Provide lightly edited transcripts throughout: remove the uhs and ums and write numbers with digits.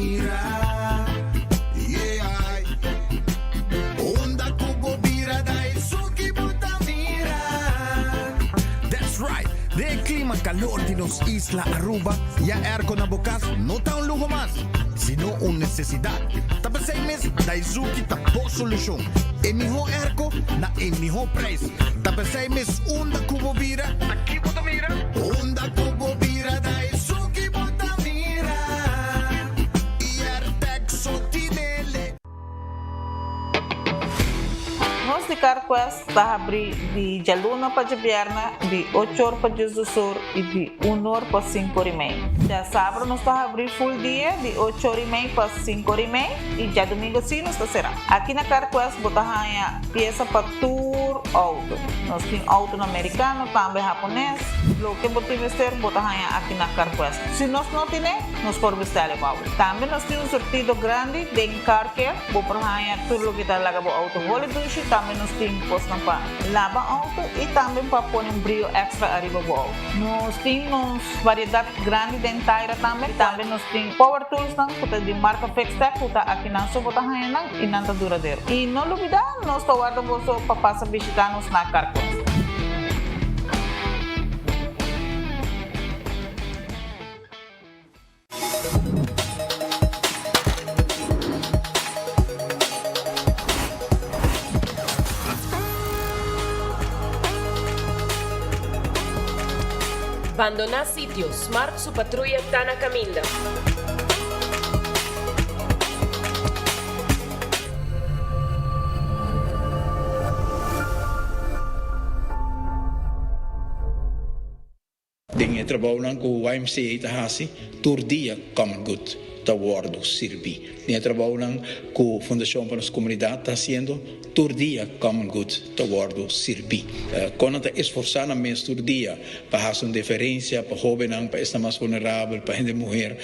mira. Yeah, onda kubo bira dai suki buta mira. That's right. De clima calor de nos Isla Aruba, ya aircon na bukas, no ta un lujo más, sino un necesidad. Tapos 6 meses, Daisuki tapo solusyon. Emiho airco na emiho price. Tapos 6 meses, onda kubo bira, aquí buta mira. Onda kubo bira, Daisuki buta mira. Iertek sotinele. Nós de Carquest está abrir de dia luna para dia viernes, de 8 horas para dia do sur e de 1 hora para 5 horas e meia. Dia sábado nós está abrir full dia, de 8 horas e meia para 5 horas e meia e dia domingo sim nós está será. Aqui na Carquest botamos peça para tour auto. Nós temos auto americano, também japonês. O que você vestir botamos aqui na Carquest. Se nós não temos, nós podemos vestir igual. Também nós temos um sortido grande de car care, botamos tudo o que está lá no auto holy duche. Também nós temos postos para lavar auto e também para pôr um brilho extra arriba do auto. Nós temos variedade grande de inteira também. Também nós temos power tools de marca Fextec, que está aqui na sua bota e não está duradouro. E não olvidar, nós estamos guardando para passar visitar-nos na Carquest. Abandonar sitios, Smart su patrulla está na caminda. Dingen trabalham com o YMCA Tahasi, todo dia common good, tá wordo servir. Dingen trabalham com a Fundação para as Comunidades, está sendo todo dia common good, tá wordo servir. Quando está esforçando mesmo todo dia para fazer uma diferença para jovens, para estar mais vulnerável, para gente mulher,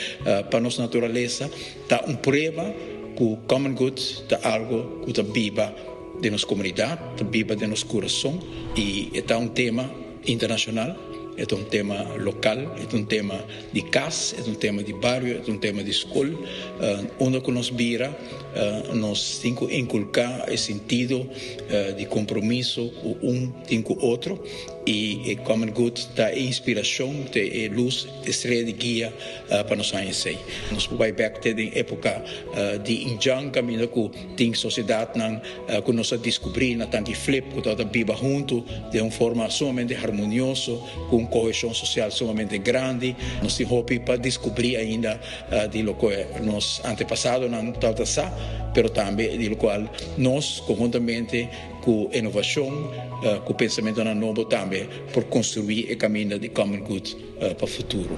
para nossa natureza, tá uma prova que o common good tá algo que tá viva de nossa comunidade, tá viva de nosso coração e é um tema internacional. É um tema local, é um tema de casa, é um tema de bairro, é um tema de escola. Onde que nós vira, nós temos que inculcar esse sentido de compromisso com o outro. E Common Good dá inspiração, dá luz, estrela de guia para nós conhecer. Nós vamos back to a época de injang caminho com a sociedade que nós descobrimos, que flip, que está viva junto, de uma forma sumamente harmoniosa, com coesão social sumamente grande. Nós temos hope para descobrir ainda de lo que nos antepassados não tal sa, pero também de lo qual nós conjuntamente com inovação, com pensamento novo também, por construir o caminho de common good para o futuro.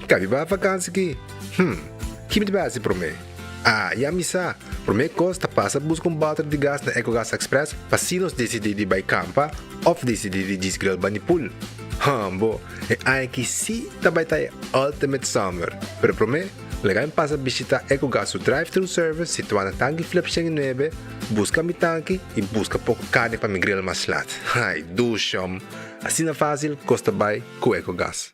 Cabe ba vakansie aqui? Que me base para mim? Ya misa, para mim costa passa buscar balde de gás na EcoGas Express para se nós decidir de ir campa ou decidir de desgrill banipul. Bo, é que sim também tá Ultimate Summer, pero para mim legal passa visitar EcoGas drive-thru service situado na tanque Flip 9, busca mi tanque e busca pouco carne para mi grill mais lat. Ai, dushom. Assim na fácil, costa by com EcoGas.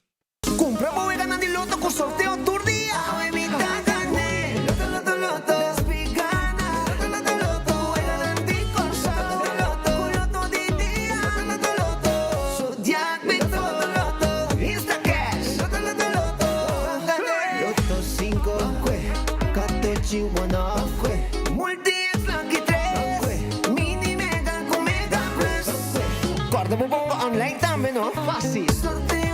Compra mo ganan di loto con sorteo tour día. Ay, mi cagane. Loto, loto, loto. Despigana. Loto, loto, loto. Ganan di con loto, loto di día. Loto, loto, loto. Zodiac, loto, loto. Insta cash. Loto, loto, loto. Loto 5, Catechi 1, Multi X Lucky 3, Mini Mega con Mega Plus. Guarda un po' online también, no? Fácil. Sorteo.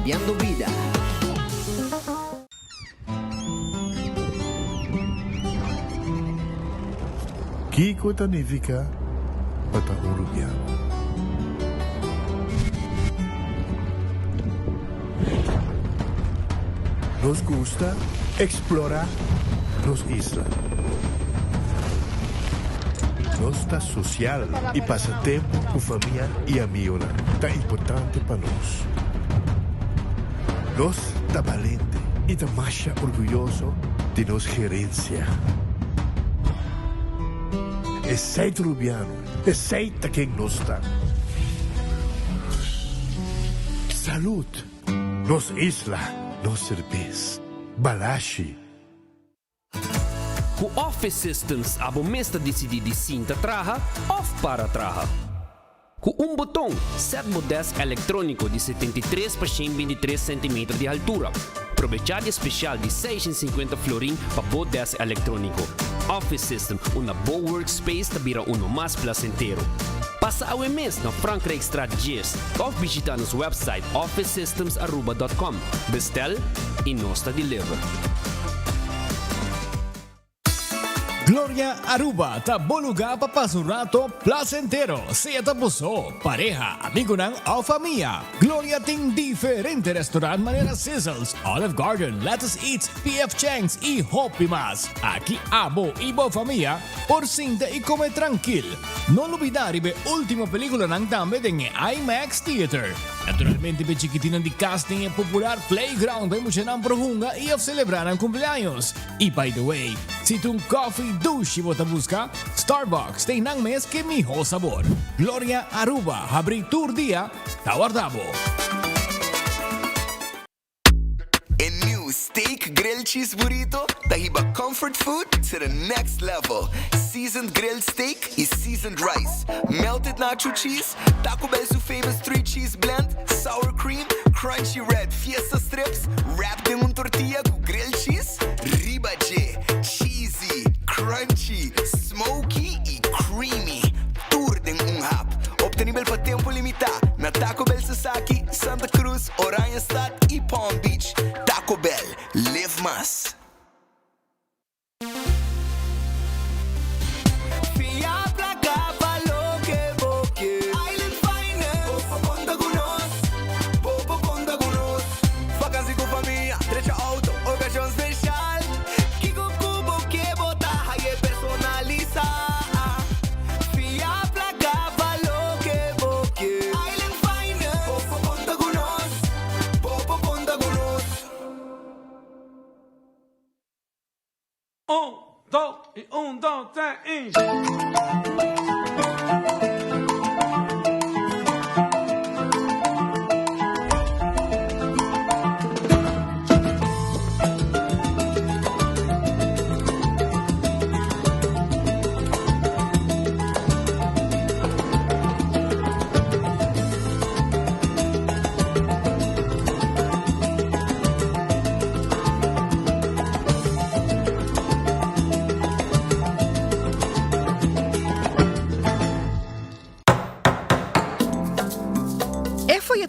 cambiando vida. Kiko Tanifica Pataurubiano. Nos gusta explorar los islas. Nos está social y pasatiempo con familia y amigos tan importante para nos. Nos está valiente y está más orgulloso de nos gerencia. Es seid rubiano, es seid quien nos está. Salud, nos isla. Nos cerveza, balashi. Com Office Systems, abo mesta decidi de cinta traja ou para traja. Com botão, set modesto eletrônico de 73 por 123 cm de altura. Aprovechar especial de 650 florin para modesto eletrônico. Office System, uma boa workspace que vira mais placentero. Passa ao mês na Frankrijkstraat 10 ou visita nosso website officesystems.com. Bestel e nós deliver. Gloria Aruba, taboluga papasurato placentero. Sea tapuso, pareja, amigo ng o familia. Gloria ting diferente restaurant manera Sizzles, Olive Garden, Lettuce Eats, PF Chang's y Hopi Mas. Aquí abo ibo familia, por cinta y come tranquil. No olvidar ibe última película ng tambe ng IMAX Theater. Naturalmente be chiquitinan di casting e popular playground be mucha ng prohunga y of celebrar ang cumpleaños. Y by the way, si tung coffee douche bota busca, Starbucks tem nang mes que mijo sabor. Gloria Aruba, abri tour dia, Tawardabo. En new steak grilled cheese burrito, dahiba comfort food to the next level. Seasoned grilled steak is seasoned rice. Melted nacho cheese, Taco Bell's famous 3-cheese blend, sour cream, crunchy red fiesta strips, wrapped in un tortilla con grilled cheese, ribache, cheesy, crunchy, smoky y creamy. Tour din un hap. Obtenibel pa tempo limitado na Taco Bell Sasaki, Santa Cruz, Oranjestad y Palm Beach. Taco Bell, live más. Un, dos, tres, y...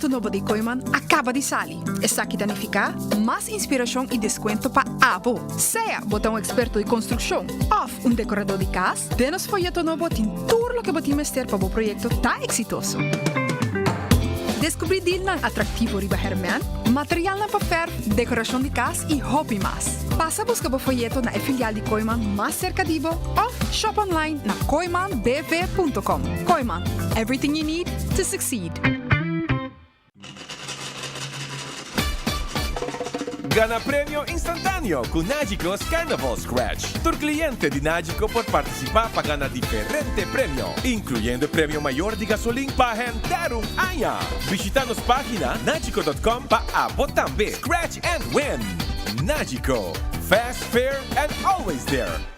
folheto novo de Koiman acaba de sair. Está aqui danificar mais inspiração e desconto para abo. Seja botão experto de construção ou um decorador de casa, denos folheto novo tem tudo o que botimos ter para o projeto tá exitoso. Descobrir deal na atrativo riba Herman, material na papel, decoração de casa e hobby mais. Passa a buscar o folheto na filial de Koiman mais cerca de ou shop online na koimanbv.com. Koiman, everything you need to succeed. Gana premio instantáneo con Nágicos Carnival Scratch. Tu cliente de Nágico por participar para ganar diferente premio, incluyendo premio mayor de gasolina para rentar un año. Visita nuestra página nagico.com para votar Scratch and win. Nágico, fast, fair, and always there.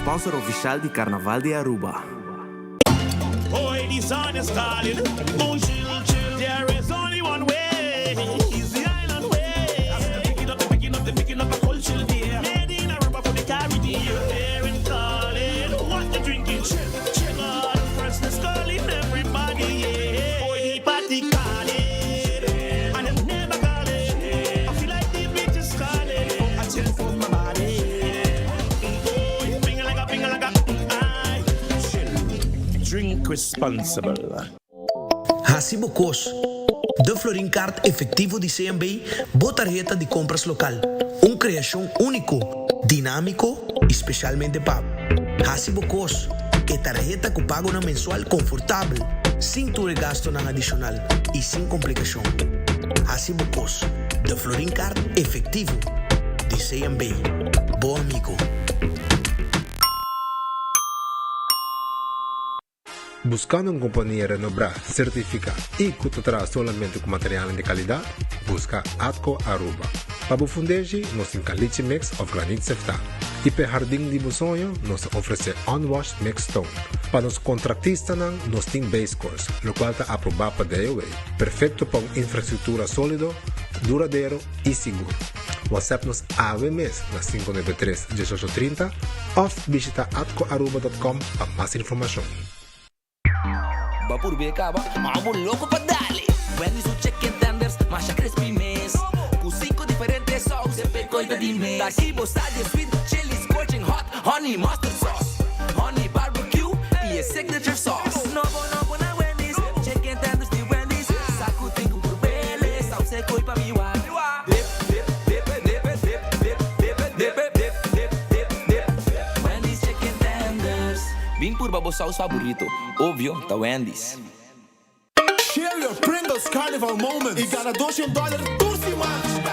sponsor oficial de Carnaval de Aruba. Boy, the sun is calling. Moon chill, chill. There is only one way. It's the island way. They're picking up a cold chill there. Made in Aruba for the Caribbean. They're in calling. What they drinking? Chill, chill. God, freshness calling everybody. Yeah. Boy, the party calling. And them never calling. I feel like the beach is calling. I chill for my body. Boy, ping like a eye. Chill. Drink responsible. Hacibocos. De Florincard efectivo de CMB, botarjeta de compras local. Uma criação único, dinâmico e especialmente pago. Hacibocos, que tarjeta que pago na mensual confortável, sem tu gasto na adicional e sem complicação. Hacibocos, de Florincard efectivo de CMB. Bom amigo. Buscando uma companhia renombrada, certificada e que te traz somente com material de qualidade, busca Atco Aruba. Para fundeji, nós temos caliche mix of granite sefta. E para jardim de sonho, nós oferecemos unwashed mix stone. Para os contratistas, nós temos base course, o qual está aprovado para DOA. Perfeito para uma infraestrutura sólida, duradouro e seguro. WhatsApp nos AWMS na 593-1830 ou visita atcoaruba.com para mais informação. Va por becaba, vamos loco pa' darle. Wendy's su chicken tenders, masha crispy mess. Con 5 diferentes sauces, pecoita di mes. Taquibo, side, sweet, chili, scorching hot, honey, mustard sauce, honey barbecue, y es signature sauce. No na Wendy's, chicken tenders di Wendy's. Saco tengo por bele, sauce coi pa' mi wan. Dip, dip, dip, dip, dip, dip, dip, dip, dip, dip, dip, dip. Wendy's chicken tenders. Vim por babo sauce favorito, óbvio, tá Wendy's. Share your Pringles Carnival moment. E gana $200 tursi munch.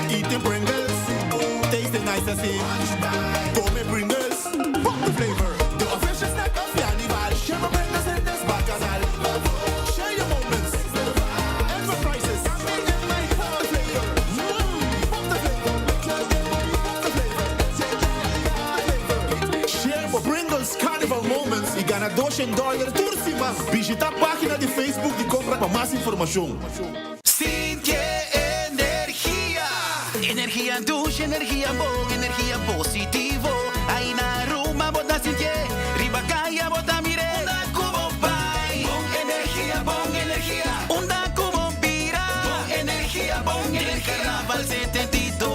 Eating Pringles, tasting nice assim. Come Pringles, pop the flavor. The official snack of Carnival. Share your Pringles and this bacanal. Share your moments. And for prices. Pop the flavor. Pop the flavor. Share your Pringles Carnival moments. E gana $200 tursi munch. Visita a página de Facebook de compra para más información. Sintie energía. Energía ducha, energía bon, energía positivo. Ahí na Roma bota sintie. Ribacaya bota mire. Onda cubo pai. Bon energía, bon energía. Onda cubo pira. Bon energía, bon energía. Carnaval 72.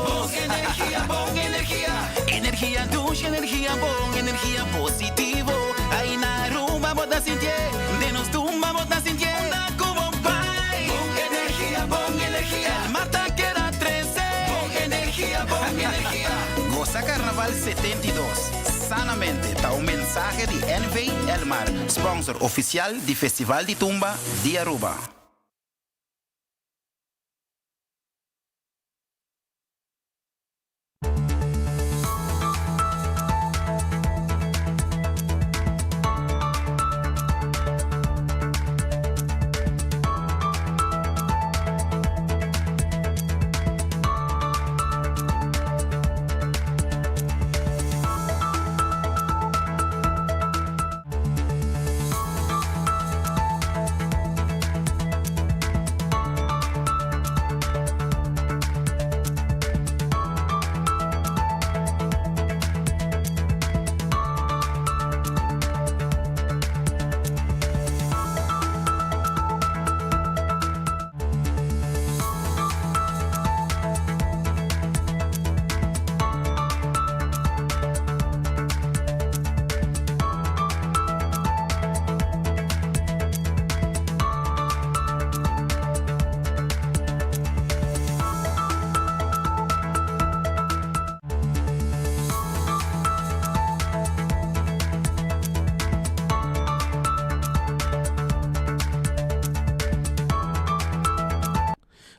Bon energía, bon energía. Energía ducha, energía bon, energía positivo. Ahí na Roma bota sintie. De nos tumba bota sintie. Onda cubo pai. Bon energía, bon energía. El Marta queda 13. Bon energía, bon energía. Goza Carnaval 72. Sanamente, está un mensaje de NV Elmar, sponsor oficial del Festival de Tumba de Aruba.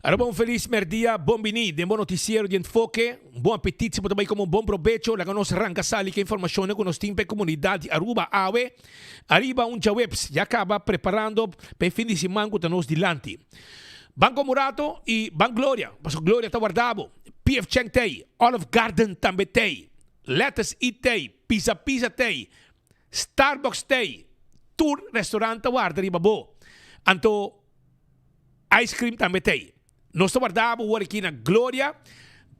Allora, buon feliz merdia, buon venì, de buon noticiero di Enfoque, buon appetito, também como buon provecho, la conos rancasali que informazione con los timpe comunidade Aruba Awe, arriba un webs, ya acaba preparando per fin di semana con nos dilanti. Banco Murato e Banco Gloria, passo Gloria ta guardavo, PF Cheng Tei, Olive Garden também tei. Lettuce Eat Tay, Pizza Tay, Starbucks Tay, Tour Restaurante Guarda Ribabo. Anto ice cream também tem. Nós guardamos aqui na Glória.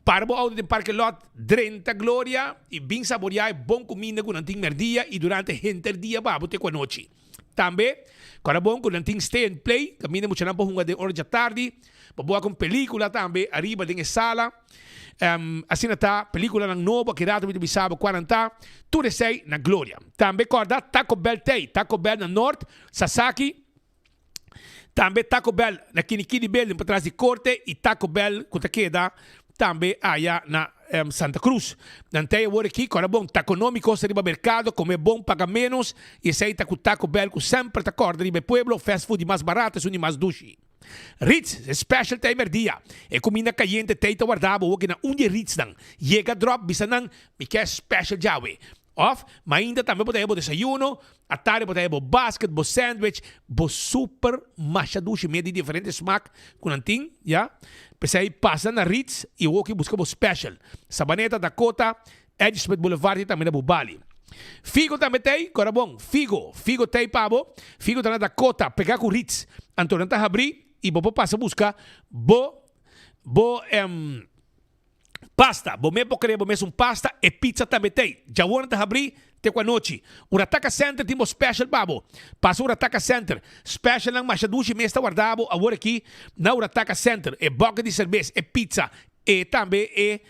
Para o auto de parque lot, 30 Glória. E bem saborear bom comida com nanting merdia. E durante o dia, vamos ter com a noite. Também, para bom com nanting stay and play. Caminha muito na porra de hora da tarde. Para com película também, arriba de sala. Assim está, película ng novo, que rato me sabe 40. Tudo sei na Glória. Também, corda, Taco Bell tem. Taco Bell na Norte, Sasaki. Também Taco Bell na Kinikini Building para trás de corte e Taco Bell que queda também aí na Santa Cruz. Nantei agora aqui, agora bom, tá econômico, se riba mercado, come bom, paga menos e aceita com Taco Bell que sempre tá corda riba pueblo, fast food mais barato, e mais dushi. Ritz, special timer dia. E comida caliente teita guardava o que na unye Ritz dan. Llega drop bisa nang mi quer special jawe. Off, mas ainda também podemos desayuno, à tarde podemos basket, bo sandwich, bo super machadushi, meio de diferente smack, com anting, já? Pensei, passa na Ritz e o que busca bo special. Sabaneta, Dakota, Edgemont Boulevard e também na Bubali. Figo também tem, agora bom, Figo tem pabo, Figo tá na Dakota, pegar com Ritz, Antônio tá abrir e bo passa buscar, pasta, bo me pokre, bo mesmo pasta e pizza também tem. Já vou tá abrir te com a noite. Urataka Center timo special babo. Passa Urataka Center. Special ng machadushi mesta guardabo agora aqui na Urataka Center. E boca de cerveja, e pizza, e também e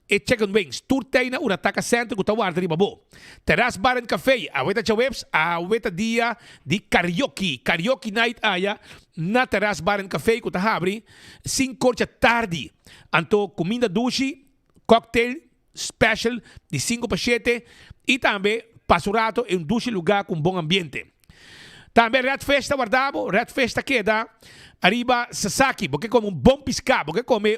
chicken wings. Tur tem na Urataka Center que tá guarda de babo. Terrace Bar and Cafe. Aweta chawebs, aweta dia de karaoke. Karaoke night aya na Terrace Bar and Cafe que tá abre 5 da tarde. Anto comida dushi, cocktail special de 5 para 7 e também pasurato em duche lugar com bom ambiente. Também Red Festa guardavo, Red Festa queda arriba Sasaki, porque come bom pescado, porque come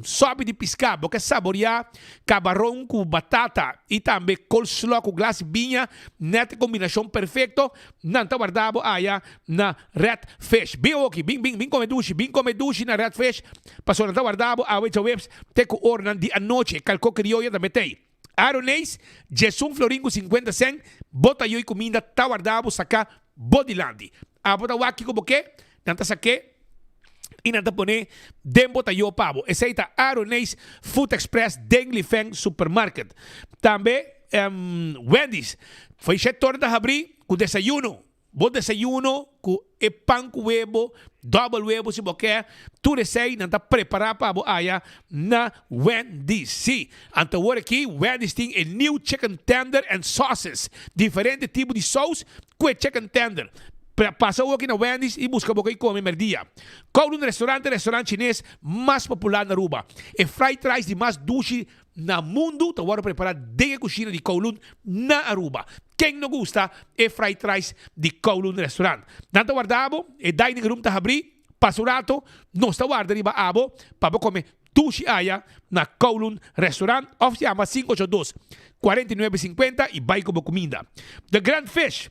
sobe de pescado, porque saborear camarão com batata e também coleslaw com glace vinha, neta combinação perfeito, nanta guardavo aí na Red Fish. Bem ok, bem come duche na Red Fish, passou nanta guardavo, a webs, teco ornan de a noite, calco criolla também tem. Aronês, Jesus Floringo 50 cent, bota eu e comida, tá guardado, saca Bodilandi. A bota waki como que, nanta saque, e nanta pone, den bota eu pavo. Esse aí tá Aronês Food Express, Dengli Feng Supermarket. Também, Wendy's, foi setor da abrir com desayuno. Bom desayuno com pão com huevo, double huevo se você quer. Tudo isso aí não está preparado para você na Wendy's. Sim, então agora aqui, Wendy's tem o new chicken tender and sauces. Diferente tipo de sauce com chicken tender. Passa aqui na Wendy's e busca você comer merdia. Kowloon restaurante chinês mais popular na Aruba. E fried rice de mais duche na mundo. Então agora preparar de cozinha de Kowloon na Aruba. Quem não gosta é fried rice de Kowloon Restaurant. Nanta guardavo, e dining room tá abrir, pasurato, não está guardando riba abo, para comer sushi aya na Kowloon Restaurant, of se chama 582-4950 e vai como comida. The Grand Fish,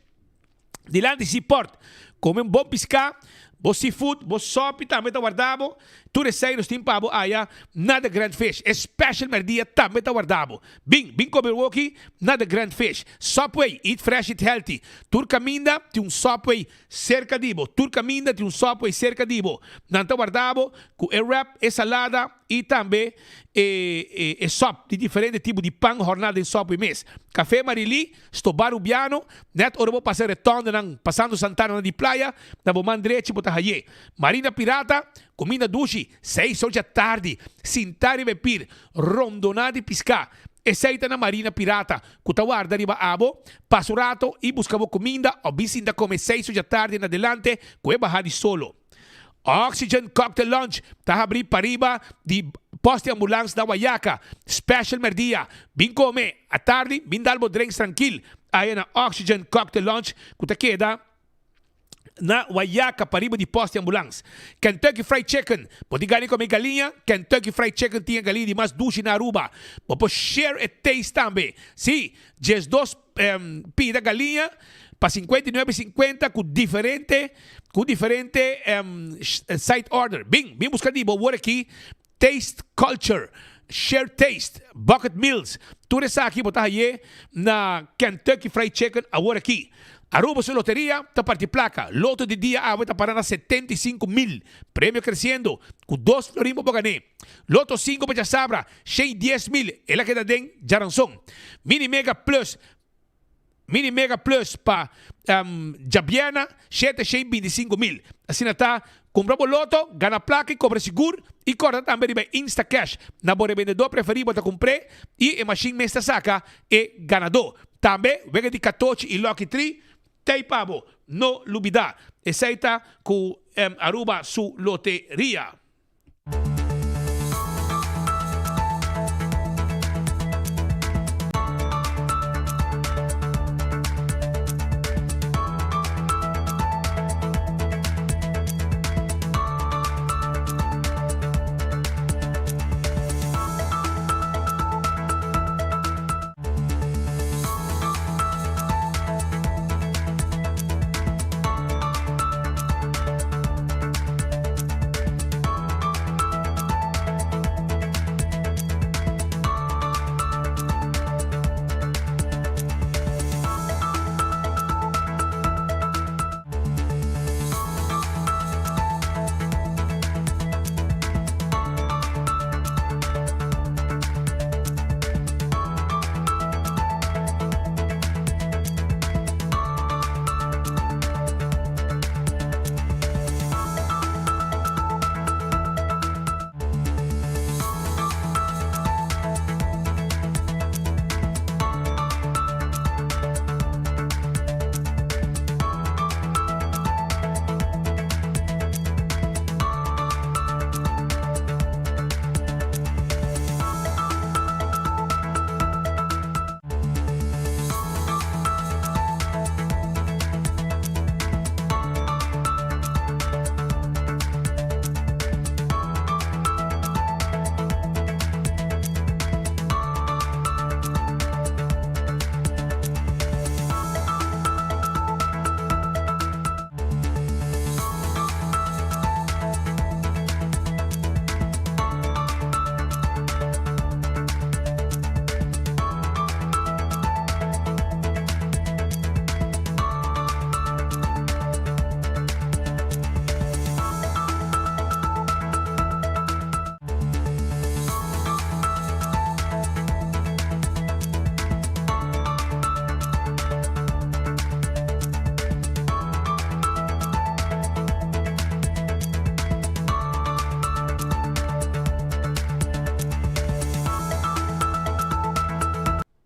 de lá de Seaport, come um bom pescado, bom seafood, bom sopa, também tá guardado. Tudo isso aí nós temos para aí na The Grand Fish. Special merdia também tá guardado. Bem como eu aqui na The Grand Fish. Subway, eat fresh, eat healthy. Turcaminda tem Subway cerca de bo. Turcaminda tem Subway cerca de bo. Não tá guardado com wrap, salada e também sop de diferente tipo de pão jornada em Subway mês. Café Marili, Stobar Ubiano, net ora vou passar retorno passando Santana de Playa, na vou mandrete botar aí. Marina Pirata, comida dushi, 6 horas da tarde, sentar e beber, rondonar de piscar. Essaita na Marina Pirata, que guarda riba abo, pasurato e buscavo comida, o bisinda come 6 horas da tarde em adelante, que é barra de solo. Oxygen Cocktail Lunch, tá abrir para riba de poste ambulância da Guayaca, special merdia, bem come, à tarde, bem dalbo drinks tranquilo, aí na Oxygen Cocktail Lunch, que te queda na Guayaca, para riba de poste ambulância. Kentucky Fried Chicken, pode ganhar comer galinha, Kentucky Fried Chicken tinha galinha de mais duche na Aruba, pode share e taste também. Sim, just dos pida galinha, para 59,50 com diferente site order. Bem buscadinho, vou aqui, Taste Culture. Share Taste, Bucket Meals. Tudo isso aqui botar aí na Kentucky Fried Chicken agora aqui. Aruba su loteria, ta parte placa. Loto de dia agua ta parando a 75,000. Prêmio crescendo. Com 2 florimos para ganhar. Loto 5 para sabra, 10,000. Ela queda den Jaranson. Mini Mega Plus para Jabiana, 725,000. Assim está. Compra o loto, gana placa e cobra seguro. E corta também de Insta Cash. Na bora vendedor preferido para comprar. E a machine mesta saca é ganador. Também, vega de 14 e Lucky 3. Tei pavo, no lubida. Essa com Aruba su loteria.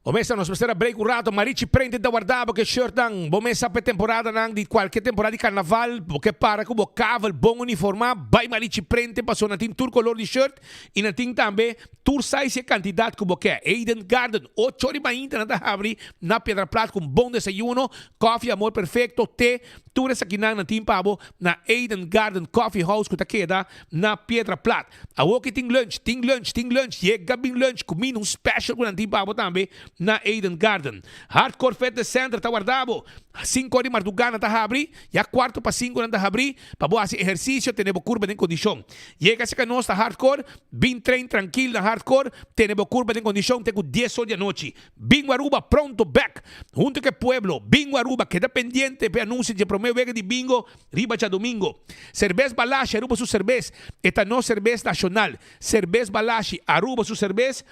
Omessa nos bastera break un rato, Marici prende da guardare che shirt dan, bomessa per temporada nang di qualche temporada di carnaval, che para che caval bon uniforma, bai Marici prende passo na team tour color di shirt, in a team tambe tour size e candidat che Eden Garden, 8 ore ba internet da abri na Piedra Plata con buon desayuno, coffee amor perfetto, tè, tour sa kinang na team pabo na Eden Garden Coffee House kuta queda na Piedra Plata. A woki ting lunch, ye gabing lunch, kumin un special kun team pabo tambe na Eden Garden. Hardcore Fitness Center ta guardavo. 5 ore madrugada ta abri, ya quarto pa 5 na ta abri, pa boa ejercicio, tenebo curva de condición. Llega se canos ta hardcore, bin train tranquilo na hardcore, tenebo curva de condición, tengo 10 horas de noche. Bingo Aruba pronto back. Junto que pueblo, Bingo Aruba queda pendiente pe anuncio de promedio vega de bingo riba cha domingo. Cerveza Balashi, Aruba su cerveza, esta no cerveza nacional. Cerveza Balashi, Aruba su cerveza.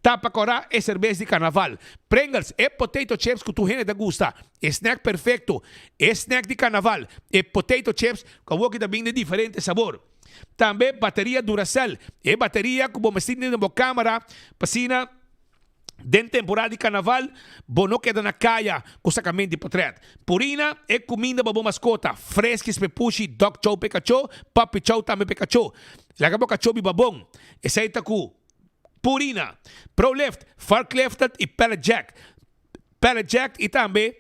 Tapa corá é cerveja de carnaval. Pringles é potato chips que tu gente te gusta. Snack perfeito. É snack de carnaval. É potato chips com o que também de diferente sabor. Também bateria Duracell. É bateria que você tem na câmera. Passina. Den temporada de carnaval, bono queda na caia com sacamento de potret. Purina é comida para boa mascota. Fresques pepushi, dog chow Pikachu, papi chow também Pikachu. Lagabo cachorro bibabong. Essa aí tá com Purina, Pro Lift, Fark Lifted e Pellet Jack. Pellet Jack e também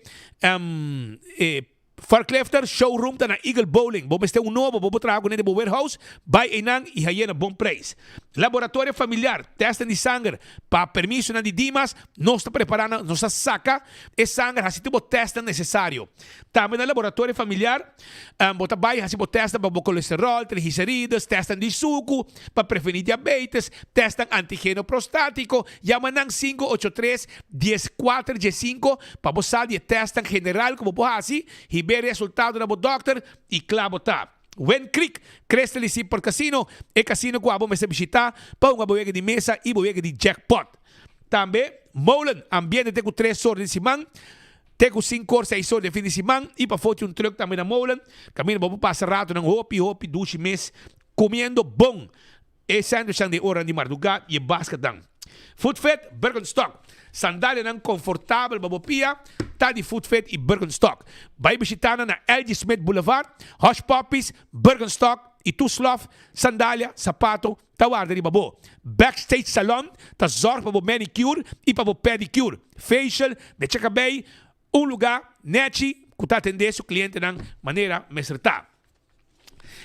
Forklifter showroom ta na Eagle Bowling. Bom este um novo, bom trabalho com ele no warehouse, vai enang e aí na bom preço. Laboratório familiar, testa de sangue, para permisso na de Dimas, nós está preparando, nós saca e sangue, assim tipo testa necessário. Também no laboratório familiar, bota vai assim testa para o colesterol, triglicéridos, testa de suco, para prevenir diabetes, testa antígeno prostático, yamanang 583-14-5, para você de testa general, como por assim, e ver resultado do doctor e claro tá. When Creek, Crystal por casino, e casino que vamos visitar, para uma boega de mesa e boega de jackpot. Também, Molen, ambiente tem com 3 horas de semana, tem com 5 horas, 6 horas de fim de semana, e para foto um truck também na Molen, caminho para passar rato, não hopi, duche mês, comendo bom, e sendo de hora de madrugada e basquetão. Footfed, Birkenstock. Sandália não confortável, babopia, tá de Footfed e Birkenstock. Vai visitar na LG Smith Boulevard, Hush Puppies, Birkenstock e Tuslof, sandália, sapato, tawar de babo. Backstage Salon, tá zorg para o manicure e para o pedicure. Facial, de cabelo, lugar, neti, que tá atendendo o cliente de maneira meserta.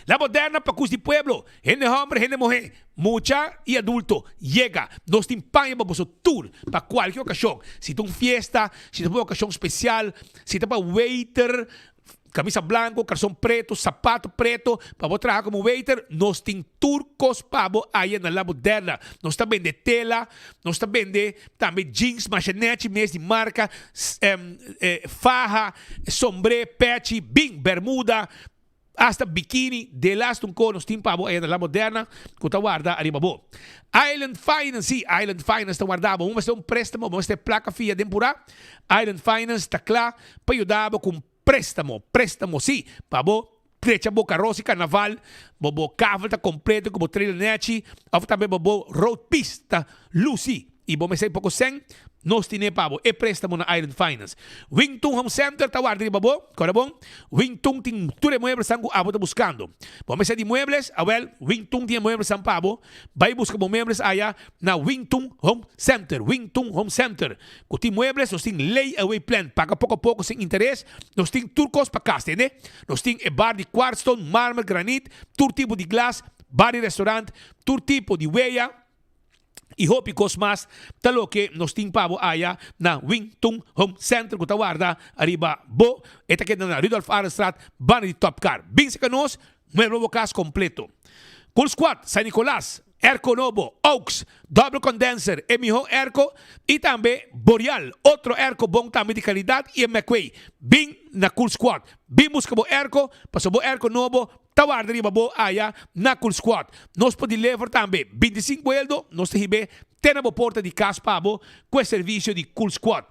La Moderna para Cus de Pueblo, gente hombre, gente mujer, mucha y adulto, llega, nos timpaña para su tour, para cualquier ocasión. Si tú fiesta, si tú una ocasión especial, si tú para waiter, camisa blanco, calzón preto, zapato preto, para vos trabajar como waiter, nos tin turcos pavo ahí en La Moderna. Nos está vende tela, nos está vende también jeans, machinete, mes de marca, faja, sombré, pechi, bing, bermuda, hasta bikini, de last un conos timpabo aí na La Moderna, que tá guarda arriba bo. Island Finance, Island Finance tá guardado, vamos ter um préstamo, vamos ter placa fia tempura. Island Finance tá claro para ajudar com préstamo, sim, para bo trecha bo carroça carnaval, bo carro tá completo como trailer net, ou também bo road pista, Lucy, e vamos ter pouco sem. Nos tiene pabo, e préstamo na Island Finance. Wingtung Home Center, tawar di babo, corabon. Wingtung ting ture muebles sangu abo ta buscando. Vamos de muebles, Wingtung tiene muebles san pabo, vai busca muebles allá na Wingtung Home Center. Wingtung Home Center. Kuti muebles, nos ting layaway plan, paga pouco a pouco sem interesse, nos ting turcos pa casa, né? Nos ting e bar de quartzstone, mármore, granite, tur tipo de glass, bar de restaurant, tur tipo de huella, e hopicos mas talo que nos timpabo aya na Wingtung Home Center que guarda arriba bo eta que na Rudolf Arenstraat bani de Top Car. Binse que nos mueble bocas completo. Cool Squad, San Nicolás, Erco Novo, Oaks, Double Condenser, Emiho Erco e também Boreal, outro Erco bom também de qualidade e McQuay. Bing na Cool Squad. Bing busca bo Erco, passou bo Erco Novo, tawar de babo aya na Cool Squad. Nós pode levar também 25 euros, nós te tem a porta de casa pabo com o serviço de Cool Squad.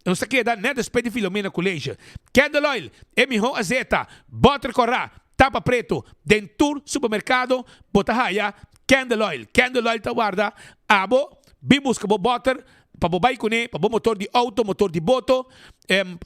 Nós te queda net despede Filomena Colégio. Candle Oil, Emiho Azeta, Butter Corra, Tapa Preto, Dentur Supermercado, Botahaya, Candle Oil tawarda, abo, bibusca bo butter, pabobay ko ne, pabo motor di auto, motor di boto,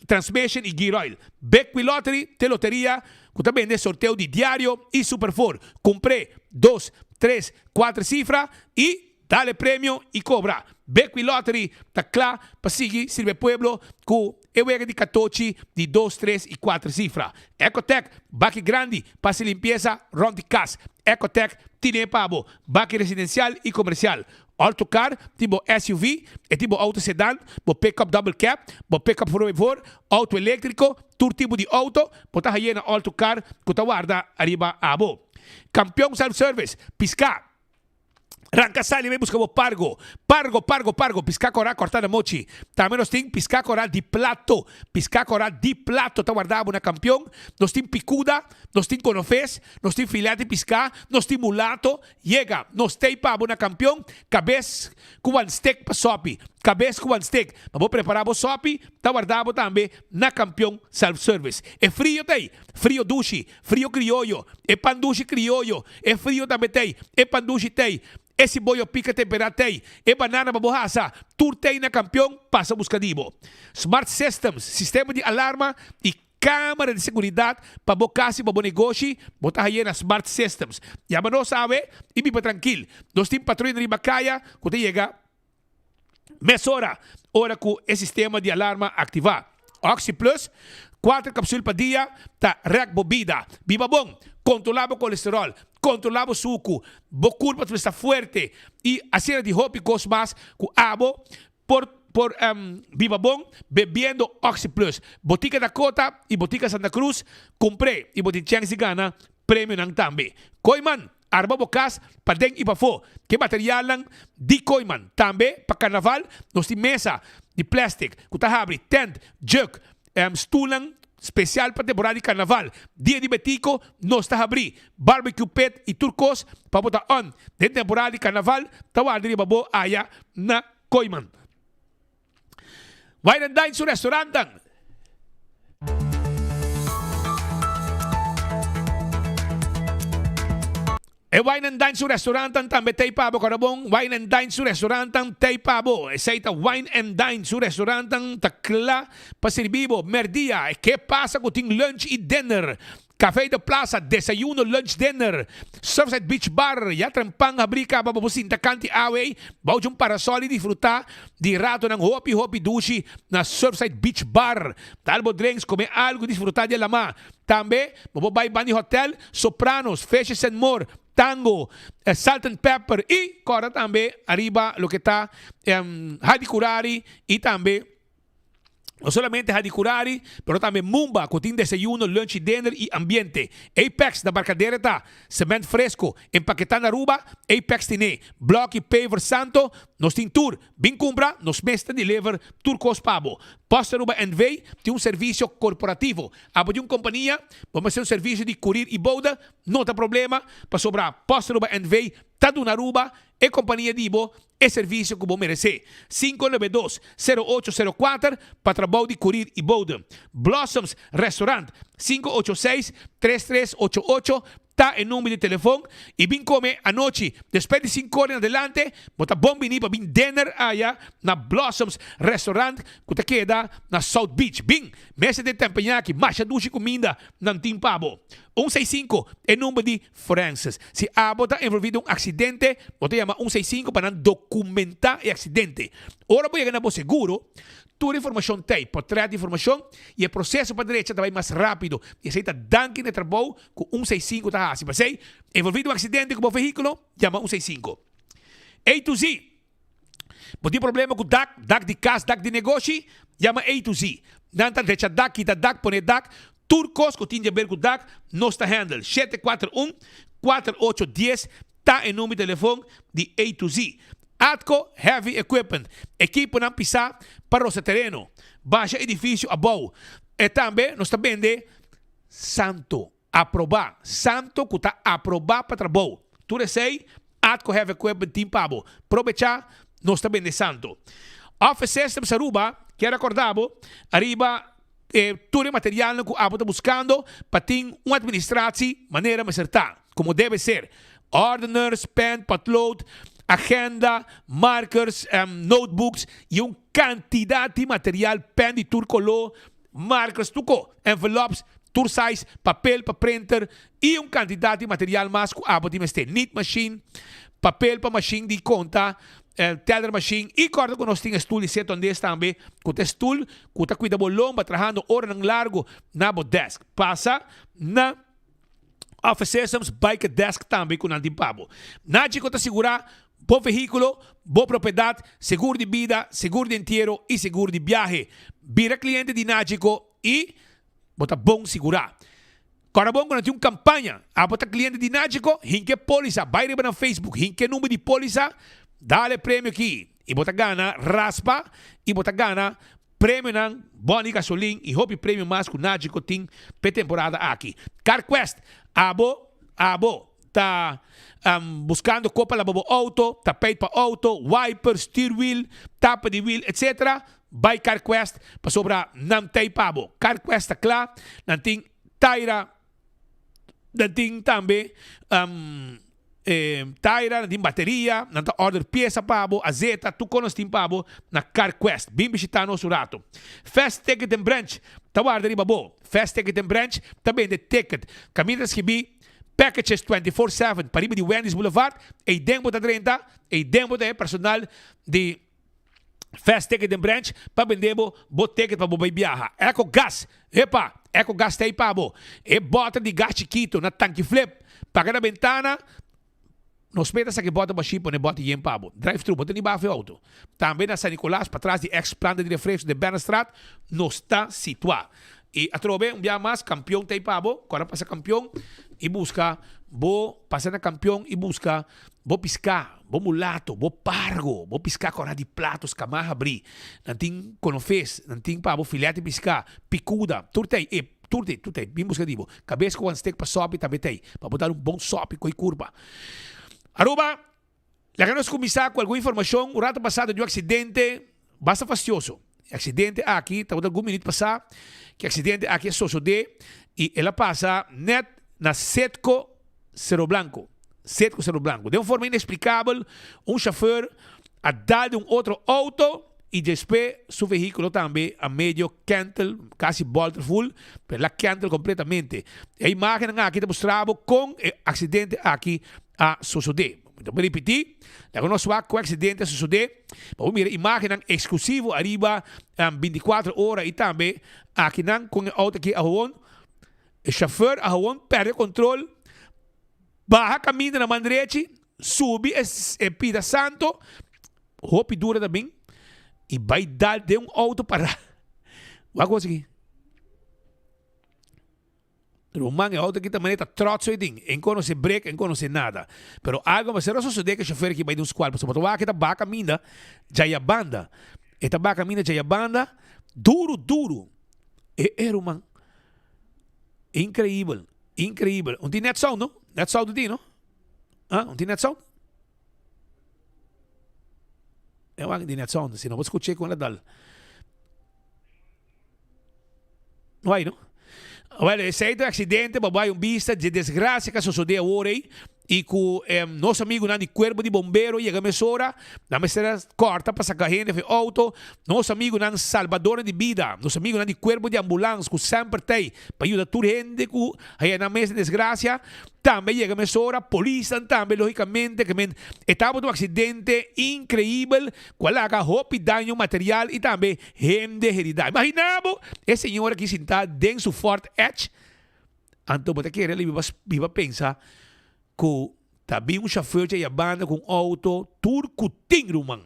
transmission e gear oil. Beckwith Lottery, te loteria, que também é sorteio de diário e Super 4. Comprei 2, 3, 4 cifras e dale prêmio e cobra. Beckwith Lottery, tá claro, para seguir Silve Pueblo, com eu de 14, de 2, 3 e 4 cifras. Ecotec, baque grande, passe limpeza, round de casa. Ecotec, tine pabo, baque residencial e comercial. Autocar, tipo SUV, e tipo auto sedã, bo pick-up double cab, bo pick-up for auto elétrico, tur tipo de auto, bota aí na autocar, que tá guarda arriba abo. Campeão self-service, piscar. Rancasali me buscamos pargo, piscacora cortada mochi. Também nós tem piscacora de plato, tá guardado na campeão. Nós tem picuda, nós tem conofés, nós tem filé de piscar, nós tem mulato, chega, nós tem pabo na campeão, cabeça com one steak pa sopi, cabeça com one steak. Vamos preparar o sopi, tá guardado também na campeão self-service. É frio tem, frio dushi, frio criollo, é pan dushi criollo, é frio também tem, é pan dushi tem. Esse boio pica temperatei, e banana babohasa, turtei na campeão, passa buscadibo. Smart Systems, sistema de alarma e câmara de segurança para bocasi para negócio, botar aí na Smart Systems. E a mano sabe, e viva tranquilo. Nós temos patrulha de Bacaya, quando chega, hora com o sistema de alarma ativar. Oxy Plus, 4 capsules pa dia, ta rek bobida. Bibabong, controlaba colesterol, controlaba suco, bocur para estar fuerte. Y así de hopi cos más, ku abo, por Bibabong, bebiendo Oxy Plus. Botica Dakota y Botica Santa Cruz, compré y botichang sigana, premio nang tambi. Koyman, arba bokas, padeng ibafo. Que material lang, di koyman. Tambe, pa carnaval, nos di mesa, di plastic, kutahabri, tent, jug, stoelang, special para temporada de carnaval. Dia de betico, nos tahabri. Barbecue pet y turcos, paputa on. De temporada de carnaval, tawadi babo aya na koyman. Wine and dine sa restaurantan. Wine and dine sa restaurantan tambe tay pabo karabong. Wine and dine sa restaurantan tay pabo. Saita wine and dine sa restaurantan takla pasirbibo merdia. Que pasa kuting lunch e dinner. Café de Plaza, desayuno, lunch, dinner. Surfside Beach Bar, ya trampang habrika, bababusin, takanti away, baujong parasol y disfruta di rato ng hopi dushi na Surfside Beach Bar. Talbo drinks, come algo, disfrutar de lama. Tambe, mababay Bani Hotel, Sopranos, Fishes and More, Tango, Salt and Pepper, y kora tambe, arriba, lo que está, Hadikurari, y tambe, no solamente Hadikurari, pero también Mumba, cotín desayuno, lunch y dinner y ambiente. Apex, da Barcadera ta, cement fresco, empaquetando Aruba, Apex tiene, block y paver santo, nos tin tour, bin cumbra, nos mesta deliver, turcos pabo. Post Aruba NV, tiene un servicio corporativo. Abo de una compañía, vamos a hacer un servicio de curir y boda, no te problema, para sobrar Post Aruba NV, Taduna Aruba, e companhia Dibo, e serviço que você merece. 592-0804 para trabalho de curir e boda. Blossoms Restaurant 586-3388 tá em número de telefone e vim comer à noite. Depois de 5 horas em adelante, bota bom vinir para vir dinner aí na Blossoms Restaurant que te queda na South Beach. Bim, mesa de tempanhaki, macha duche comida ng Timpabo. 165 é número de Francis. Se a bota envolvido um acidente, bota chama 165 para documentar o acidente. Ora vou ganhar seguro. Toda a informação tem, pode trazer a informação e o processo para a direita vai mais rápido. E aceita danke de trabalho com 165 tá assim. Mas aí, envolvido um acidente com o veículo, chama 165. A to Z. Pode ter problema com DAC de casa, DAC de negócio, chama A to Z. Nanta deixa DAC, quita DAC, põe DAC. Turcos, que tinha a ver com DAC, nós está handle. 741-4810, tá em número de telefone de A to Z. Atco Heavy Equipment, equipo não pisar para o terreno, baixa edifício a boa. E também nós está vende Santo, aprovar, Santo que está aprovar para trabalho. Tu sei, Atco Heavy Equipment Team Pabo, aproveitar, nós está vende Santo. Office Systems Aruba, que recordamos, arriba todo o material que a está buscando para ter uma administração maneira mais certa, como deve ser. Ordiners, pen, patload, agenda, markers, notebooks e uma quantidade de material, pen de turcolor, markers, tuco, envelopes, tour size, papel para printer e uma quantidade de material mais que a pode ter. Knit machine, papel para machine de conta, teller machine e corda que nós temos stool e set onde também, com o stool, com o cuida bolão, trabajando hora ng largo na desk. Passa na Office Systems, bike desk também com o Timpabo. Nadie que te segurar bom veículo, boa propriedade, seguro de vida, seguro de entierro e seguro de viaje. Vira cliente de Nágico e bota bom segurar. Agora bom, quando tem uma campanha, a bota cliente de Nágico, hinke polisa, vai na Facebook, hinke número de polisa, dá-lhe prêmio aqui. E bota gana raspa, e bota gana prêmio ng boni gasolina e hope prêmio mais que Nágico tem per temporada aqui. CarQuest, abo, tá buscando copa lavabo auto, tapete para auto, wiper, steer wheel, tapa de wheel, etc. By CarQuest, para sobra nam tay pabo. CarQuest akla, nanting taira, nanting tambe, taira, nanting bateria, nanta order pieza pabo, azeta, tu konos tim pabo, na CarQuest. Bim bisitano surato. Fast Ticket and Branch, tawarda ribabo. Fast Ticket and Branch, também de ticket. Caminas que bi, packages 24/7 para de Wendy's Boulevard e tempo da 30 e tempo da personal de Fast ticket en branch, pa vendebo, bot ticket pa bobay biyaha. Eco gas, epa, eco gas tay pa bo. E bota de gas chiquito na tanque flip. Paga na ventana, no espeta sa que bota ba chipo ne bota yen pa bo. Drive-thru, bota ni ba fe auto. Também na San Nicolás, para trás de ex-planta de refresco de Bernstraat, no está situado. E a trove, um dia mais, campeão tay pa bo, agora passa campeão e busca, bo passa na campeão e busca, bo piscar, bo mulato, bo pargo, bo piscar com de platos, camarra abrir. Nanting conofes, nanting pa bo filete piscar, picuda, turtei, turtei, bem busca dibo. Cabeça com um steak pa sope, também tem, para botar bom sope com curva. Aruba, lá que nós começar com alguma informação, o rato passado de um acidente, basta fastidioso. Acidente aqui, tá botando algum minuto passar, que acidente aqui é sucedeu e ela passa net na Setco Cerro Blanco. Setco Cerro Blanco. De uma forma inexplicável, um chauffeur a dar de um outro auto e depois seu veículo também a meio cantel, quase volta full, pela cantel completamente. A imagem aqui está mostrando com o acidente aqui a suceder. Então, para repetir, nós vamos com o acidente a suceder. Vamos ver a imagem exclusiva arriba 24 horas e também aqui com o auto aqui a o chauffeur a perde o controle, baja caminho na mandrete, sube e pida santo, roupa dura também, e vai dar de um auto para. Vai conseguir. O man é auto que também está trotso e ding, em conhece break, em conhece nada. Pero algo vai ser o suceder que o chauffeur aqui vai de um squad, porque o que está baja caminho, já é banda, está baja caminho, já é banda, duro, era man. Increíble. Um tem net sound, não? Net sound do não? Um tem net sound? Eu acho que tem net sound, se não vou escutar com ela dal. Não vai, não? Well, esse é um acidente, babai, vista de desgraça que sucedeu hoje e com nosso amigo de corpo de bombeiro chega a mesora, na mesora corta para sacar gente de auto, nosso amigo de salvador de vida, nosso amigo de corpo de ambulância, que sempre tem para ajudar a gente que aí na mesa de desgraça, também chega a mesora, polícia também, logicamente, que estava um acidente incrível, qual haga roupa e dano material e também gente herida. Imaginamos esse senhor aqui sentado dentro do Ford Edge, então você quer ele viva pensar que também um chauffeur de banda com auto turco tingro, man.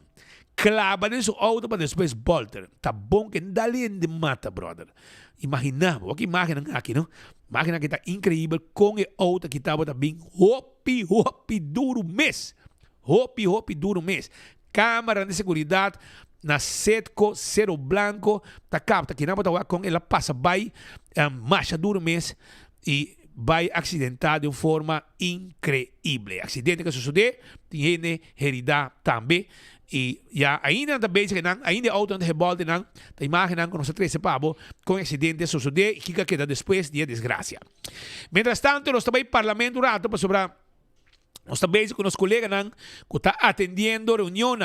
Clava nesse auto para depois voltar. Tá bom que dali de mata, brother. Imaginamos, que imagem aqui, não? Imagina que está incrível com o auto que estava também hopi duro mês. Hopi duro mês. Câmara de segurança na Setco Cerro Blanco, tá capta que não pode com ela passa vai marcha duro mês e vai acidentar de forma increíble. Acidente que sucedeu, tem herida também. E já ainda na base que ainda auto de rebote não, a imagem não nós três pavo com acidente sucedeu e que queda depois de desgraça. Mientras tanto, nós também parlamento rato para sobrar. Nós também com os colegas que está atendendo reunião,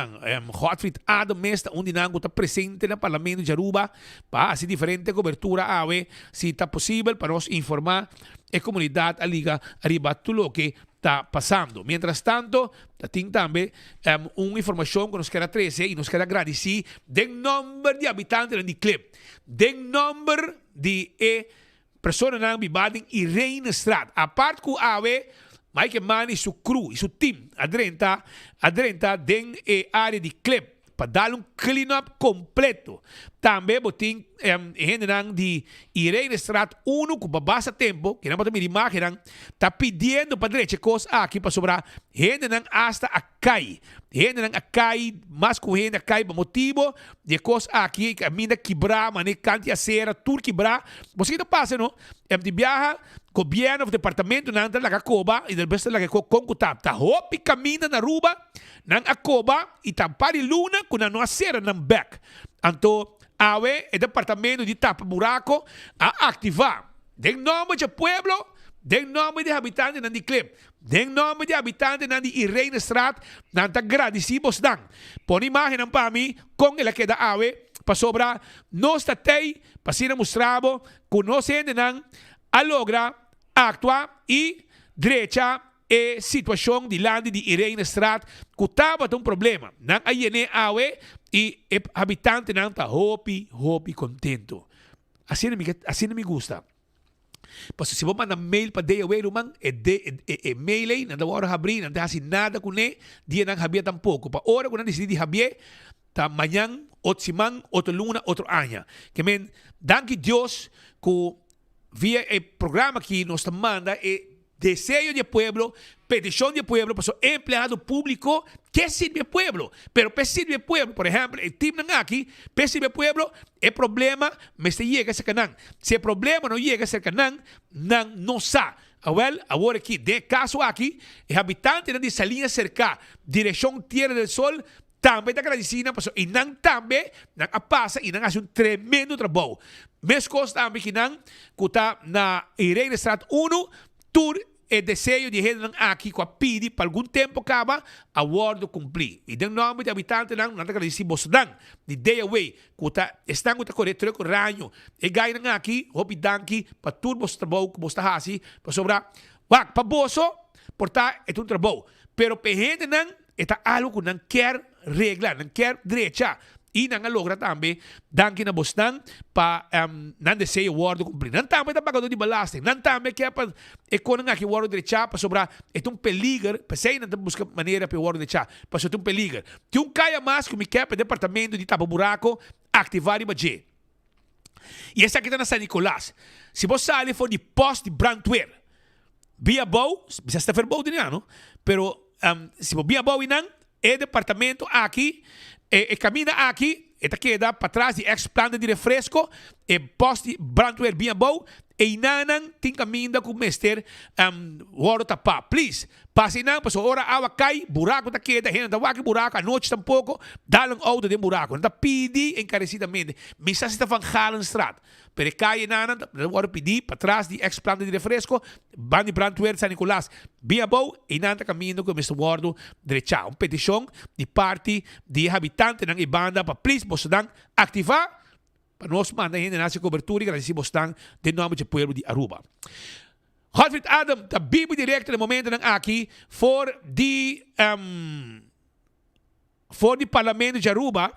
Hotfried Adam Mesta, onde está presente no Parlamento de Aruba, para assim diferente cobertura a ver se está possível para nós informar a comunidade a liga arriba tudo o que está passando. Mientras tanto, tem também uma informação que nos quer trazer e nos quer agradecer do número de habitantes do clipe, do número de pessoas que vivem em Reinstraat. A parte que a ver Mike Mann e seu crew e seu time adrenta dentro da área de clip para dar clean-up completo. Também botin gente de Reinstraat 1 que basta tempo, que não pode me imaginar, está pedindo para direita coisa aqui para sobrar gente hasta a cai. Gente a cai, mas com gente a cai por motivo de coisa aqui que a mina quebrar, mas nem cante a cera, tudo quebrar. Você que passa, não? De viaja, governo, o departamento, não entra na coba e depois lá que concutap. Tá hopi caminha na ruba, não a coba e tampari luna com a nossa cera não back. Então, awe o departamento de tapa buraco a ativar. Em nome do pueblo, em nome de habitantes de clip, em nome de habitantes de Reinstraat, não está agradecidos dan. Por imagem para mim, com ela que da awe, para sobrar, nós tatei, para ser mostrado, que nós ainda não a logra actuar e direita e situação de lande de Irene Straat que tava um problema. Nang ayene awe e habitante nang ta hopi contento. Assim não me gusta. Mas se você manda mail para DAW rumang mail aí, não dá hora abrir, não dá assim nada com ele, dia não habia tampouco. Para hora quando decidi habia, tá manhã, outro semana, outro luna, outro ano. Que men, danke Deus que via o programa que nos manda desejo de pueblo, petición de pueblo, pues empleado público que sirve al pueblo. Pero que sirve al pueblo, por ejemplo, el team aquí, que sirve al pueblo, el problema me se llega a ese canal. Si el problema no llega a ese canal, no sa. Ahora aquí, de caso aquí, el habitante de Salinas cerca, dirección Tierra del Sol, também está agradecida, e não também passa e não faz tremendo trabalho. Mesma coisa também que não está na Irene Straat 1, tur e desejo de gente aqui com a pidi para algum tempo acaba a word cumprir. E de nome de habitante não agradecido bosdan de DAW que estão com o troco ranho e ganham aqui hopi danki para tudo o trabalho que você faz para sobrar para boso portar é um trabalho. Pero para gente não é algo que não quer regla, não quer direita. E não logra também, danke na bostan, para não desejo o word cumprir. Não também está pagando de balaste. Não também quer para economia que o word direita, para sobrar, é peligro, para sei não busca maneira para o word direita, para ser peligro. Tem caia mais que me quer para o departamento de tapa buraco, ativar e bater. E essa aqui está na São Nicolás. Se você sair for de post de Brandweer, via bom, você está fazendo bom de não, pero se você via bom e não, é departamento aqui, camina aqui, queda para trás de ex-planta de refresco, poste brandweer bem bom, e não tem caminho com o mestre, o tapa. Please, passe não, para hora água cai, buraco tá queda, gente tá aqui buraco, a noite tampouco, dá um auto de buraco, não tá pedi encarecidamente, missa se está van Galen Straat, pero cai não, agora pedir para trás de ex-planta de refresco, bande brandweer São Nicolás, bem bom, e não tá caminho com o mestre Wardo direita, petição de parte de habitante ng ibanda para please, você dan ativar para nós mandar ainda nessa cobertura e agradecer bastante de nome do povo de Aruba. Godfried Adam, da Bíblia Direta no momento aqui, for de Parlamento de Aruba,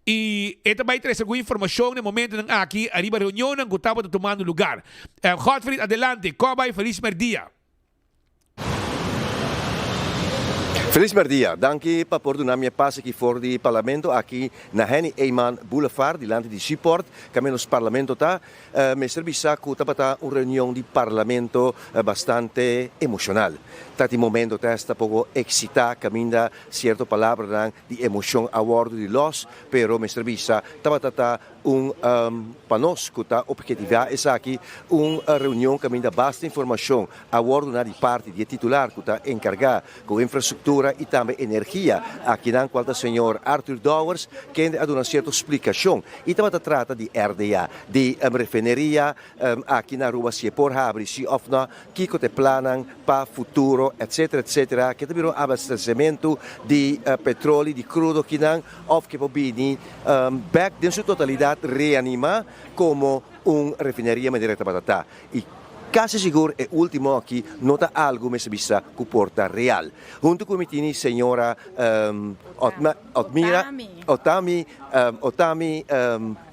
e também traz alguma informação no momento aqui, arriba a reunião que estava tomando lugar. Godfried, adelante, Cobay, feliz merdia. Feliz merdia. Danke pa porto minha passe aqui fora do parlamento, aqui na Henny Eyman Boulevard, diante de Seaport. Kami nos parlamento tá. Me serviça que tá uma reunião de parlamento bastante emocional. Tati momento está pouco excita, caminda certa palavra de emoção a bordo de los, pero me serviça tá para nós que tá objetividade essa aqui uma reunião caminda bastante informação a bordo de parte de titular que tá encarregado com infraestrutura e também energia aqui na qual o senhor Arthur Dowers que dá uma certa explicação e também trata de RDA de refineria aqui na Aruba se por abrir se of na que te planam para futuro etc que também abastecimento de petróleo de crudo que não of que pobini back de sua totalidade reanimar como refineria direta batata e quase seguro é último aqui nota algo me sabisa que porta real junto com a senhora Otami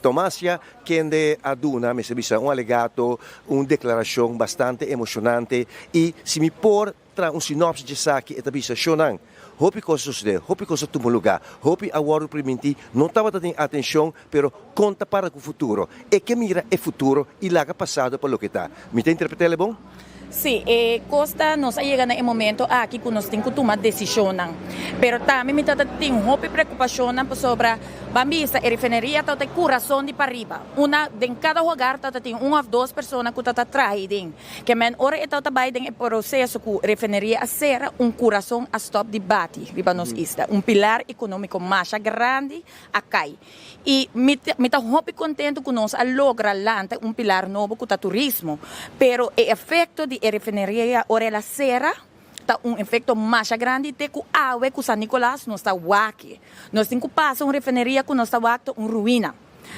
Tomasia que aduna me sabisa alegato declaração bastante emocionante e se me por sinopse de saque e tabisa shonan hopi coisa suceder, hopi coisa tomar lugar, hopi agora permitir não estava dando atenção, pero conta para o futuro. E que mira o futuro e larga passado para o que está. Me tem interpretado bom? Sí, Costa nos ha llegado en el momento aquí que nos tiene que tomar decisiones. Pero también me tengo una preocupación sobre la refinería de corazón de para arriba. Una de cada hogar tem uma ou duas pessoas que estão traídas. Que men ora está também o processo que a refineria será coração a stop de bate riba nos isla, pilar econômico mais grande acá. E me está muito contento que nós logra lanta pilar novo que é turismo, pero o efeito de refineria ora ela será tá efeito mais grande de que a água que São Nicolás não está aqui. Nós temos que passar refineria que não está aqui ruína.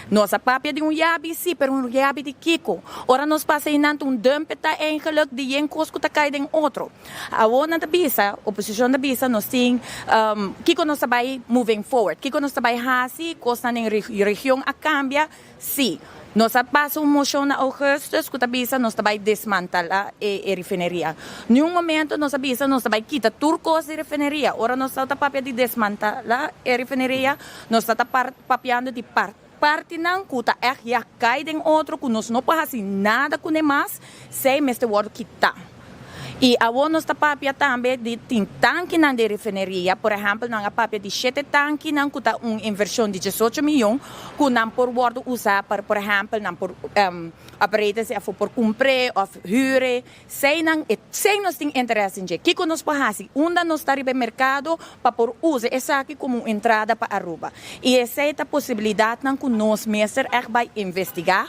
Nossa papia de yabi, sim, pero yabi de Kiko. Ora nos passa inante dump tá eigenlijk die een kosko tá cai den outro. A ona da bisa, oposição da bisa, nós tem Kiko nos vai moving forward. Kiko nos vai hasi, costa em região a cambia, sim. Nós passa moção na Augustus, que bisa nós vai desmantelar a refineria. Num momento nós bisa nós vai quitar turcos de refineria. Ora nós tá papia de desmantelar a refineria, nós tá papiando de parte não cuta já cai em outro que nós não podemos fazer nada com demais sem este word quitar. E a nós está papia também de tanque na de refineria, por exemplo, na papia de 7 tanque não cuta inversão de 18 milhões, que não por word usar para, por exemplo, não por aparelhos por comprar ou hyre, sem nós tem interesse em que nós podemos onde nós está no mercado para por usar essa aqui como entrada para Aruba. E essa é a possibilidade que nós mestres vai investigar,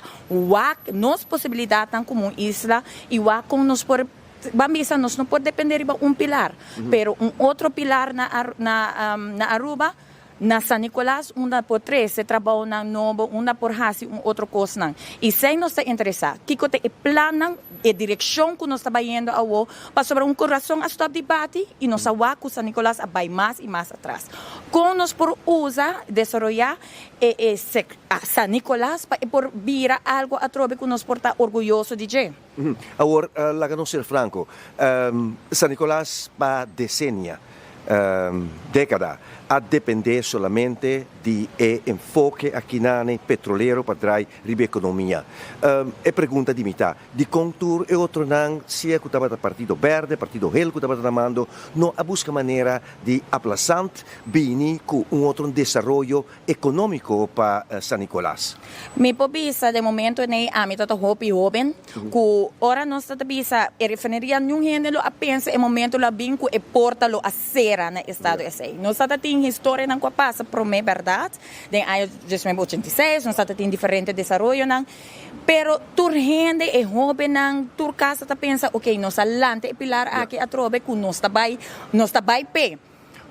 nós possibilidade como isla e como nós por Bambisa nós não pode depender de pilar, pero outro pilar na Aruba, na San Nicolás, uma por 13 trabalho na novo, uma por hasi, outro coisa. E sem nós te interessar, que te planan e direção que nós está indo ao para sobre coração a stop debate e nós awa com San Nicolás vai mais e mais atrás. Com nós por usar, desenvolver San Nicolás para por vira algo a trobe que nós porta orgulhoso de je. Agora, la que não ser franco, San Nicolás para decennia, década, a depender solamente de enfoque aqui na petrolero para trazer a economia. É pergunta de mitad. De contour e outro não, se é que estava Partido Verde, Partido Hel, que estava tramando, não a busca maneira de aplaçante, bini com outro desenvolvimento econômico para San Nicolás. Mi pobisa de momento nem a mi toto hopi jovem, que ora nós tata bisa e refineria nenhum gênero a pensa e momento la binco e porta lo a cera na estado esse. Nós tata tem história não passa por mim verdade, de ano 1986, nós tata tem diferente desenvolvimento não, pero tur gente e jovem não, tur casa ta pensa, ok, nós alante e pilar aqui a trobe que nós ta vai pe.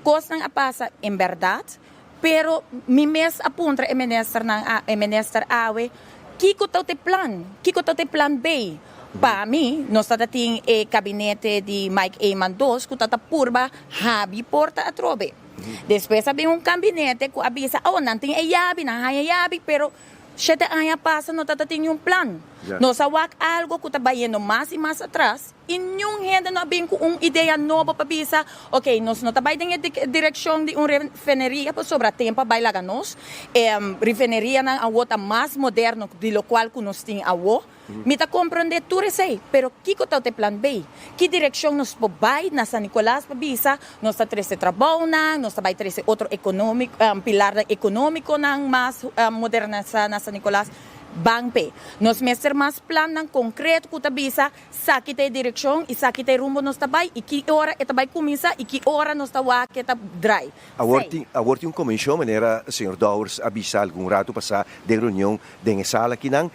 Coisa não passa em verdade. Pero mi mes apunta e minister awe, kiko tau te plan B. Para mim, nós temos o gabinete de Mike Eyman II, que está purba, habi porta a trobe. Depois havia gabinete que avisa, não tem yabi, pero 7 anos passa, não tem plan. Nós awak algo que está indo mais e mais atrás, e nenhum gente não vem com uma ideia nova para pensar, ok, nós não estamos em direção de uma refineria para sobre tempo, vai lá nós, refineria na outra mais moderna, do qual que nós temos a me está compreendendo tudo isso, pero que está o plan B? Que direção nós vai na San Nicolás para bisa, nós está 13 trabalho, nós está 13 outro econômico, pilar econômico mais modernizar na San Nicolás. Bangpe. Nós mestre mais plano concreto que bisa, sakit a direção e sakit a rumo nós tabay, e que hora é tabay começa e que hora nós tawa que tá dry. Agora comissão maneira senhor Dowers avisa algum rato passar de reunião de sala aqui não,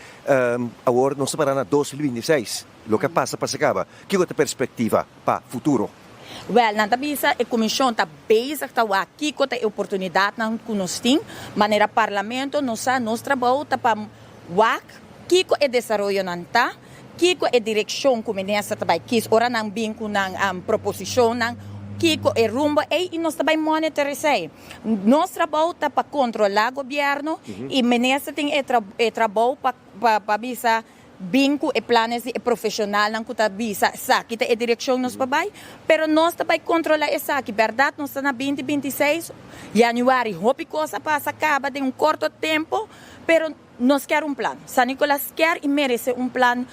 agora nós para na 2026. Lo que passa acaba. Que outra perspectiva para futuro? Well, na tabisa a comissão está basic tá aqui com a oportunidade não que nós tem, maneira parlamento nós trabalho tá para kiko e desenvolvimento não tá, kiko e direção que ministra também quis ora não bem com proposição não, kiko e rumbo e nós também monitorizar. Nós trabalho tá para controlar o governo e ministra tem trabalho para bisa binco e planos e profissional não cuta bisa sakita e direção nos papai, pero nós também controlar essa aqui, verdade, nós está na 2026 januário, hope coisa passa acaba de curto tempo, pero nós quer plano. San Nicolás quer e merece plano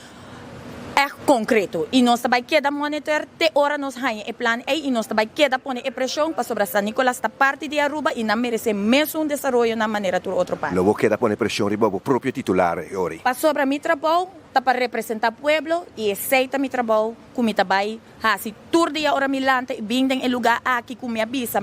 concreto. E nós também queda monitor te hora nós ganha e plano e nós também queda pôr a pressão para sobre San Nicolás da parte de Aruba e não merece mesmo desenvolvimento na maneira do outro país. Logo queda pôr pressão riba o próprio titular ori. Para sobre mi trabalho, tá para representar o pueblo e aceita mi trabalho como trabalho, assim, todo dia ora milante, vindo em lugar aqui com minha bisa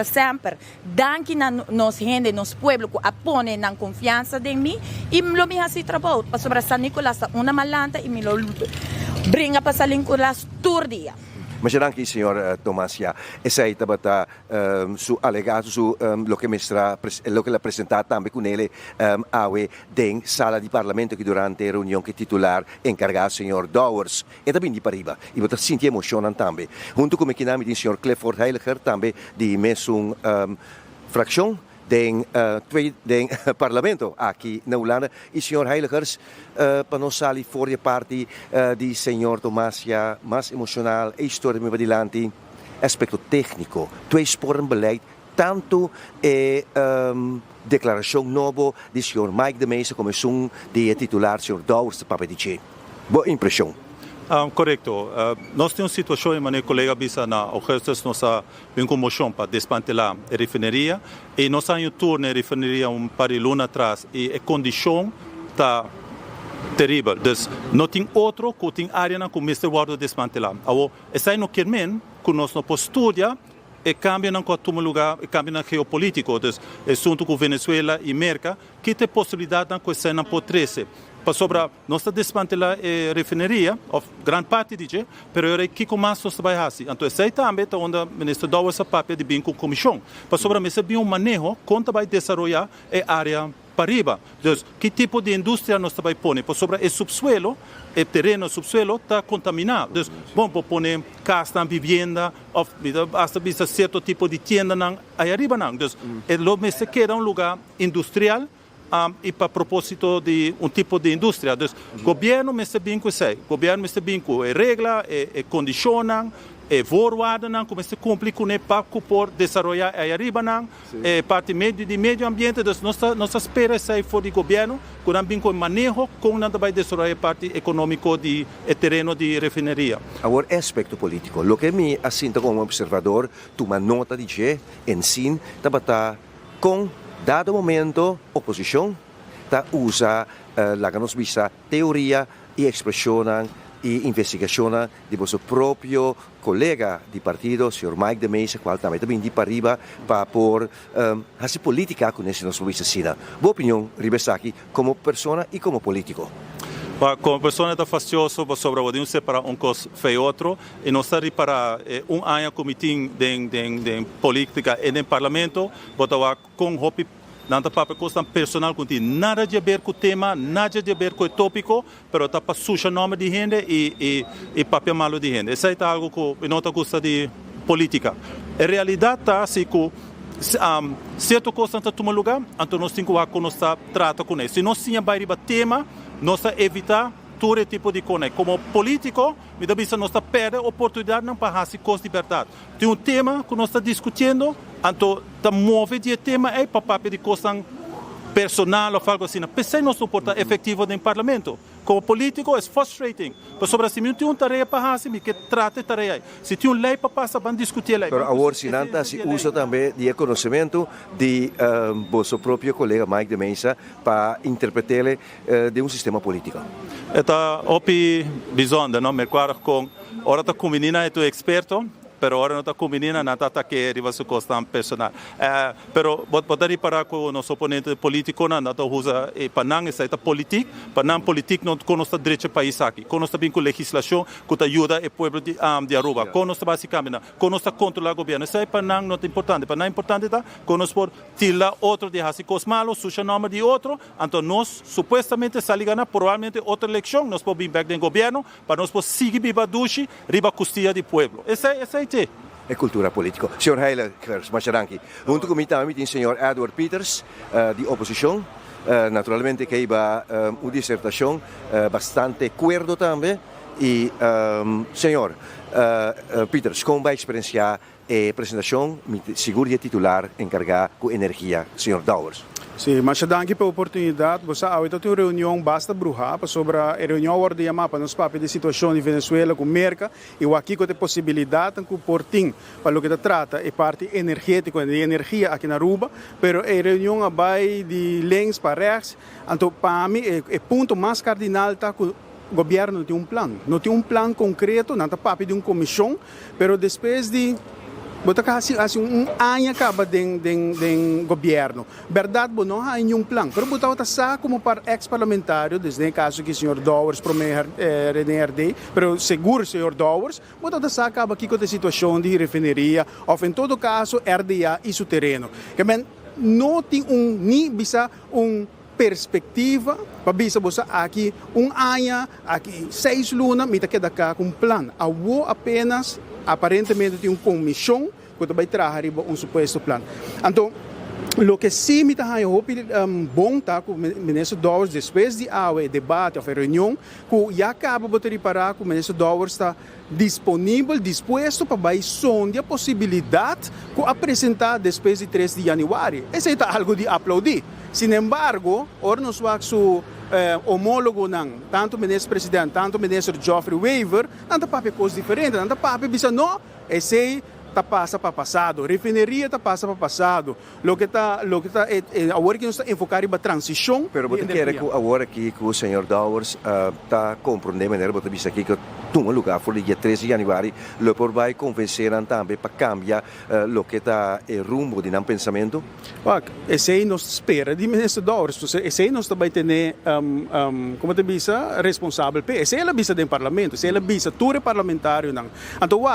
sempre, danke na nos gente, nos pueblo que apone na confiança de mim e lo mi assim trabalho, para sobre San Nicolás uma malanta e me lo brinca para San Nicolás todo dia. Mas anche, signor Tomasia, essa aí tabata su alegato su lo che l'ha presentato anche con ele awe den sala di Parlamento che durante la riunione che titular encargado signor Dowers e também di pariba e bota sinti emocionan tambe junto con mekinami di signor Clifford Heiliger tambe di mesun fraction den Parlamento aqui na Holanda e signor Heiligers para nós sali fora parte di signor Tomasia mais emocional e história me adiante aspecto técnico tu exporem beleid tanto declaração novo di signor Mike de Mesa como de titular signor Dowers de Papedice. Boa impressão. Correto. Nós temos situação, meu colega bisa na Augustus, nós temos uma moção para desmantelar a refineria e nós temos um tour na refineria par de luna atrás e a condição está terrível. Então, não tem outro que tem área na que o Mr. Ward desmantelar. Essa é no que com nós não estudia e cambia na qual lugar e cambia na geopolítico. Então, é assunto com Venezuela e América que tem possibilidade na que essa não pode crescer. Para sobra, nós estamos desmantelar a refineria, grande parte disso, mas eu que mais nós vai fazer. Então, essa também é onde o ministro dá essa papel de bem com a comissão. Para sobra, mas é bem um manejo, quanto vai desenvolver a área para riba. Então, que tipo de indústria nós vai pôr? Para sobra, o subsuelo, o terreno subsuelo está contaminado. Então, vamos pôr casa, vivenda, ou hasta certo tipo de tienda aí arriba. Então, o queda um lugar industrial. E para propósito de tipo de indústria. Então, o governo me está bem com isso. O governo me está bem com a regra, a condicionam, a forwardam, como se cumpre com o pacto por desenvolver aí arriba, a parte de meio ambiente. Então, nós esperamos isso for do governo, que também com o manejo, como não vai desenvolver a parte econômica de terreno de refineria. Agora, aspecto político. O que me assinta como observador, toma nota de que, em si, está com dado momento, oposição usa a nossa teoria e expressão e investigação de vosso próprio colega de partido, o Sr. Mike de Mesa, qual também de para arriba para pôr fazer política com esse nosso vecino. Boa opinião, Ribesaki, como pessoa e como político. Como pessoa está fastidioso sobre o de separar coisa feio outro e nós estamos para ano comitê de política e no parlamento botar com hopi nada para coisa personal que nada a ver com o tema, nada a ver com o tópico, mas está para sujar nome de gente e papel malo de gente. Isso é algo que não gosta de política. A realidade está assim que certa coisa está tomando lugar, então nós temos que nós trata com isso. Se nós tínhamos para tema nós evitar todo tipo de coisa. Como político, me dá vista nós perde a oportunidade não para fazer coisas de verdade. Tem um tema que nós está discutindo, então está move de tema é para papel de coisa personal ou algo assim. Pensei nós não porta efetivo no parlamento. Como político é frustrating. Mas sobre assim, não tem uma tarefa para fazer, que trata a tarefa. Se tem uma lei para passar, vamos discutir a lei. Mas agora, se não se usa também de conhecimento de vosso próprio colega Mike de Mesa para interpretar de um sistema político. Está opi bisonda, não? Me acuerdo com ora está com menina é tu experto. Pero ahora no está con menina, no está que arriba su costa personal. Pero poder para con los oponentes políticos, no está usa panang esa esta política, panang política no conoce derecho país aquí, conoce bien con legislación que te ayuda el pueblo de Aruba, conoce básicamente, conoce controlar el gobierno. Esa panang no es importante, panang importante está conoce por tila otro de hacer cosas malas, suya nombre de otro, entonces nos supuestamente salir ganar probablemente otra elección, nos podemos ir back del gobierno, para nos podemos seguir viva dushi, riba costilla del pueblo. Esa É cultura política. Sr. Heiligers, Macharanki. Junto comigo também tem o Sr. Edward Peters, de oposição. Naturalmente que iba uma dissertação bastante acordo também. E, Sr. Peters, como vai experienciar a apresentação, seguro titular encarregado com energia, Sr. Dowers? Sim, mas danke pela oportunidade. Você a outra reunião basta bruxar sobre a reunião ordem a mapa nos papéis de situação de Venezuela com América e o aqui com a possibilidade que o portim para o que trata é parte energética de energia aqui na Aruba, pero a reunião vai de lens para rechts. Então para mim é ponto mais cardinal tá que o governo não tem um plano concreto, não tá papel de uma comissão, pero depois de bota kasi anya acaba den governo. Verdade, bo não há nenhum plano. Pero bota outra sa como para ex-parlamentário, desde o caso que o senhor Dowers promete RD, pero seguro o senhor Dowers, bota outra sa acaba aqui com a situação de refineria, ou em todo caso RDA e seu terreno. Que men não tem ni bisa perspectiva para bisa você aqui anya aqui 6 lunas mita queda cá com plano apenas aparentemente tem comissão que vai trazer suposto plano. Então lo que sim me está bom tá com o ministro Dowers depois de debate ou reunião que já acaba de reparar que o ministro Dowers está disponível, disposto para sonhar a possibilidade de apresentar depois de 3 de janeiro. Isso é algo de aplaudir. Sin embargo, ora nos vai su homólogo tanto o ministro-presidente, tanto o ministro Geoffrey Weaver, não papo coisa diferente, não papo bisa não, esse tá passa para passado, refineria tá passa para passado, lo que tá agora que nós está enfocar em transição. Pero você quer que agora que o senhor Dowers tá compreendendo maneira você bisa aqui que toma lugar for dia 13 de janeiro, lo por vai convencer também para cambiar lo que tá o rumo de não pensamento. Esse nós espera de ministro Dowers, esse nós também tem como te bisa responsável, esse ela bisa do parlamento, esse ela bisa tudo parlamentário não. Então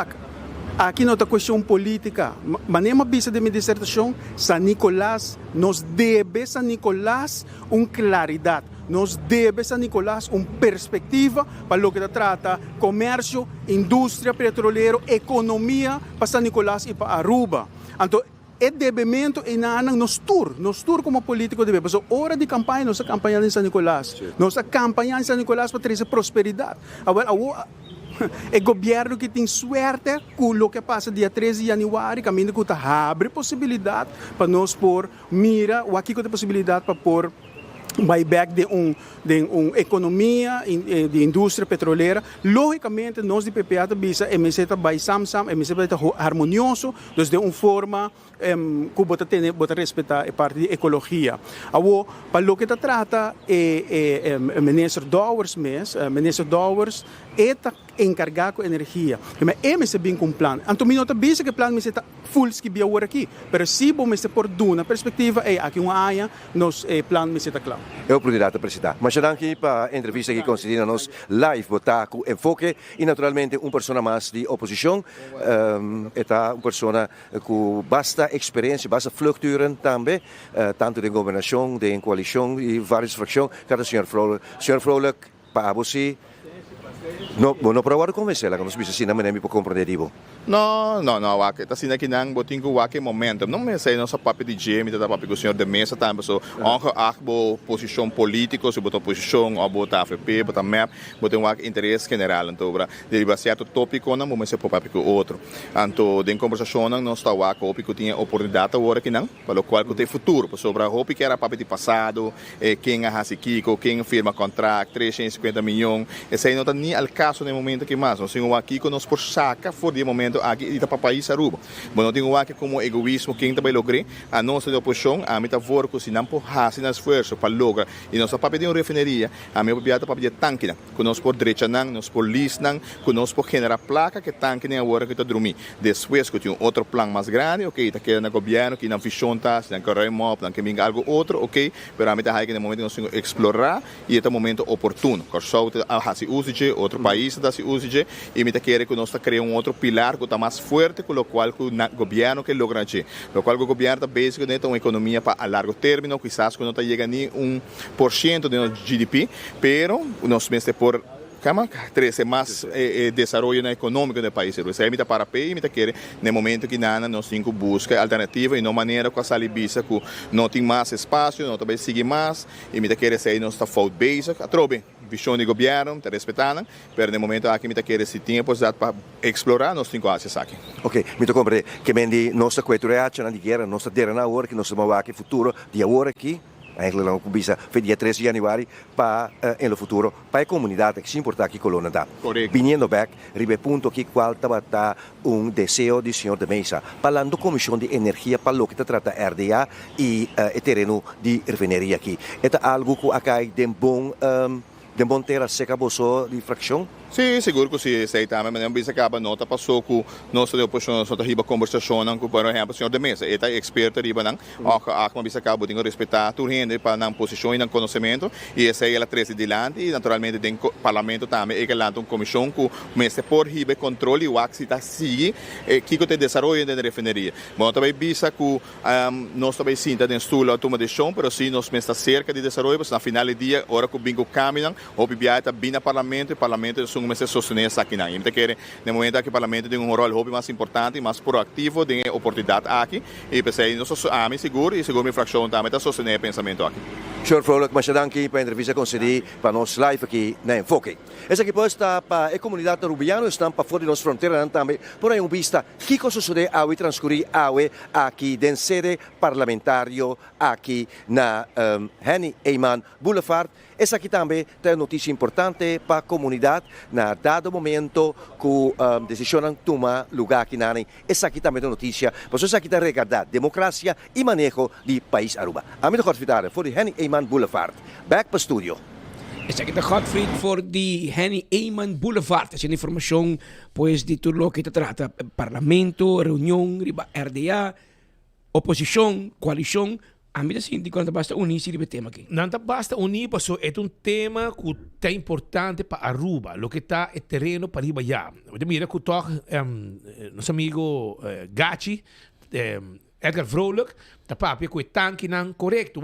aqui não é questão política, mas nem uma visa de minha dissertação, San Nicolás nos deve San Nicolás claridade, nos deve San Nicolás perspectiva para o que trata comércio, indústria petroleira, economia para San Nicolás e para Aruba. Então, é devimento e nos tour como político deve. Porque hora de campanha, nossa campanha em San Nicolás, nossa campanha em San Nicolás para trazer prosperidade. Agora, o governo que tem sorte com o que passa dia 13 de janeiro, caminho que abre possibilidade para nós pôr mira, ou aqui que tem possibilidade para pôr buyback de economia, de indústria petroleira. Logicamente, nós de PPA bisa MZ vai samsam, MZ vai harmonioso, desde uma forma que bota respeitar a parte de ecologia. Agora, para o que trata o ministro Dowers ministro Dowers está encarregado com energia. Mas MZ bem com plano. Então, minha nota bisa que plano MZ está full que via agora aqui, mas se você por uma perspectiva aqui uma área nos plano MZ está claro. É a oportunidade, presidente. Mas já aqui para a entrevista que concedemos live, botar com enfoque e naturalmente uma pessoa mais de oposição, é uma pessoa com bastante experiência, bastante fluctuação também, tanto de governação, de coalição e várias frações. Cada senhor Frolic, para você, não provar convencê-la, que nós precisamos assim, não me para compreender. Não, wake. Tá sendo aqui não, botinho que wake momento. Não me sei nossa papo de Jamie, tá papo com o senhor de mesa, tá? So, ongeacht bo posição política, se botar posição, ou botar AFP, botar MAP, botar wake interesse general, então, para derivar certo tópico, não vamos ser para papo com outro. Então, de conversação, não está wake, o que tinha oportunidade agora aqui não, para o qual que tem futuro, sobre a roupa que era papo de passado, quem a Kiko, quem firma contrato, 350 milhões, esse aí não está nem al caso no momento que mais, nós temos aqui que nós por saca, for de momento aqui está para país Aruba. Bueno, tenho aqui como egoísmo quem também logre a nossa oposição, a mim tá vorco se não por fazer esforço para lograr e nossa papel de uma refineria, a minha papel tá papel de tanque, que nós por direita não, nós por list não, que nós por generar placa que tanque nem agora que tá dormir. Depois que tem outro plano mais grande, ok, tá querendo governo que não fichou tá, se não quer mob, não quer mingar algo outro, ok, pero a mim tá aí que no momento nós temos que explorar e é o momento oportuno. Corso a se use outro país tá se use e me tá querendo que nós tá criando outro pilar que tá mais forte, com o qual o governo que logra aqui. O qual o governo está basicamente uma economia para a largo término, quizás que não está chegando nem 1% do nosso GDP, pero nós vamos por crescer mais desenvolvimento econômico do país. Isso é para a PEI, me quer no momento que nós temos que buscar alternativa e não maneira com a salibisa que não tem mais espaço, não também seguir mais e me quer ser nós está fault basic, a trobe. Visão de governo, te respeitando, mas no momento aqui me quer se tem a possibilidade para explorar, nós temos que fazer aqui. Ok, me compreendo que mendi nossa cultura na guerra, nossa terra na hora que nós vamos aqui futuro de agora aqui. Eigenlijk lang bisa dia 13 de januari para in el futuro para a comunidade que se importa aqui coluna da. Viniendo back, ribe punto que qual tabata deseo de senhor de mesa, falando comissão de energia para lo que trata RDA e terreno de refineria aqui. É algo que acai de bom ter a seca boso de fração. Sim, seguro que sim, sei também, mas não bisa acaba nota passou com nossa oposição, nossa riba conversação com por exemplo, senhor de mesa, eta expert riba não, a bisa acaba tem que respeitar tu rende para não posição e não conhecimento e essa é ela traz adiante e naturalmente tem parlamento também é que lá uma comissão com mesa por riba controle e o axi está sigue que que te desenvolve na refineria. Bom, também bisa que nós também sinta dentro do a toma de chão, pero sim nós está cerca de desenvolver, mas na final do dia, hora que o bingo caminham, o bibiá está bem no parlamento e o parlamento começa a sostener essa aqui. Então, quer no momento que o parlamento tem rol mais importante, mais proativo, tem oportunidade aqui. E pensei, nós somos seguro e seguro minha fração também está sostener o pensamento aqui. Senhor Frolek, mas danke para a entrevista concedida para nós live aqui na Enfoque. Essa aqui pode estar para a comunidade rubiana, está para fora de nossa fronteira também, por aí vista, que coisa sucede ao transcorrer aqui dentro sede parlamentário, aqui na Henny Eyman Boulevard. Essa aqui também tem notícia importante para a comunidade, na dado momento que a decisão toma lugar aqui na Henny. Essa aqui também tem notícia, pois essa aqui está regardada democracia e manejo do país Aruba. Amigo Godfried, voor de Henny Eyman Boulevard. Back para o estúdio. Essa aqui é Godfried voor die Henny Eyman Boulevard. Essa informação, pois, de tudo o que se trata. Parlamento, reunião, RDA, oposição, coalição. A mim, assim, de quando basta unir-se de tema aqui. Não basta unir, porque é um tema que é importante para Aruba. O que está é terreno para Aruba já. Mira que nosso amigo Gachi, Edgar Vrolijk, da papi que é tanque não correto.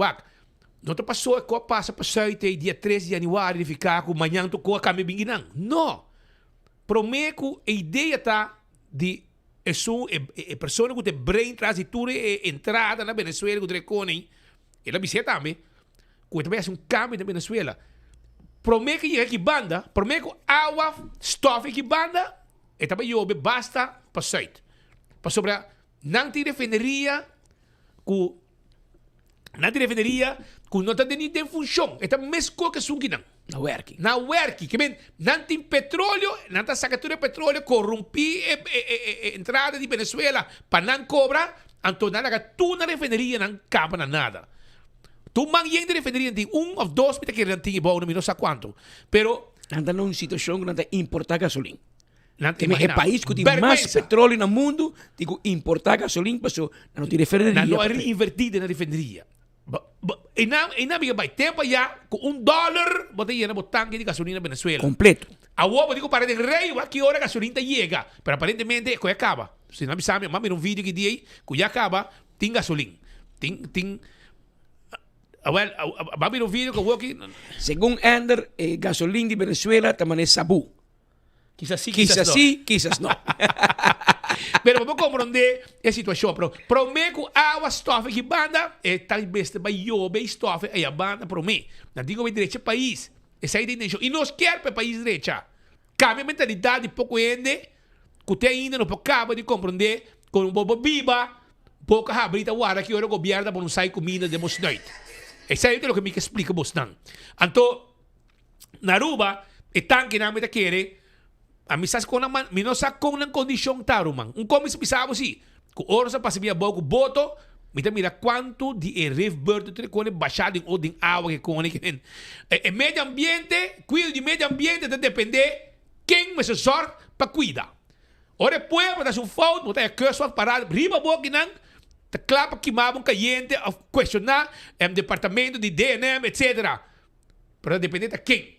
Não te passou que passa para site dia 13 de janeiro e ficar com manhã tu com a câmbio bem não. Prometo a ideia tá de é pessoa que tem brain transitura e entrada na Venezuela que tem conem. Ela me disse também que também é câmbio na Venezuela. Prometo que aqui banda, prometo que água, stuff aqui banda, e também eu basta para site. Para sobre não te refineria que não está tendo função. É a mesma coisa que sungi não. Na working. Que bem, não tem petróleo, não está sacando petróleo, corrompi entrada de Venezuela para não cobrar, então nada que tu na refineria não capa nada. Tu manhã de refineria tem ou dois que não tem bom, não sei quanto. Pero não está numa situação que não está importar gasolina. É o país que tem mais petróleo no mundo, tem que importar gasolina, mas não tem refineria. Não é reinvertida na refineria. E não vai tempo já com $1 botei na tanque de gasolina na Venezuela completo. A uovo digo para de rei a que hora a gasolina chega, mas aparentemente que acaba. Se não sabe, mami um vídeo que diz que já acaba, tem gasolina. Tem mami um vídeo que eu aqui. Segundo Ender, gasolina de Venezuela também é sabu. Quizás sí, quizás no. Pero vamos compreender a situação. Pero prometo água stuff que banda é talvez vai eu bem stuff aí a banda promete. Não digo bem direito país. Essa é a intenção. E nós quer para país direito. Cambia a mentalidade pouco ende. Que te ainda não acaba de compreender com um bobo viva. Pouca abrita o ar que o governo não sai comida de mos noite. Essa é o que me explica vos não. Então na Aruba é tanque na meta querer. A mim sabe como não sabe como na condição taruman. Como se pensava assim, que o orça passa via boco boto, mira quanto de reverter que com baixado em ordem água que com ele. É meio ambiente, cuida de meio ambiente de depender quem me assessor para cuidar. Ora depois para dar um foto, botar a coisa parada, riba boca não, tá claro para queimar um cliente, questionar departamento de DNM, etc. Para depender de quem.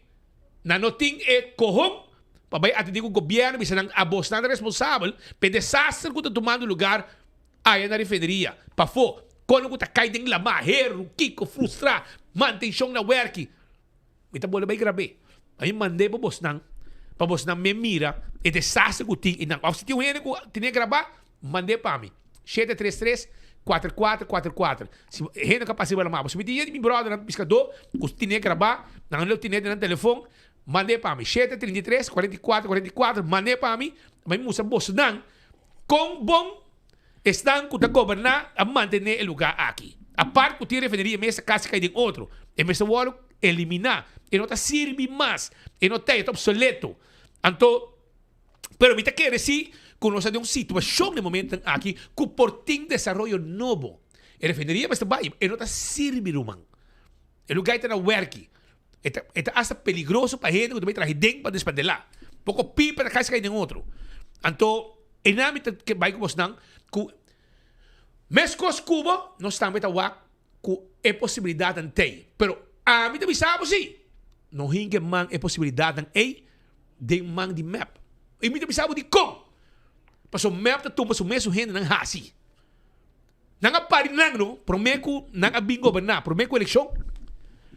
Não tem corrom. Papai, até digo o governo, mas não a bolsa nada responsável pelo desastre que está tomando lugar aí na refineria. Para for, quando está caindo em lama, erro, kiko, frustrar, manutenção na work. Então, vou levar gravar. Aí mandei para você não me mira, é desastre que tem. E não, se tem um erro que tem que gravar, mandei para mim. 733-4444. Se renda capacita lá, você me diz, meu brother, no pescador, que tem que gravar, não eu tenho no telefone. Mandei para mim, 733-4444, mandei para mim, mas musa Bosnan, com bom estão que governar a manter o lugar aqui. A parte que tem refineria, essa casa cai de outro, e essa hora eliminar, e não está servindo mais, e não está obsoleto. Então, pero me quer dizer que nós temos uma situação no momento aqui que por tem desenvolvimento novo. A refineria vai estar bem, e não está servindo, man. O lugar está na work. É hasta peligroso para a gente que também traz dentro para despandelar. Pouco pipa na casa kay ng outro. Anto, inamit que vai com nang ku mescos cubo, nós estamos tawak ku é possibilidade ante. Pero a mim também sabe sim. Não hinge man é possibilidade an de man di map. E mim também sabe de com. Paso map ta tumpa so meso hen nang hasi. Nang apari nang no, promeco nang abing governar, promeco eleksyon.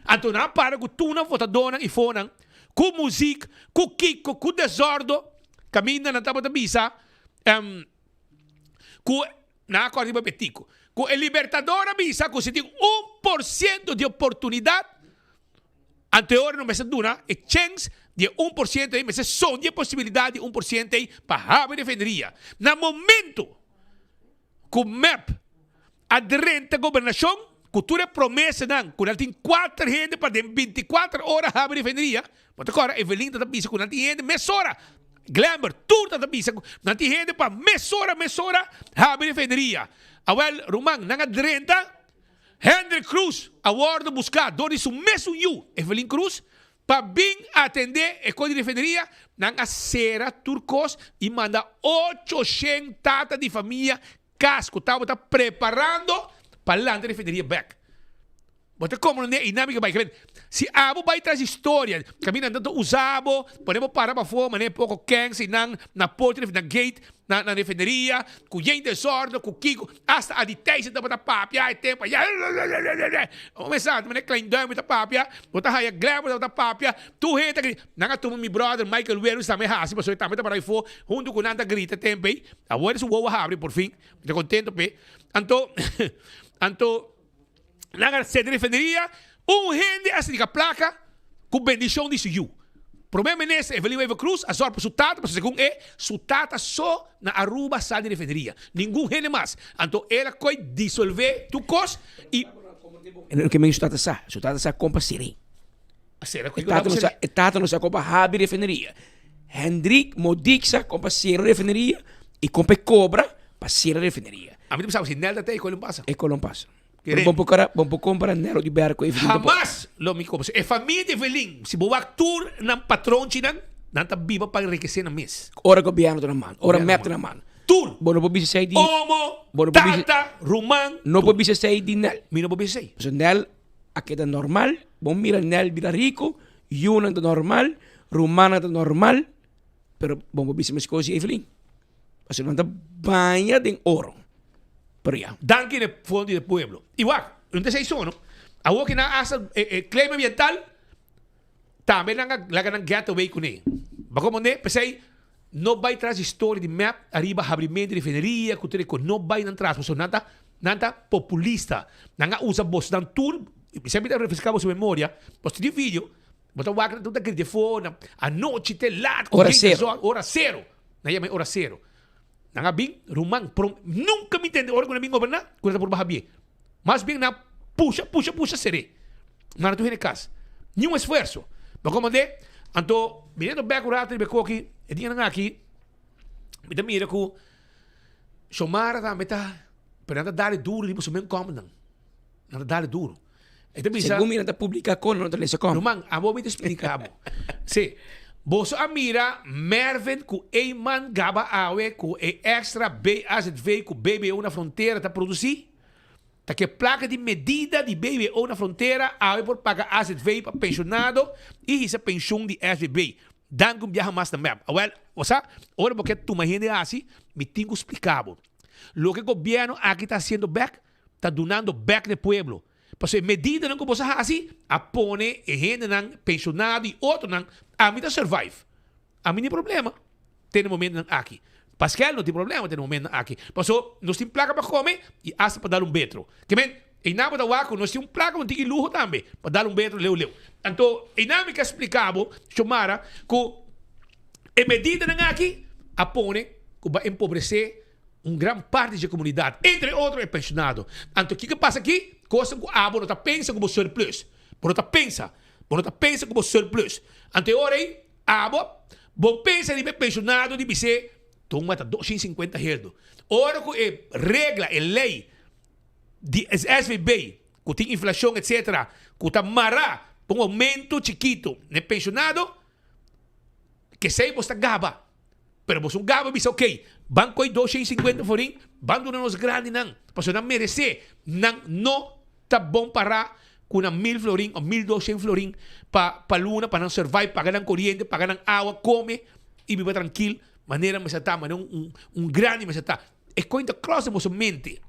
Anto na para ku tuna votador e fonang ku musik, ku kiko, ku desordo, caminha na tapa da bisa, ku na acordo de petico. Com el Libertador avisa que você tem 1% de oportunidade. Anterior no mês de duna, e chance de 1% aí, mas é só de possibilidade de 1% aí para a defenderia. No momento que o MEP aderente à governação, que tu é promessa não, que ele tem 4 gente para 24 horas a defenderia, mas agora Evelyn está dizendo que não tem gente, meia hora. Glamour, tudo está dizendo que não tem gente para meia hora a defenderia. Awel, Romang, nang adrenta, Henry Cruz, award buscar, doon su mesmo you, Evelyn Cruz, para bem atender a coisa de defenderia, nang acera turcos e manda 800 tata de família, casco, tá preparando para lá de defenderia back. Mas como não é dinâmica, vai se abo vai trazer história, caminho tanto usabo, podemos parar para fora, mas nem pouco quem na porta, na gate, na defenderia, com gente desordem, com Kiko, hasta a detenção da papia, e tempo, o mensagem, mas é klein duim da papia, botar aí a glamour da papia, tu renta que não toma meu brother Michael Williams também há, se você também para aí for, junto com nada grita tempo, agora isso o abre por fim, estou contente pe, anto na se defenderia, gente assim de placa com bendição de you. Problema nesse, Evelyn Eva Cruz, a sorte para sua tata, para segundo sua tata só na Aruba sala de defenderia. Nenhum gente mais. Então, ela coi dissolver tu cos e... O que me sua tata sa compra siri. A sera, tata não sa compra habi defenderia. Hendrik Modixa compra siri defenderia e compra cobra para siri defenderia. A mim não sabe se Nelda tem, qual não passa? E qual não passa. Vamos comprar Nero de Berco e Jamás lo me como. É família de Evelyn. Se boa actor ng patron chinan, nanta viva para enriquecer na mes. Ora gobyerno na man. Ora map na man. Tur. Bono po bisa say di. Omo. Tata. Rumang. No po bisa say di Nel. Mino po bisa say. So Nel, aqueda normal. Bom mira Nel bila rico. Yun ang normal. Rumang ang normal. Pero bom po bisa mas kosi Evelyn. Kasi nanta banha ding oro. Danke de fondo del pueblo. Igual, não sei sono. A que na asa claim ambiental também la ganan gateway com ele. Bako mo ne, pensei não vai trazer história de map arriba abrimento de defenderia, que com não vai não traz, so nanta populista. Nanga usa boss dan tour, sempre da refrescar sua memória. Posto de vídeo, bota waka tudo aquele telefone, a noite te lat, hora zero. Na yama hora zero. Nanga bing, rumang, nunca me entende hora quando bing governar, quando por baixo bem. Mas bem na puxa seré. Não tu hene casa. Nenhum esforço. Mas como de, anto, mirando back o rato de becoki, e dia nanga aqui, me dá mira que Xomara tá meta, pero anda dale duro, libo sumen comandang. Anda dale duro. Según mira da publica con não te lesa como. Rumang, amo me te explicabo. Sim. Boso amira Mervin ku Eyman gaba awe ku extra AZV ku BBO na fronteira ta produzir. Ta que placa de medida de BBO na fronteira awe por pagar AZV para pensionado e essa pensão de AZV. Dan kum viaja mais na map. Well, osa, ora porque tu imagina assim, me tenho explicado. Lo que o governo aqui está haciendo back, está donando back de pueblo. Porque medida não que você assim, apone gente não pensionado e outro não a mim tá survive. A mim não tem problema. Tem um momento aqui. Pascal não tem problema, tem um momento aqui. Passou, nós temos placa para comer e hasta para dar betro. Que men, em nada da waco, nós temos placa, não tem luxo também, para dar betro, leu. Então, em nada que explicava, Xomara, que a medida não aqui, apone, que vai empobrecer grande parte da comunidade, entre outros é pensionado. Então, o que passa aqui? Coisa que a não está pensa como surplus. Não está pensa como surplus. Anteorei, bom pensa de pensionado de BC, toma 250 herdo. Ora que regra, lei de SVB, que tem inflação, etc., que está mará, um aumento chiquito de pensionado, que sei você gaba. Pero você gaba bisa okay. Banco ay 250 foring, bando na nos grande nang. Paso na merece nang no tá bom para com 1,000 florin o 1,200 florin pa luna para não survive, pagar ng corriente, pagar ng água, come e viver tranquilo. Maneira mas tá, mas grande mas tá. É coisa cross você mente.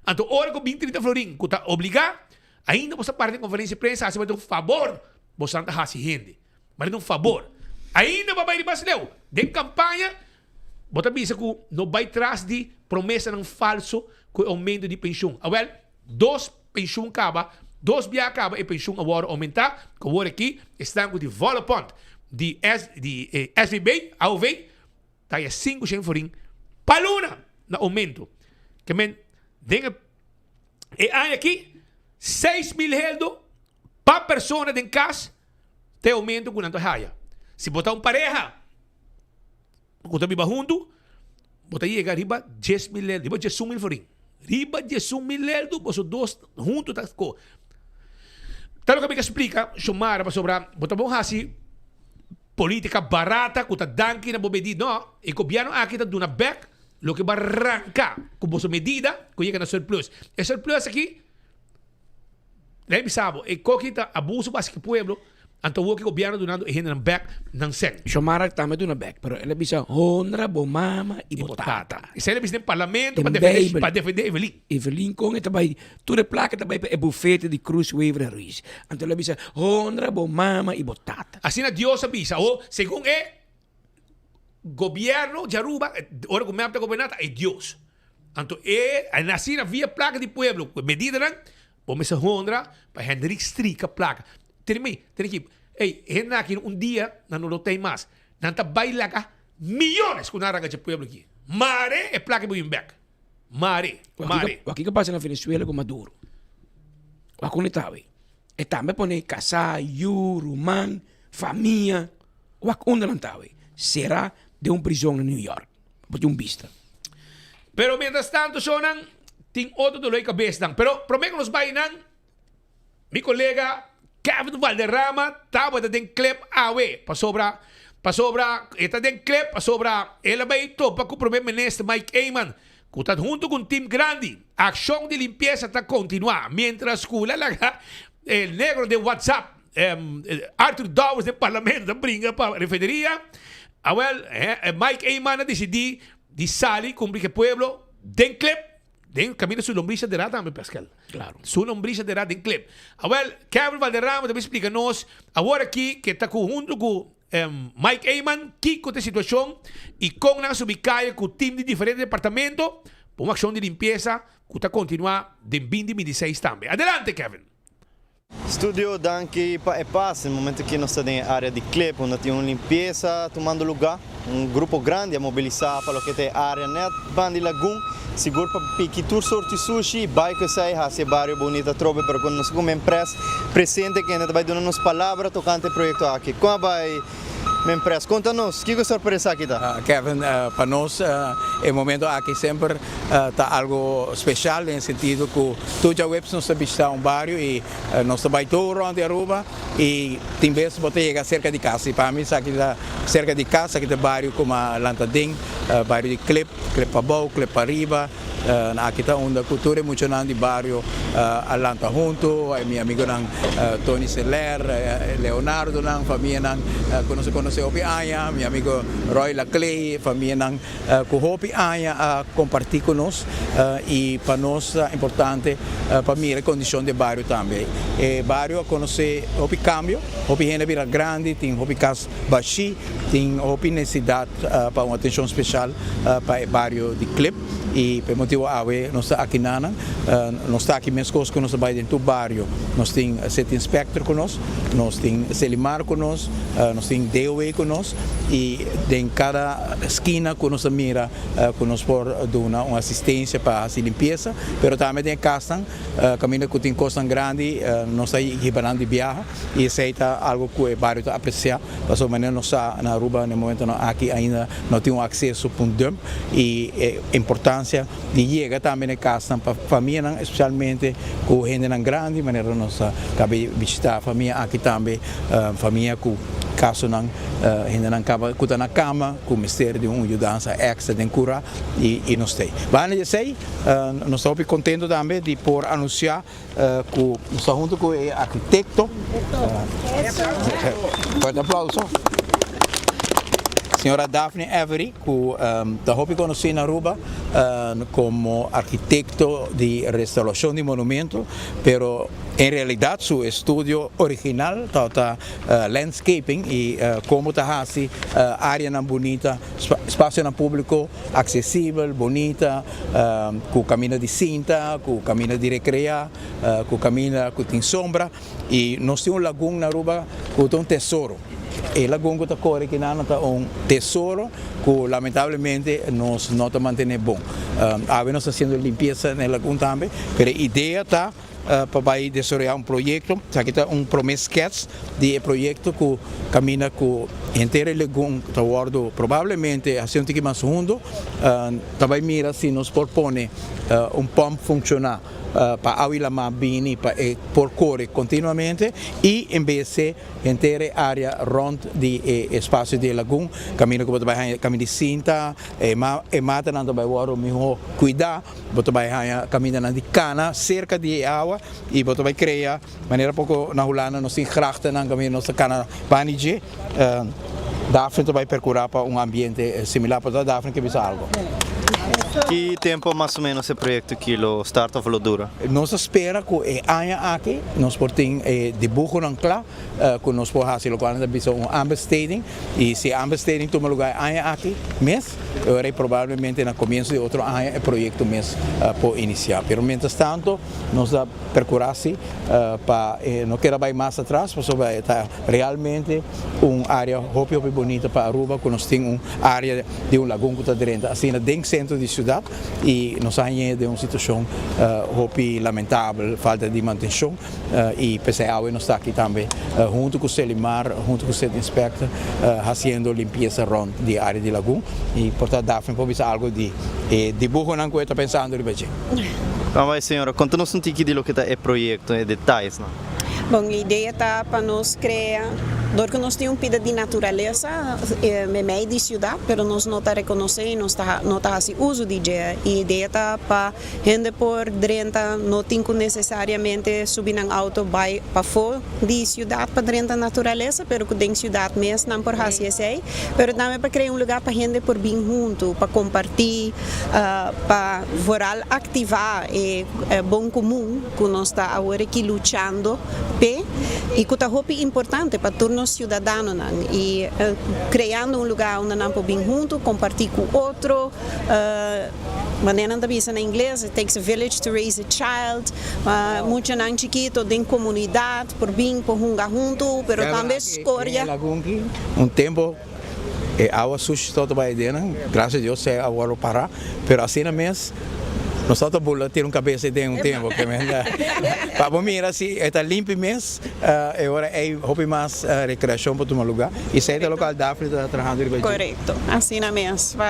Então, hora com 20, 30 florin, que tá obrigado, ainda você parte de conferência de prensa, você vai ter um favor, você não está gente. Mas um favor. Ainda vai de brasileiro. De campanha, você pensa que não vai atrás de promessa não falso com aumento de pensão. Well, 2 pensão acaba, 2 via acaba e pensão agora aumentar. Que agora aqui estão com o development de SVB, AOV, tá aí 500 florin para luna na aumento. Que men, e aí aqui 6,000 heldo para pessoa de casa, tem aumento com a raia. Se botar pareja, quando viva junto, botar chega riba 10,000 heldo, riba 10,000 florin. Riba 10,000 heldo, você 2 juntos tá com. Tanto que me explica, chamar para sobrar, botar bom assim, política barata, que tá danke na bobedi, não, e governo aqui tá dando back, lo que vai arrancar com boa medida, que chega na surplus. E surplus aqui, lembra sabe, e coquita abuso básico pueblo. Então o que o governo donando e rendendo back não sei. Chamara também dona back, pero ela bisa honra, bomama e botata. Isso ele bisa no parlamento para defender Evelyn. Evelyn com esta vai toda placa também é bufete de Cruz Weaver Ruiz. Então ela bisa honra, bomama e botata. Assim a Deus avisa, ou segundo governo de Aruba, ora o mapa da governanta é Deus. Então assim na via placa de pueblo, medida não, vamos se honra para render estrica placa. Tem que, aqui dia, não tem mais. Não está bailando milhões com a raga de pueblo aqui. Mare é placa de back. Mare. O que passa na Venezuela com Maduro? O que está aí? E também põe casar, rumán, família. O que não está aí? Será de prisão em New York. Porque vista. Pero mientras tanto, sonan, tem outro dolor de cabeça. Pero, prometo nos bainan, mi colega Kevin Valderrama estava dentro clip awe para sobra está dentro clip para sobra ela vai topa com o primeiro-ministro Mike Eyman que está junto com um time grande a ação de limpeza está continuar mientras que el negro de WhatsApp Arthur Dawes do parlamento brinca para a refineria Mike Eyman decidiu de salir cumprir que pueblo dentro clip den camino su lombriza de rata, me Pascal. Claro. Su lombriza de rata en clip. Well, Kevin Valderrama também explica-nos agora aqui que está junto com Mike Eyman, que com a situação e com a subicaya com o time de diferentes departamentos, para uma ação de limpeza que está continuar de 2016 também. Adelante, Kevin. Studio danke para paz, no momento que nós estamos na área de clip, onde tem uma limpeza tomando lugar, grupo grande a mobilizar para o que tem área net, bandi lagoon, seguro para pique tour sorte sushi, bike sai, hace barrio bonita trobe, pero quando nós como empresa presente que ainda vai dando nos palavras tocante o projeto aqui. Como vai minha empresa? Conta-nos, que surpresa aqui tá? Kevin, para nós é momento aqui sempre tá algo especial em sentido que toda a web nós está bairro e nós vai todo onde Aruba e tem vezes você chega cerca de casa e para mim aqui tá cerca de casa aqui tá bairro como Lantading, bairro de Clip para Bau, Clip para Riba. Aqui está onde a cultura é muito grande bairro Atlanta junto, meu amigo Tony Seller, Leonardo nang família conhece Hopi Aya, meu amigo Roy Laclay, família nang Hopi Aya a compartilhar conosco e para nós é importante para mim a condição de bairro também. Bairro conhece Hopi cambio, Hopi gente vira grande, tem Hopi casa baixi, tem Hopi necessidade para uma atenção especial para o bairro de Clip. E por motivo awe nós está aqui nana nós está aqui mesmo que nós vai dentro do bairro nós tem set inspector conosco nós tem Selimar conosco nós tem DOE conosco e em cada esquina que nós mira conosco por dar uma assistência para a limpeza pero também tem casa caminho que tem costa grande nós aí ribanando de viagem e aceita algo que o bairro está apreciar para maneira nós na Aruba no momento aqui ainda não tem acesso para dump e é importante de chegar também a casa para a família, especialmente com gente grande, de maneira nós cabe visitar a família aqui também, família com caso não ainda não acaba kuta na cama com o Ministério de Ajudança extra de cura e nós tem. Vale dizer, nós estamos contentes também de por anunciar que nós junto com o arquiteto, forte aplauso. Senhora Daphne Avery, que está conhecida na Aruba como arquitecto de restauração de monumentos, pero em realidade seu estudo original está landscaping e como está assim área não bonita, espaço não público acessível, bonita, com caminho de cinta, com caminho de recrear, com caminho que tem sombra e nós temos laguna na Aruba que tem um tesouro. E la gongo corre que não está tesouro que lamentavelmente nós não mantém bom. Nós fazendo limpeza na laguna também, mas a ideia está para desenvolver um projeto, aqui está sketch de projeto que caminha com inteira laguna, provavelmente assim que mais fundo, também mira se nos propõe pump funcionar. Para água mais bem para percorrer continuamente e em vez de inteira área rond de espaço de laguna caminho que vai caminho de cinta mata não vai o melhor cuidar você vai caminho de cana cerca de água e você vai criar maneira pouco na Holanda nós tem grachten na caminho nossa cana panige Daphne vai percorrer para ambiente similar para Daphne que bisa algo. Que tempo mais ou menos esse projeto que o startup lo dura? Nós espera que año aqui nós portem dibujo não claro que nós podemos fazer quando bisa ambesteding e se ambesteding toma lugar año aqui mês eu provavelmente no começo de outro ano o projeto mês por iniciar. Pero mientras tanto nós percorrer para não quero ir mais atrás, porque vai estar realmente área hopi bonita para Aruba, que nós temos área de laguna que está dentro, assim dentro centro de cidade e nós saímos de uma situação hopi lamentável, falta de manutenção e PCA nós está aqui também junto com o Selimar, junto com o State Inspector, fazendo limpeza rond de área de laguna e portanto Daphne pode ser algo de dibujo não que eu estou pensando de fazer. Então vai senhora, conta-nos um pouquinho do que é o projeto e detalhes, não? Bom, a ideia está para nós criar, porque nós temos um pedaço de natureza no meio da cidade, mas nós não está reconhecendo, não está fazendo uso de dia. E a ideia está para gente por dentro, não tem que necessariamente subir em auto para fora da cidade para dentro da natureza, mas que dentro da cidade mesmo não por fazer isso aí. Mas também para criar lugar para gente por vir junto, para compartilhar, para voral ativar o bom comum que nós está agora aqui lutando e que é importante para todos os cidadãos e criando lugar onde não podem junto, compartilhar com outro, maneira de dizer em inglês, it takes a village to raise a child, muito não chiquito, de comunidade, por vir, por jogar junto, mas também escolha. Tempo a água suja toda vai dentro, graças a Deus é agora parar, mas assim mesmo nós estamos ter cabeça de tempo que para mim assim está limpo mesmo agora é hobby mais recreação para tomar lugar e sai do local da África está trabalhando correto assim mesmo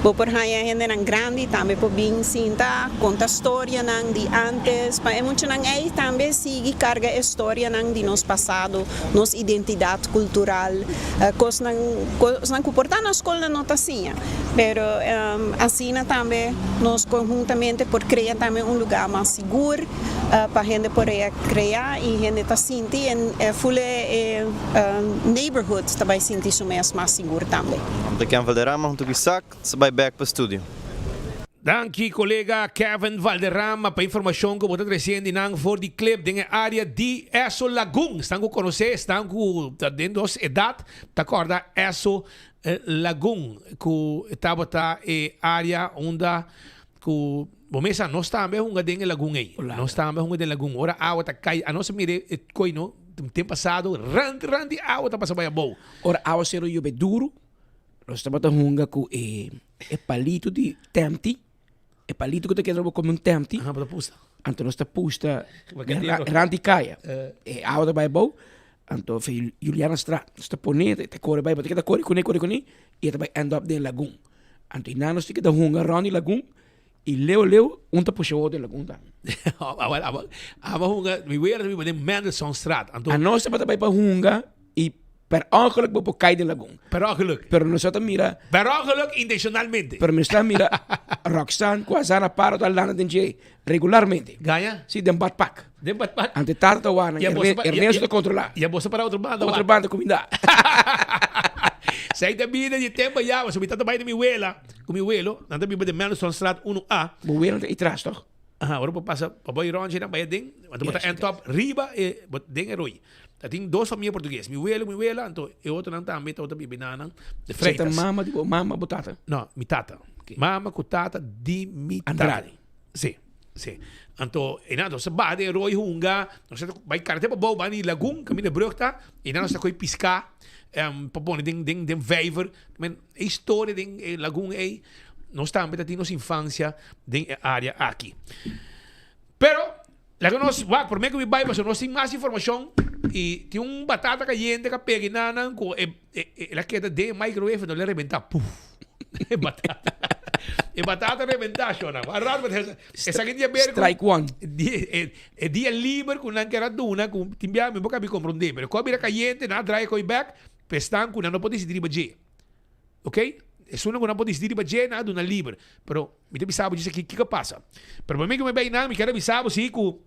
vou por aí ainda não grande também por bem sinta conta história não de antes para é muito não é também sigue carga história não de nosso passado nossa identidade cultural coisas não comportar na escola não está assim pero assim também nós conjuntamente por criar também lugar mais seguro para a gente poder criar e a gente está sentindo full neighborhood também sentir isso mesmo mais seguro também. Daqui a Valderrama, junto com o Isaac, você vai back para o estúdio. Danke colega Kevin Valderrama para a informação que você trazendo nang for the clip de área de Eso Lagoon. Estão com conhecer, estão com dentro da idade, tá acorda Eso Lagoon que estava área onde que bomesa nós também hunga dentro lagoon aí. Nós também hunga dentro lagoon. Ora a água tá cai, a nossa mire coino tempo passado randi água tá passando bem bom. Ora a água ser o duro. Nós estamos hunga com palito de tempti. E palito que te quer como um tempti. Ah, para pusta. Então nós está pusta randi caia. E a água tá bem bom. Então foi Juliana Strat, está ponendo, te corre bem, porque te corre com e te vai end up dentro lagoon. Então nós te quer hunga randi lagoon. E leu unta puxa o de lagoon. Hunga, we were de Mendelssohn Straat. A nós estamos para hunga e Per ongeluk bopo kay de lagoon. Per ongeluk. Pero nosotros mira, Per ongeluk intencionalmente. pero nosotros mira, Roxanne kwazana paro tal lana denje regularmente. Ganha? Si den batpak. Den batpak. Ante tata wana, E a bolsa pa- Ernesto e a- controlar. E a bolsa para outro bando. Outra banda comida. Sai da vida de tempo já, mas eu tata vai de mi abuela, com mi abuelo, nanda biba de Melson-straat 1A. Buwelo de itras toch? Aha, ora passa, papai ronje na baia ding, want bota en top riba e bot ding e roi. Dat ding dos família português, mi abuela, então e outro não também, outra bibinana de Zeta freitas. mama, tipo mama botata. No, mi tata. Mama com tata di mi tata. Andrade. Sim, sim. Então, e nada, se bade roi hunga, nós vai carte para bom, bani lagoon, caminho de brugta, e nós coi piscar, para ding vijver, men história ding lagoon nós também temos infância ding área aqui. Pero la que nós, por mim que me vai, mas nós temos mais informação e tem batata caliente que pega nana com ela queda de microwave não lhe rebentar, puf. Batata. E batata rebentar, Shona. Arrado, essa que dia ver Strike one. dia livre com não quer duna com timbia me boca me compreender, pero quando era caliente na dry coi back, pestan com não pode se diriba je. Ok? É uma que não pode se diriba je na duna livre, pero me te bisabo disso aqui que passa. Pero para mim que me bem não, me quero bisabo sim com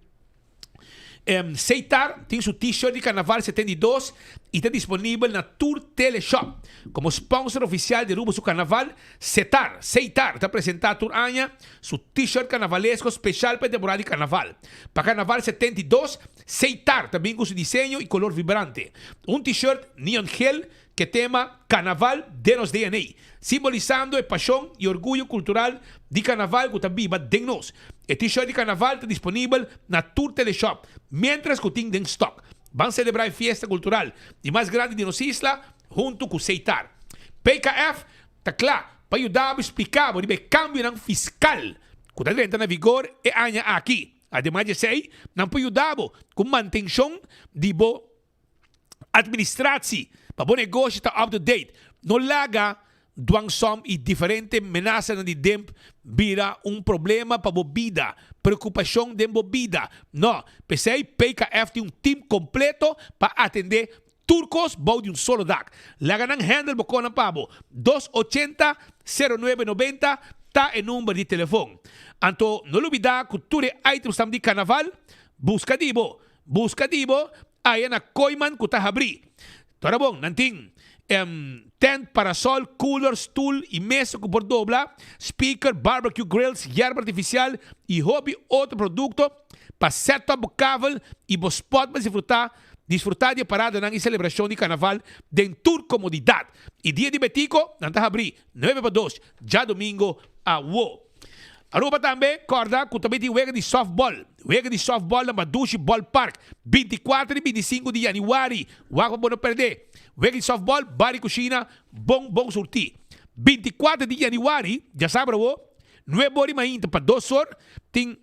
Seitar tem seu t-shirt de Carnaval 72 e está disponível na Tour Teleshop. Como sponsor oficial de Aruba su Carnaval, Seitar está apresentando a Tour Anya, seu t-shirt carnavalesco especial para a temporada de Carnaval. Para Carnaval 72, Seitar também com seu desenho e color vibrante. T-shirt neon gel que tema Carnaval de nos DNA, simbolizando a paixão e orgulho cultural de Carnaval que também va de nós. O t-shirt de Carnaval está disponível na Tour Teleshop, mientras que tem em stock. Vão celebrar a festa cultural e mais grande de nossa isla, junto com Seitar. PKF está claro para ajudar a explicar o câmbio fiscal que está entrando na vigor e aña aqui. Ademais de ser, não pode ajudar com manutenção de boa administração para o negócio estar up to date. Não laga duangsom e diferente ameaça de tempo vira problema para a vida, preocupação de vida. Não, pensei PKF tem time completo para atender turcos bom de solo DAC. Laga ng handle boko ng pabo 280-0990 ta e número de telefone. Anto, não olvida que tudo items de carnaval, busca dibo, ayan na Koyman Kutahabri. Tora bom, nanting tent, parasol, cooler, stool e mesa com dobla, speaker, barbecue grills, yerba artificial e hobby outro produto para setup cável e bo spot para disfrutar de parada na celebração de carnaval de tour comodidade. E dia de Betico, nantahabri 9-2, já domingo a Wo. Aruba também, corda, que também tem wega de softball. Wega de softball na Madushi Ball Park, 24 e 25 de januário. Waka para não perder. Wega de softball, bar e cozinha, bom surtir. 24 de januário, já sabe, bro? 9 horas ainda para 2 horas, tem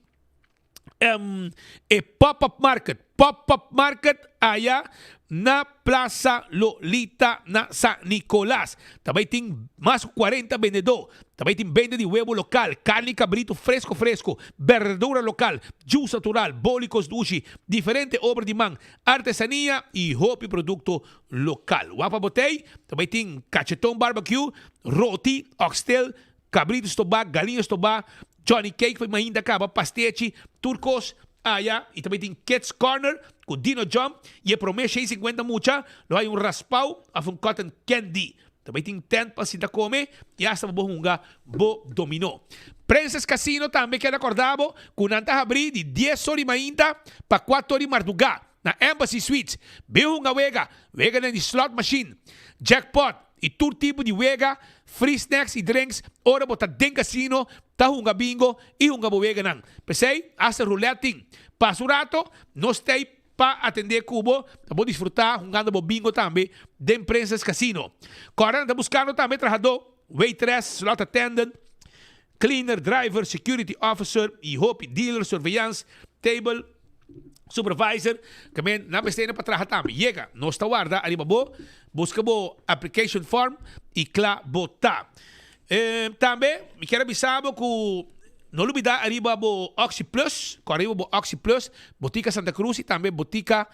pop-up market allá na Plaza Lolita na San Nicolás. Também tem mais 40 vendedores. Também tem venda de huevo local, carne cabrito fresco, verdura local, juice natural, bólicos dushi, diferente obra de mão, artesanía e hobby produto local. Wapa Botei, também tem cachetón barbecue, roti, oxtail, cabrito estobá, galinha estobá, Johnny Cake foi ainda acaba, pastete, turcos, e também tem Kids Corner, com Dino Jump, e a promessa 650 mucha, lo hay raspau, a um cotton candy. Também tem tent para se dar comer, e hasta bo hunga, bo dominó. Princess Casino também queda acordado, com nanta abrir de 10 horas ainda, para 4 horas madrugada, na Embassy Suites. Behunga wega na slot machine, jackpot, e todo tipo de wega, free snacks e drinks, ora bota den casino, ta hunga bingo e hunga boega nang. Pensei, hasta roulette. Passo rato, nós tem para atender cubo, vou desfrutar jogando bingo também, de Princess Casino. Correndo, tá buscando também trabajador, waitress, slot attendant, cleaner, driver, security officer, e hope, dealer, surveillance, table, supervisor, que na pestena para trabalhar também. Chega, nós está guarda, ali bo, busca bo application form e clá botar. Também, me quero avisar que não olvidar arriba bo Oxy Plus, arriba bo Oxy Plus, Botica Santa Cruz e também Botica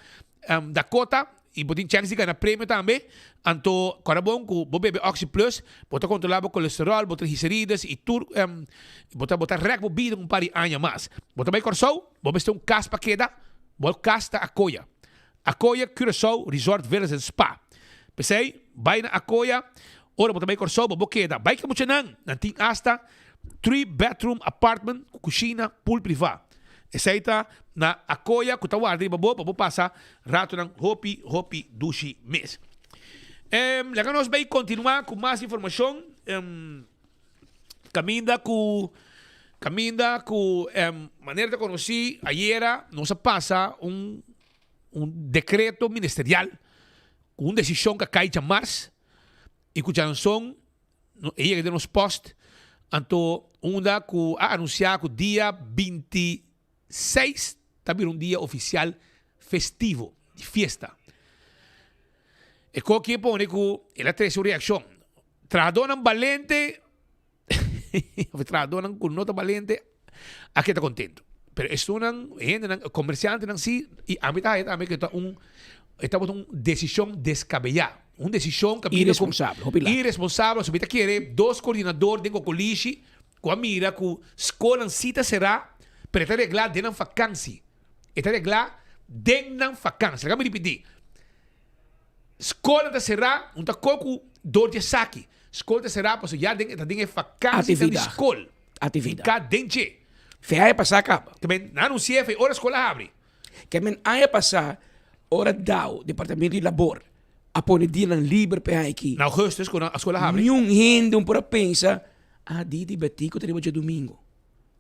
Dakota e botin chance de ganhar prêmio também. Então, quando é bom, você bebe Oxy Plus, você controlar o colesterol, você gliceridas e tudo, você rec bebida par de anos mais. Você vai corso, você tem casa para queda, você casta Acoya. Acoya, Curaçao, Resort Villas and Spa. Pensei, vai na Acoya, ora você vai corso, você queda. Vai que você não tem hasta 3-bedroom apartment, cozinha, pool privado. Essa na Acoya, que está guardando, você passa rato ng hopi, dushi, mês. Lá nós vamos continuar com mais informação. Caminda com maneira de conhecer, ayer nos passa um decreto ministerial com uma decisão que cai em março e que já são ella que nos post então onda que anunciar que dia 26 também dia oficial festivo de fiesta. E com que pone que ela tem sua reação. Tradonan valente, tradonan com nota valente, aqui está contento. Pero esto não, comerciante não si, e a mim que está uma decisão descabellada. Uma decisão que irresponsável. Se você quer dois coordenadores dentro do colégio, com a mira que a escola não será, para está arreglar dentro da vacância. Está arreglar dentro da vacância. Vamos repetir. Escola será, não está com dor de saque. Escola será, porque já dentro da vacância da escola. Atividade. Ficar dentro. Feia passar acaba. Também não anuncia, hora a escola abre. Que men aia passar, hora dao, departamento de labor, a pôr dia na livre para aqui. Na agosto, quando a escola abre. Nenhum gente para pensa, Didi Betico teremos de domingo.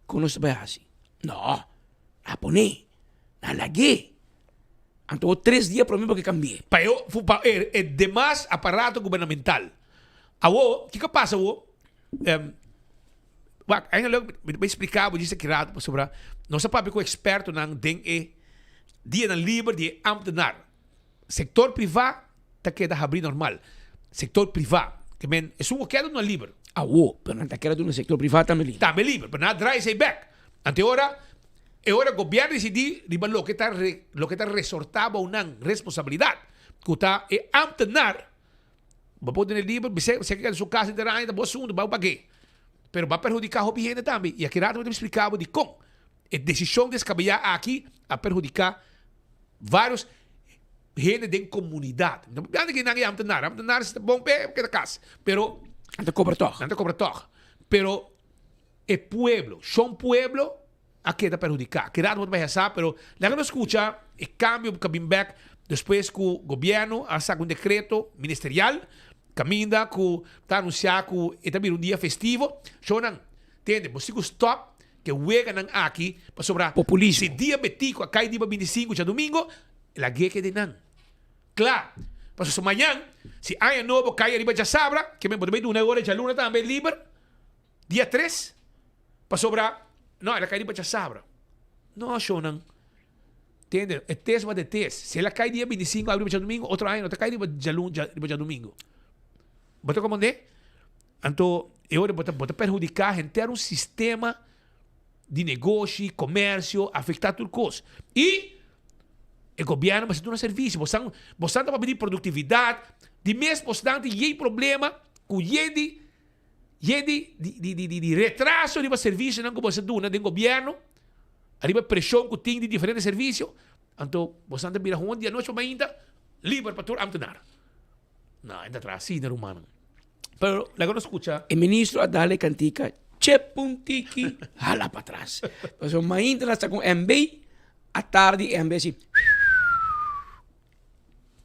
Com nós vai assim. Não, a pôr na lagi. Então, 3 dias para mim porque cambiei. Para eu, é demais aparato governamental. O que passa, ainda me explicar, vou dizer que rato sobre nós sabemos que o experto não tem dia na livre de ambtenar. Setor privado tá queda abrir normal. Setor privado, que men é um queda no livre. Pero não tá queda no setor privado também livre. Também livre, mas não dry say back. Ante hora o governo decidir riba lo que está resortado uma responsabilidade. Que está ambtenar. Vai poder livre, você quer sua casa inteira ainda, boa assunto, vai pagar. Pero vai prejudicar a gente também. E aqui rato eu explicava de como a decisão descabellada aqui a prejudicar vários gente da comunidade. Não é que ninguém amtenar é bom porque da casa. Pero não te cobra todo. Pero o pueblo, son pueblo aqui está prejudicar. Que rato vai passar, pero lá não escuta o cambio que vem back depois que o governo saca decreto ministerial caminda que está anunciado que é também dia festivo. Chonan, entende? Você stop que juega aqui para sobrar populismo. Se dia betico cai dia 25 de domingo, la guia que denan. Claro. Para so amanhã, se há novo cai arriba de sabra, que me pode uma hora de luna também livre. Dia 3 para sobrar, não, ela cai arriba de sabra. Não, Chonan. Entende? É teste de teste. Se ela cai dia 25 arriba de domingo, outro ano, ela cai arriba de domingo. Bota como é? Então, eu vou perjudicar inteiro um sistema de negócio, comércio, afetar tudo coisa. E o governo vai ser um serviço. Você está para pedir produtividade, de mesmo bastante, e problema com de retraso de serviço não que você dá no governo, arriba pressão que tem de diferentes serviços. Então, você está vira um dia, noite, mas ainda livre para todo amtenar. Não, ainda atrás, sim, não humano. Pero, lá não escuta. O ministro Adale Cantica, che puntiki, hala para trás. Mas o ainda está com MB, à tarde, MB assim,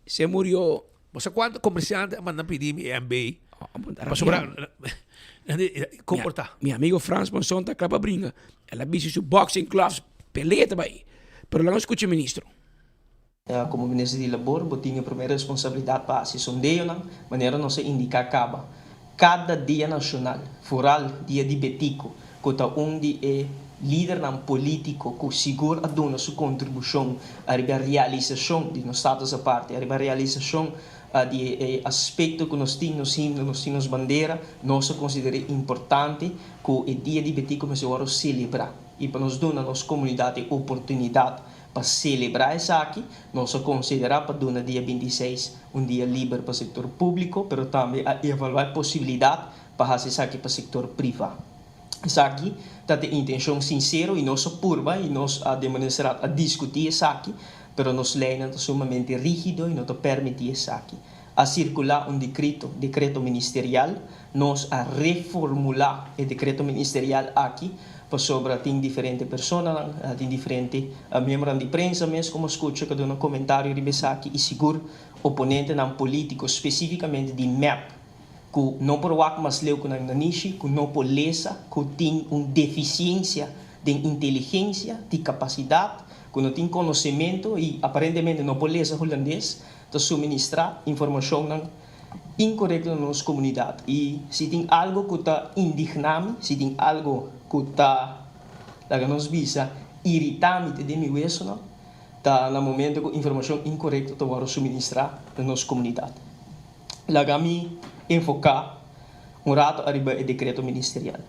se murió. Você quando comerciante manda pedir MB, para sobrar, comportar. Mi amigo Franz Monson está clapa brinca. Ela disse su boxing gloves, pelea também. Pero lá não escuta o ministro. Como ministro de Labor, eu tinha a primeira responsabilidade para se sondeio, maneira não se indica acaba. Cada dia nacional, foral dia de betico, que onde é líder político que segura a dona sua contribuição à realização de nós estados à parte, à realização de aspecto que nós temos bandeira, nós considera importante que o dia de betico nós agora celebrar e para nos dar a nossa comunidade oportunidade para celebrar essa aqui, nós consideramos para o dia 26 dia livre para o setor público, mas também a evaluar a possibilidade para fazer isso aqui para o setor privado. Isso aqui está de intenção sincera e nossa purba e nós demonstrar a discutir isso aqui, mas nos leis não sumamente rígido e não permite isso aqui. A circular decreto ministerial, nós a reformular o decreto ministerial aqui, sobre tem diferentes pessoas, tem diferentes membros de prensa, mesmo como escuta que um comentário de aqui e seguro oponente não político, especificamente de MEP, que não por o mas leu com a Nishi, que não por lesa, que tem uma deficiência de inteligência, de capacidade, que não tem conhecimento e aparentemente não por lesa holandês, de suministrar informação incorreta na nossa comunidade. E se tem algo que está indignado, se tem algo que está, nos visa, irritante de meu isso, está no momento que a informação incorreta está suministrar na nossa comunidade. Lagami enfocar rato arriba o decreto ministerial.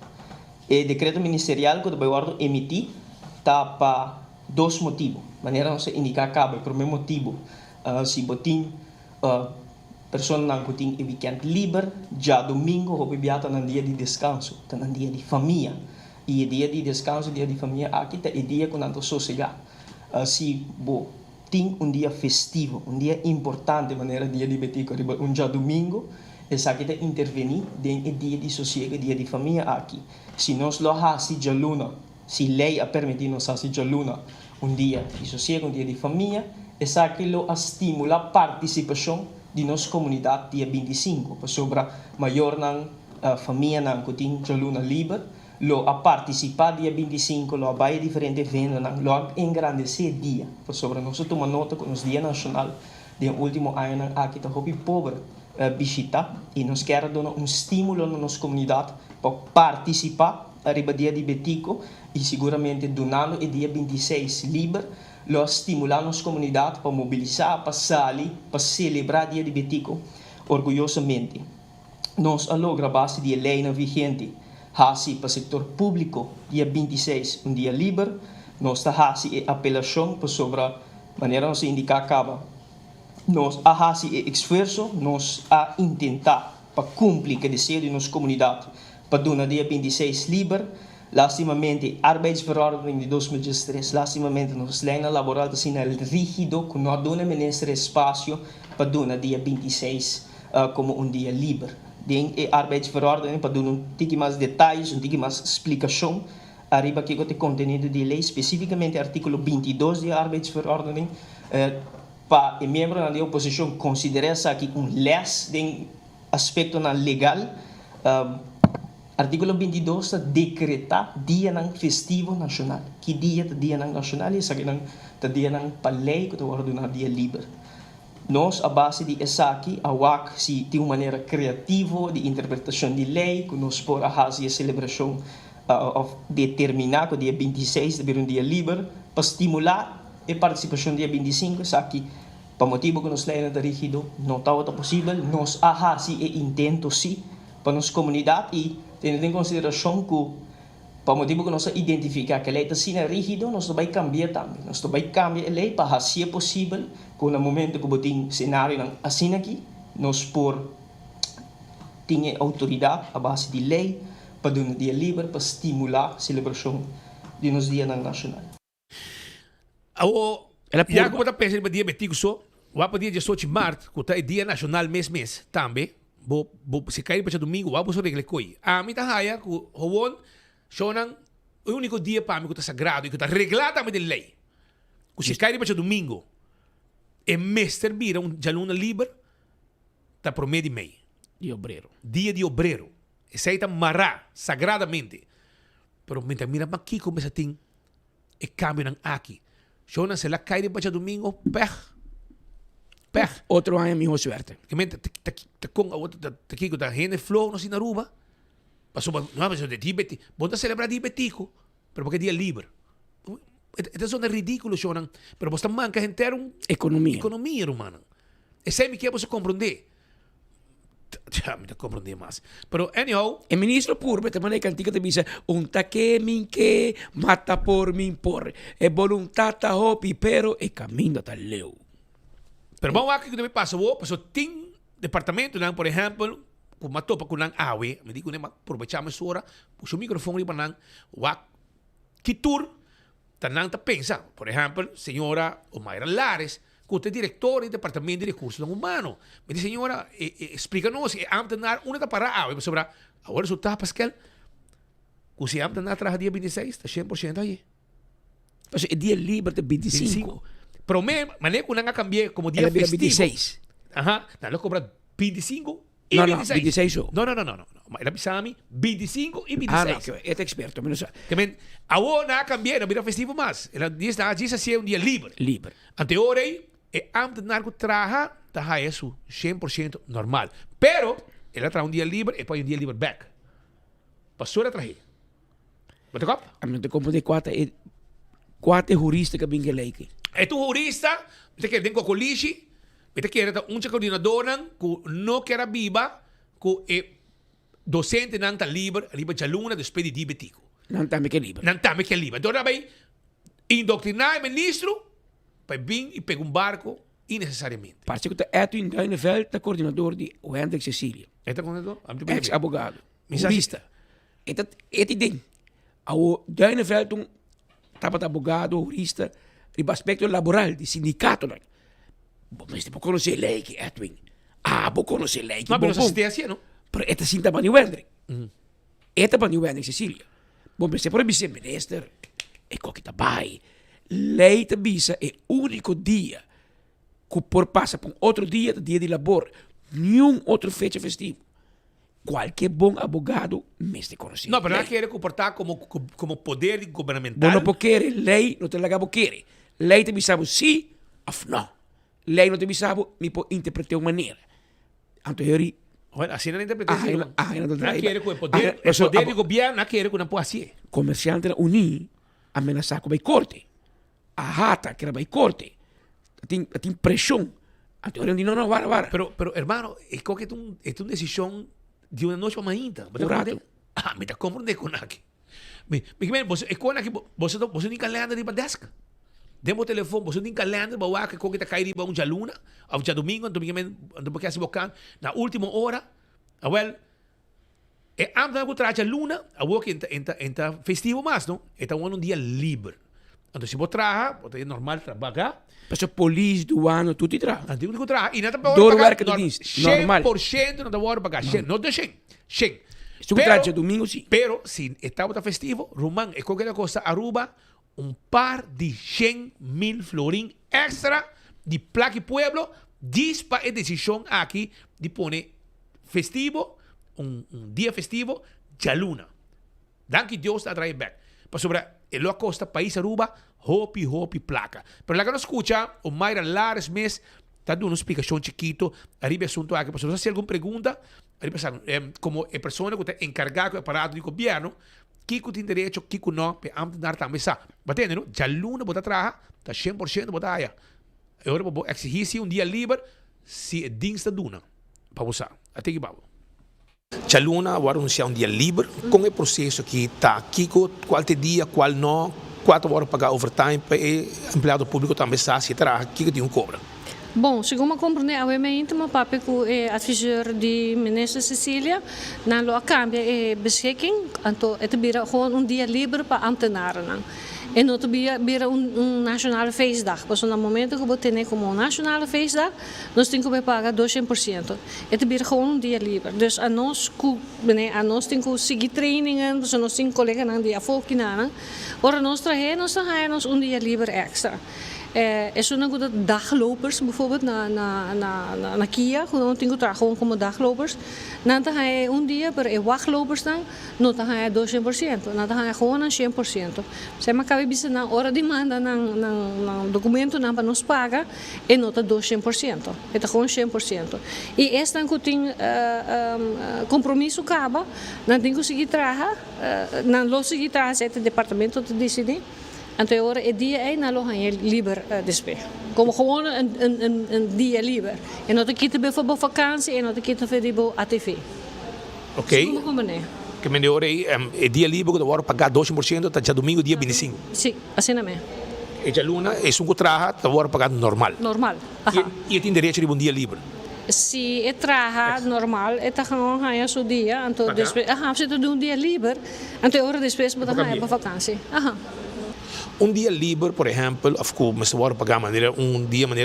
O decreto ministerial que vai emitir está para dois motivos. Maneira não se indicar cabe. Primeiro motivo, se botin pessoa não tem weekend livre, já domingo ou beata no dia de descanso, tá no dia de família. E o dia de descanso, dia de família aqui tá o dia que nós sossegar. Se tem dia festivo, dia importante, maneira dia de betico, dia domingo, essa aqui tá intervenir dentro do dia de sossego, dia de família aqui. Se nós lo hasi já luna, se lei a permitir nós hasi já luna, dia de sossego, dia de família, essa aqui lo estimula a participação de nossa comunidade dia 25, sobre a maior família que tem já luna livre, lo a participar dia 25, lo a vai diferente evento, lo a engrandecer dia, sobre nós tomar nota com os dia nacional de último ano aqui tá hopi pobre visitar e nós quer dar estímulo na nossa comunidade para participar arriba dia de betico e seguramente donando o dia 26 livre, lo estimular nossa comunidade para mobilizar, para sair, para celebrar dia de betico orgulhosamente. Nós logra base de lei vigente hasi para o setor público dia 26 dia livre, nós hasi apelação para sobre a maneira não se indicar acaba. Nós hasi esforço, nós a tentar para cumprir o desejo de nossa comunidade para dar dia 26 livre. Lastimamente, arbeidsverordening de 2003, lastimamente, nos leina laboral de sinal rígido, que não dá ministro espaço para dar dia 26 como dia livre. Den arbeidsverordening para dar tique mais detalhes, tique mais explicação, arriba que o conteúdo de lei, especificamente artículo 22 da arbeidsverordening, para o membro da oposição considerar aqui les de aspecto legal. Artículo 22 decreta dia festivo nacional. Que dia é dia nacional? Isso aqui é dia para lei que é dia livre. Nós, a base de essa aqui, a WAC, se tem uma maneira criativa de interpretação de lei, que nós podemos fazer a celebração determinar que o dia 26 deve ser dia livre, para estimular a participação dia 25, isso aqui, para motivo que nós leem rígido, não está possível, nós fazemos e intento sim, para nossa comunidade e tendo em consideração que, para motivo que nós identificar que a lei está rígido, nós vamos cambiar também. Nós vamos cambiar a lei para ser possível, que no momento que tem cenário assim aqui, nós por ter autoridade a base de lei para dar um dia livre, para estimular a celebração de nosso dia nacional. Já como está pensando no dia 25, o dia 18 de março, que é dia nacional mês também, se cair para domingo, vou fazer aquele coisa. A mim tá haya que o shonan o único dia para mim que está sagrado e que está reglado também de lei. Que se cair para domingo, é mestre vira jaluna livre, tá por meio de mei. Dia de obreiro. Esse aí tá mará sagradamente. Pero mientras mira aqui como essa tem e cambio aqui. Shonan se la cair para domingo, Outro ano é minha suerte. Que mente com a outra aqui que tá gente flow no Sinaruba. Passou não de Tibete. Bota celebrar Tibetico, pero porque dia livre. Esto é ridículo, Shonan. Pero você manca inteiro economia humana. Esse é me que você compreender. Ya, me te comprende más. Pero, anyhow. El ministro Purbe te maneja antica te dice, un taque min que mata por min por. E voluntad ta hopi, pero e camino ta leu. Pero vamos a ver qué me pasa. Vos, pues, tin departamento, por ejemplo, kung matopa ko ng awe, hindi ko na aprovechar mas hora, puso microphone rin pa ng wak kitur, tanang ta pensa. Por ejemplo, señora Omayra Lares, que usted es director del Departamento de Recursos Humanos. Me dice, señora, explícanos, ambtenar una para awe, sobre ahora resulta, Pascal, que si ambtenar trabaja día 26, está 100% allí. Entonces, el día libre de 25. Pero manejo una cambié como día festivo. 26. Ajá, no lo cobra 25 y no, 26. No, 26 o. No. Era pisami 25 y 26. Ah, no, que este experto, menos. Que men, ahora cambié, no mira festivo más. Era 10 hacía un día libre. Libre. Ante ahora, antes de narco trabaja, está eso 100% normal. Pero, él trae un día libre y pone un día libre back. Pasó a traer. ¿Me te copa? A mí te compro de cuatro juristas que vengan aquí. É tu jurista, você quer dentro do colégio, você quer um coordenador que não quer viva, que é docente não está livre de aluna depois de diabético. Não está me que livre. Não está me que livre. Então, vai indoctrinar o ministro para vir e pegar barco innecessariamente. Parece que é tu Duineveld, tá coordenador de Hendrik Cecília. É coordenador? Ex-abogado. Jurista. É ding. O Duineveld estava abogado, jurista, el aspecto laboral, de sindicato. Mas vos conocés lei que Edwin. Vos conocés lei que no, pero eso se hace, ¿no? Pero esta cinta para New Hendrik. Esta para New Hendrik, Cecília. Bom, mas por vice-minister, é que está bem. Lei te visa é o único dia que por passa para outro dia de labor. Nenhum outro fecha festivo. Qualquer bom abogado me te conhece. No, pero no quiere comportar como poder gubernamental. Vos não pode querer, lei não te larga querer. Lei te bisabo sim ou não. Lei não te bisabo, me pode interpretar uma maneira. Então, eu bueno, así no la interpretación. No quiere que el poder del gobierno no quiere que una pueda así. Comerciante uni amenazar com a corte. A rata que era a corte. Tem pressão. Então, eu não, vara. Pero hermano, es que es una decisión de una noche para mañana. Me está comprando con aquí. Vos es con aquí, vos ni calendar de badesca. Demo telefone, você tem calendário, bawa que coque tá cair ba unja luna, ou já domingo, porque assim bocan, na última hora, well, amda que traja luna, a que entra festivo mais, não? Então um dia livre. Então se você traja, você é normal trabalhar. Mas polícia do ano tudo traja. Antigo que traja, e nada para pagar. Normal. 100% não dá hora pagar, não deixa. Se você traja domingo sim. Pero se estava festivo, Román, é qualquer coisa Aruba par de 100,000 florín extra de Placa y Pueblo, dispa es decisión aquí de poner festivo, un día festivo, ya luna. Dan que Dios te trae back. Pero sobre el Acosta, País Aruba, hopi placa. Pero la que no escucha, o Mayra Lares mes, está dando una explicación chiquito, arriba asunto aquí. Pero si hay alguna pregunta, arriba como persona que está encargada del aparato de gobierno, Kiko tem direito, Kiko não, para ampliar também sa. Batendo, não? Já luna bota traja, tá 100% bota aí. Agora vou exigir se dia livre, se é diensta duna, para usar. Até que babo. Já luna vai anunciar dia livre, com o processo que tá Kiko, qual dia, qual não, 4 horas pagar overtime para o empregado público também sa, se traja, Kiko tem cobra. Bom, segundo compreender, eu me intima papi com o adviseur de minister Cecília, na lo cambia e beschikking, então é bira gewoon dia livre para ambtenaren. E não bira nationale feestdag. Dus no momento que você tem como nationale feestdag, nós temos que pagar 200%. É bira gewoon dia livre. Dus a nós temos que seguir trainingen, dus nós temos colegas na dia volkinanen. Ora nós traemos dia livre extra. Er zijn ook daglopers, bijvoorbeeld naar Kia, gewoon gewoon como daglopers. Dan ga je dia per wachtlopers dan, dan ga je 200%, dan ga je gewoon 100%. Zeg maar, cabe bisa na hora de manda ng documento na para nos paga, e nota 200%. Het gewoon 100%. E esta dan kuting compromisso acaba, dan tenho que seguir trabalhar, dan los seguir trabalhar het departamento te decidir. En tegenwoordig is die een, dan ga je liever despe. Kom gewoon een dia liever. En dat ik bijvoorbeeld vakantie en dat ik bijvoorbeeld ATV. Ok. Que me ore dia libre que agora pagar 2% até domingo dia 25. Sim, assim mesmo. E já luna é um contrato agora pagar normal. Normal. E tem direito de dia livre. Se é traga normal, é tá gewoon ganha seu dia, então depois, você tá um dia livre, então hora depois você ganha para vakansie. Dia livre, por exemplo, mas agora pagar maneira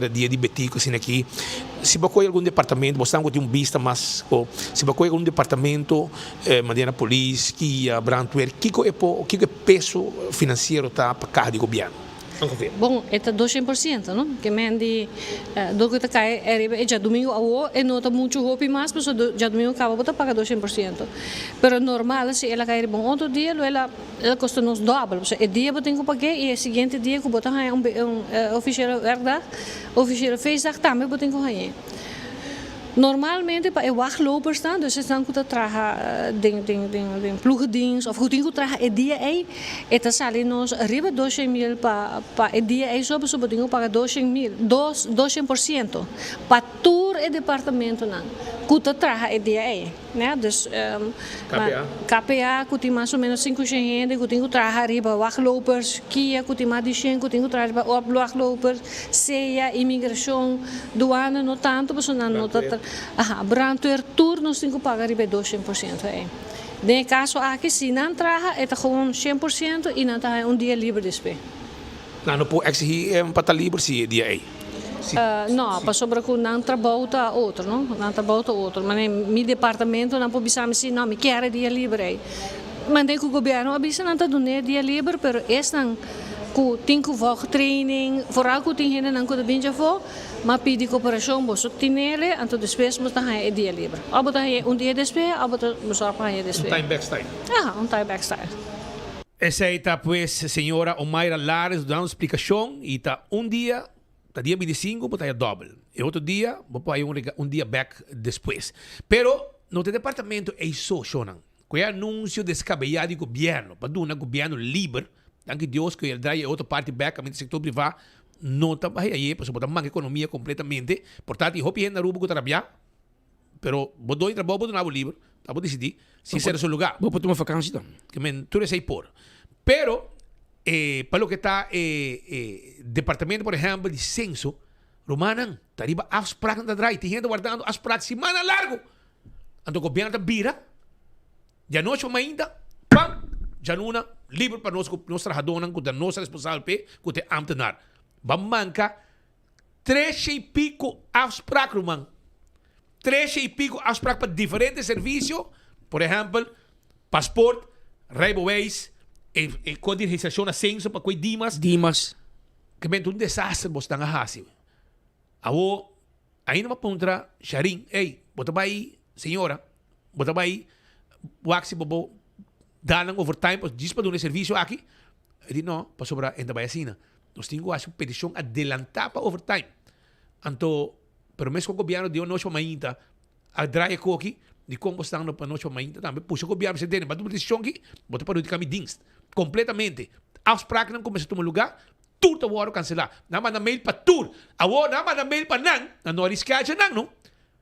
dia de betico assim aqui. Se você algum departamento, você tem vista, mas se você algum departamento, maneira polícia, que a brandweer, que é peso financeiro tá para cada governo. Bom, é 200%, não? Que mendi do que tá cai é já domingo ao e não tá muito hopi mais, mas já domingo acaba botar pagar 200%. Pero normal se ela cair bom outro dia, ela custa nos dobro. É dia eu tenho que pagar e seguinte dia que botar oficial verdade, oficial feestdag também eu tenho que ganhar. Normalmente para wachtlopers staan, dus ze dan goed traga den ploegendienst of goed in traga e dia ei eta sali nos riba 200.000 pa e dia ei sobre dingo paga 200% pa tour e departamento nan kuta traga e dia ei, né? Dus KPA kuti mais ou menos 5 gente kuti traga riba wachtlopers kia kuti mais de 100 kuti traga op wachtlopers CEA imigração douane no tanto mas não nota brandweer tour nós temos que pagar 200%. No caso aqui, se não traga, é gewoon 100% e não tem dia livre despe. Não pode exigir para livre se dia aí. Não, para sobre que não trabalha outro, não? Não trabalha outro. Mas meu departamento não pode pensar assim, não, me quero dia livre. Mas que o governo avisa não está dando dia livre, pero este não tem que fazer training, vooral que tem gente não que bem já for, mas pede cooperação, você tem ele, então depois você tem dia livre. Ou você tem dia depois, ou você tem depois. Time backstyle. Time backstyle. Essa está pues senhora Omaira Lares dando explicação e está dia 25, você é doble. E outro dia, você dia back depois. Pero no departamento é isso, Shonan. Com o anúncio descabellado do governo, para dar um governo livre. Dank Deus que ele traz outra parte back no sector privado não está aí, porque botar uma economia completamente. Portanto, eu hope na Aruba que trabalhar, pero bodo trabalho bodo não livre, tá bom decidir se ser o seu lugar. Vou tomar vacança então. Que men tudo é por. Pero para o que está departamento, por exemplo, de censo, romanan, tá riba afspraken da drai, tem gente guardando afspraken semana largo. Então o governo tá vira, já noite ainda, pam, já nuna livre para nós trabalhadores, que nós responsável que te ambtenaar. Manca 3 e pico afspraken, man. 3 e pico afspraken para diferentes serviços, por exemplo, paspoort, rijbewijs, codificação na censo para Dimas. Que bem um desastre você está assim. Awo, ainda uma pontra, Sharin, ei, bota vai, senhora, bota vai, waxi bobo, dá overtime, para diz para um serviço aqui. Ele não, para sobrar ainda vai assim. Nós temos a petição adelantar para overtime. Então, pero mesmo que o governo deu noite para ainda, a draia aqui, de como estão para noite para ainda, também puxa o governo se tem, mas uma decisão que bota para o caminho dienst, completamente. As práticas não começam a tomar lugar. Tudo o hora cancelar. Não manda mail para tudo. Agora não manda mail para não. Não arriscar não.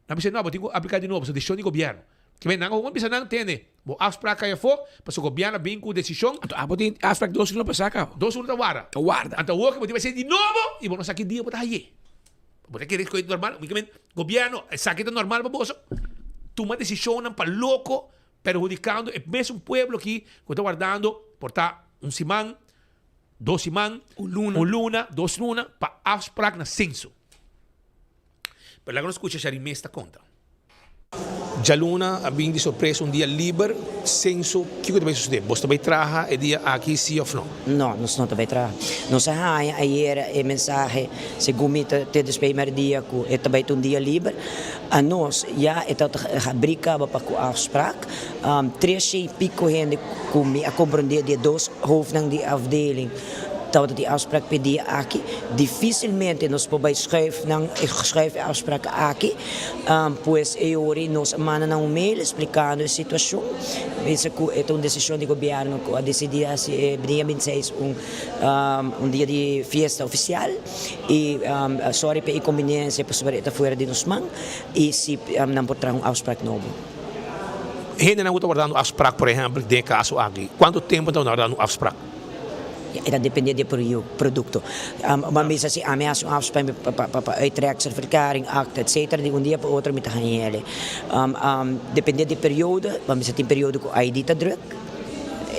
Não precisa não, tenho que aplicar de novo. Isso é decisão do governo. Que bem, não precisa não entender. Vou aspirar que eu for, para o governo vem com decisão. Então, tem aspirar 2 segundos para sacar. 2 segundos da guarda. Então, o que vai ser de novo e vamos sacar dia para aí. Porque que é normal. O governo saca normal para você. Toma decisão para louco, perjudicando o mesmo pueblo que está guardando por estar semana. 2 semanas, uma luna, 2 lunas, para afspraak na censo. Pero lá não escuta a esta conta. Já luna, abing de surpresa dia livre, censo, o que vai suceder? Você vai trabalhar e dia aqui sim ou não? Não, nós não vai trabalhar. Nós ayer mensagem, se gumita te despeimar dia ku, também dia livre. A nós já a briga para com afspraak. 3 e pico gente com a compreender de 2 hoofden die afdeling. dat die afspraak pedia aqui, dificilmente nos podemos schrijven afspraken aqui, pois eu nos mandam um mail explicando a situação, penso que é uma decisão do governo que a decidir dia 26 dia de festa oficial e sorry para a inconveniência para sobre esta fora de nos mãos e se não pode um afspraak novo. Ainda não está guardando afspraak, por exemplo, de caso aqui. Quanto tempo está guardando afspraak? Dat depende do produto. Maar meestal se ameaça afspraak para uittrekkingsverklaring, akte, etc. Die dia para outro met gaan jelen. Depende de periode, maar meestal in periode com ID te druk.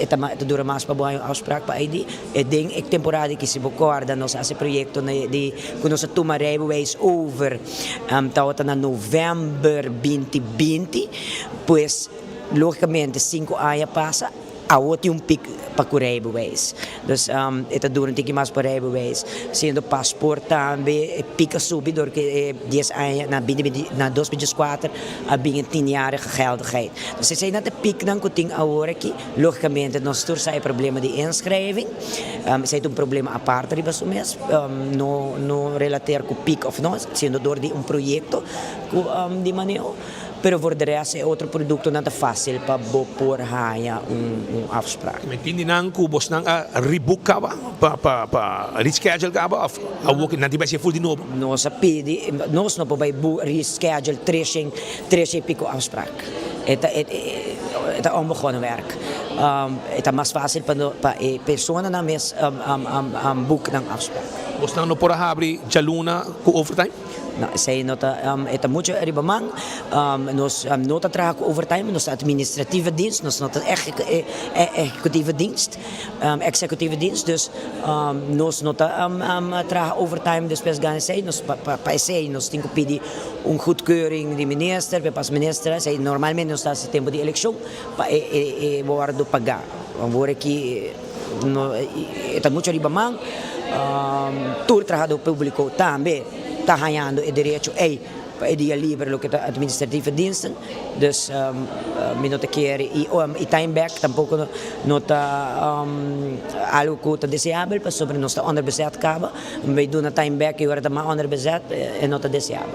Eta dura mais para boa afspraak para ID. Ding ik temporada que se recorda nós esse projeto de que nós toma rijbewijs over tot na novembro 2020, pois logicamente 5 anos passa. A outro pico para o rijbewijs. Dus het duurt een mais para rijbewijs. Sendo paspoort também pica subir door que 10 anos na 2024 a 10-jarige geldigheid. Dus ze zijn dat de piek dan kuting agora aqui, logicamente nós todos sai problema de inschrijving. Sai um problema aparte riba so mes, no relateer com piek of não, sendo door de projeto de manejo. Pero voor de rest is outro produto não é fácil para pôr afspraak. Hindi nang kubos nang rebook ka ba? Pa reschedule ka ba? Awok na di ba siya full di novo? Nós pedi, nós não podemos reschedule 3 pico afspraak. Het is onbegonnen werk. Het is mais fácil para a pessoa na mes boek ng afspraak. Bos nang no por habri jaluna ku overtime? Nou, zij nota, het moet je ribamang, nos nota tragen overtime, nos administratieve dienst, nos nota executieve dienst, dus nos nota tragen overtime, dus best gaan zij, nos pa zij, nos tinko pidi goedkeuring die minister, pe pas minister, zij normalmente nos staat tempo de eleição, pa worden pagar, worden aqui, het moet je ribamang, tour tragen do público também. Está ganhando o direito para dia livre lo que está administratieve diensten, dus me não te quer e time back tampouco não está algo que está desejável, para sobre não está onderbezet cabo, me do na time back e agora está mais onderbezet e não está desejável.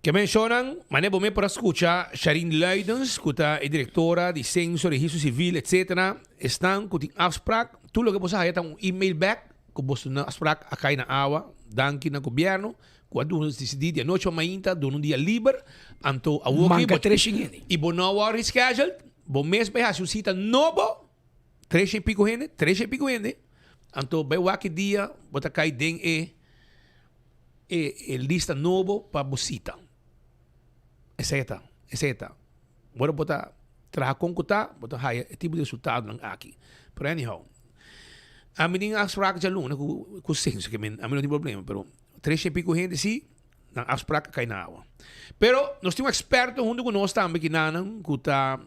Que mencionan, manebo me para escuchar Sharin Luidens, que é diretora de censo, registro civil, etc. Estão com afspraak, tudo lo que você hay um email back, que você na afspraak acai na awa. Danke na governo, quando nós decidimos a noite amanhã, do dia livre, então a Manca treching e bom não hora schedule, bom mês para a cita novo, 3 e pico gente, então vai o que dia, bota cai den lista novo para bocita, etc. Bora botar trabalhar com cuta, bota haya tipo de resultado lang aqui, por anyhow. A mim nem afspraak já luna com senso que a mim não tem problema, pero 3 e pico gente sim, na afspraak cai na água. Pero nós temos um experto junto com nós também que nanan, que tá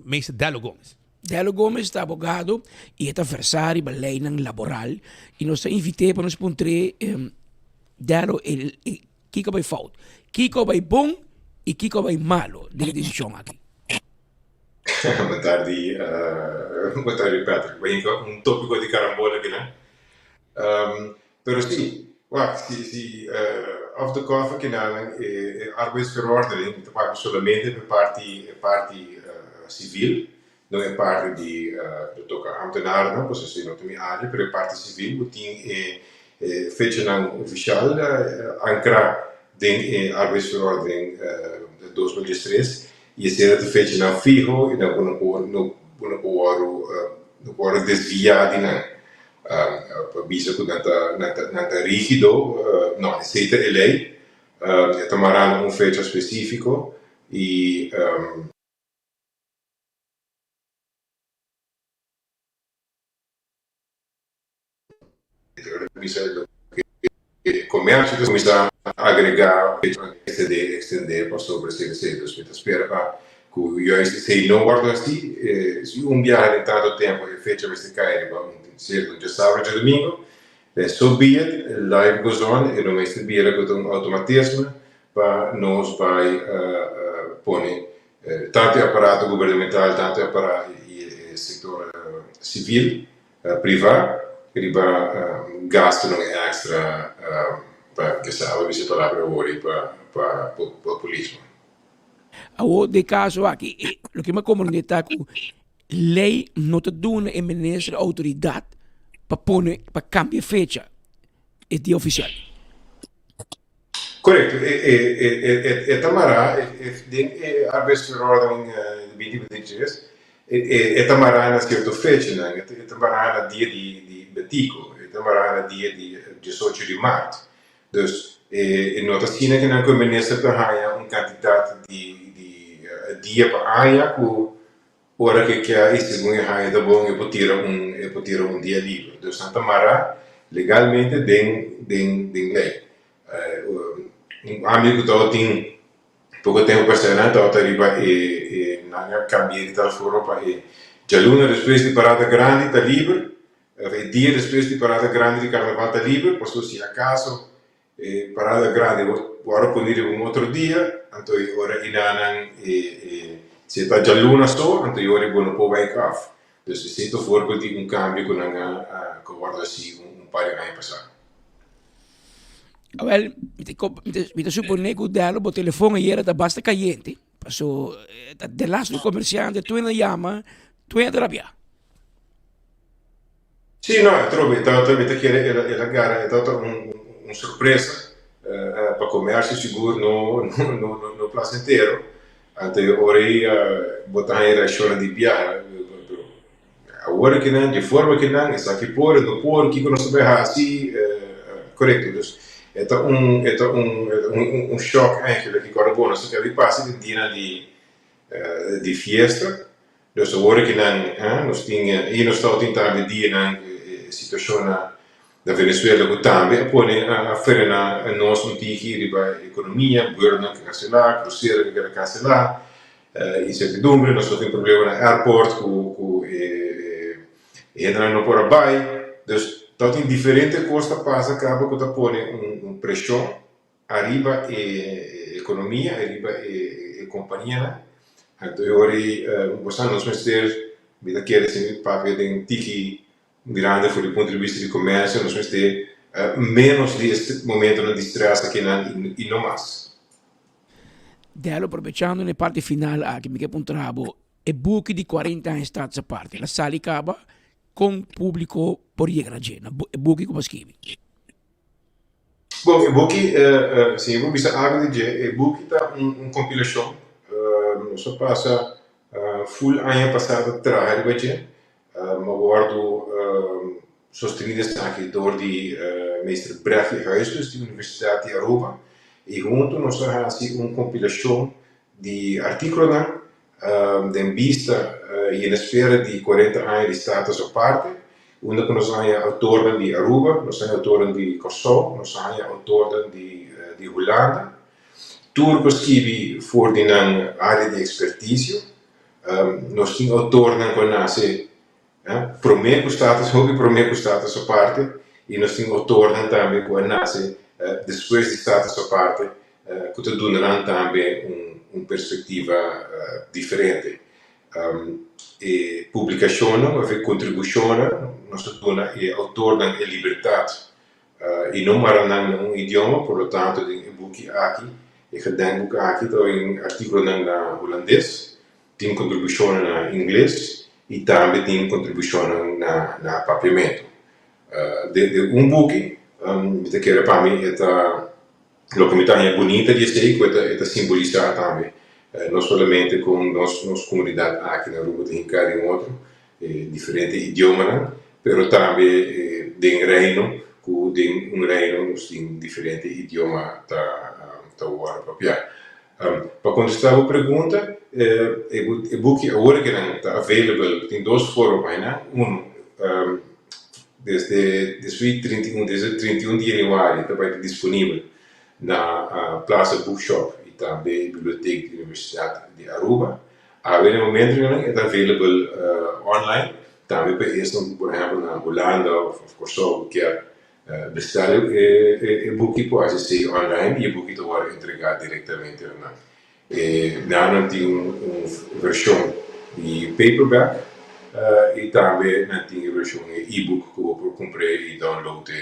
Mr. Delo Gomes. Delo Gomes está abogado e é adversário da lei laboral e nós invitamos para nos ponter Delo Kiko vai fout, Kiko vai bom e Kiko vai malo de decisão aqui. Boa tarde, Patrick. Bem, tópico de carambola aqui, né? Pero sim, se of the cover que na arbeidsverordening, de parte solamente de parte civil, não é parte de toca ambtenaar, não, pois assim não tem área, pero é parte civil, tem fecha não oficial, ancra dentro arbeidsverordening de 2003. E esse era feito na fijo e não pode desviar de não para visa que não rígido não aceita a lei tomará fecha específico e comércio começar a agregar extender para sobre serviços espera para que eu sei não guardo assim se viagem de tanto tempo é feita vai cair certo de sábado de domingo so be it live goes on e não mais vira com automatismo para nós vai pôr tanto aparato governamental tanto aparato setor civil privado riba gasto non extra che sa vi si parla ori pa populismo. O de caso aqui, lo que me compreende está que lei não te dá a ministra autoridade para cambiar fecha é dia oficial. Corretto, e Tamara, arbeidsverordening 2023, e Tamara na certo fecha, e Tamara na dia di Betico, e Tamara na dia di 18 de março. Dus, nota sina que não começa para uma quantidade de dia para aia, que ora que a esse muito aia da bom e potira dia livre. Dus, Tamara legalmente den lei. Um amigo que tem pouco tempo para ser na tá riba e na cambia de tal forma para já luna depois de parada grande tá livre dia depois de parada grande de carnaval tá livre por se acaso parada grande agora poner outro dia então ora inanan se tá já luna só então ora bom não vai caf então se to for de cambio com a guarda assim par de anos passado. Well, mi suppone che il telefono ieri da basta caliente. Passo dell'astro commerciante, tu ne chiama, tu ne rabbia. Sì, no, trovo che la gara è stata una sorpresa per commercio sicuro no plazo intero. Ante ora botar in ragione di viaggio. Ora che non, di forma che non, e sa che può, non può, chi conosce bene assim, corretto. Dus, het un shock eigenlijk. Ik had gewoon als ik heb pas in die fiesta. Dus hoor ik dan, nos tinha, hier nos staat in daar die na situazione da Venezuela con tambe, poi a fare na nos antiki riba economia, guerra che cancellar, cruciere che cancellar, incertidumbre, nos tem problema na airport com não por abai. Dus dat in diferente costa passa acaba que põe pressão arriba economia, arriba companhia. Então ori você não se ter vida que é sempre papel de tiki grande for do ponto de vista de comércio, nós vamos ter menos deste momento na distração que e não mais. Delo aprovechando na parte final aqui me que pontrabo e buchi di 40 anni stazza parte la sali caba con pubblico por llegar cena e buchi come scrivi. Bom, e buchi sim, vou bisa água de e buchi tá compilação. Só passa full ano passado trabalho baie. Maar worden sostenidas aqui door die meester Brechtje Huisjes, die Universiteit de Aruba. E junto nós fazemos compilação de artículos de vista e na esfera de 40 anos de status à parte, onde nós temos autoren de Aruba, nós temos autoren de Kosovo, nós temos autoren de Holanda. Turcos que voor die área de expertise, nós temos autoren que nascem primeiro status, ook primeiro status à parte, e nós temos autoren também que nascem depois de status à parte, que te donarão também perspectiva diferente. E publicação, a contribuição, nós dona e autoren e liberdade, e não maranang idioma, por lo tanto, tem boek aqui, e gedenkboek aqui, tem artigo na holandês, tem contribuição na inglês, e também tem contribuição na papiamento. De book, eu quero para mim a comunidade bonita de ser que simbolizar também, não somente com nossa comunidade aqui na Aruba tem cada outro diferente idioma, mas também de reino, que de reino tem diferente idioma da hora própria. Para contestar a pergunta, o book agora que está available tem duas formas, né? Desde 31 de janeiro está disponível na Plaza Bookshop e também na Biblioteca da Universidade de Aruba. No momento está available online, também para isso, por exemplo, na Holanda ou Kosovo, que bestar o book pode ser online e o book pode entregar diretamente na não tem uma versão de paperback e também não tem versão e-book que eu comprei e download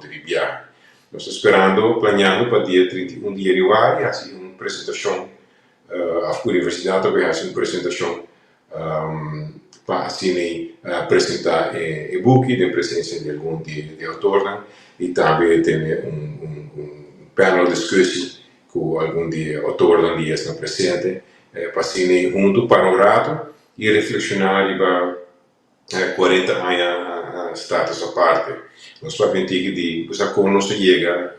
de viagem. Nós esperando, planeando para dia 31 de januário, assim uma apresentação à universidade, também assim uma apresentação para assim apresentar e-book de presença de algum de autor e também ter panel discussion com algum de autor que está presente para assim junto para um rato e reflexionar sobre 40 anos status à parte. Nós vamos ter que dizer como nós chega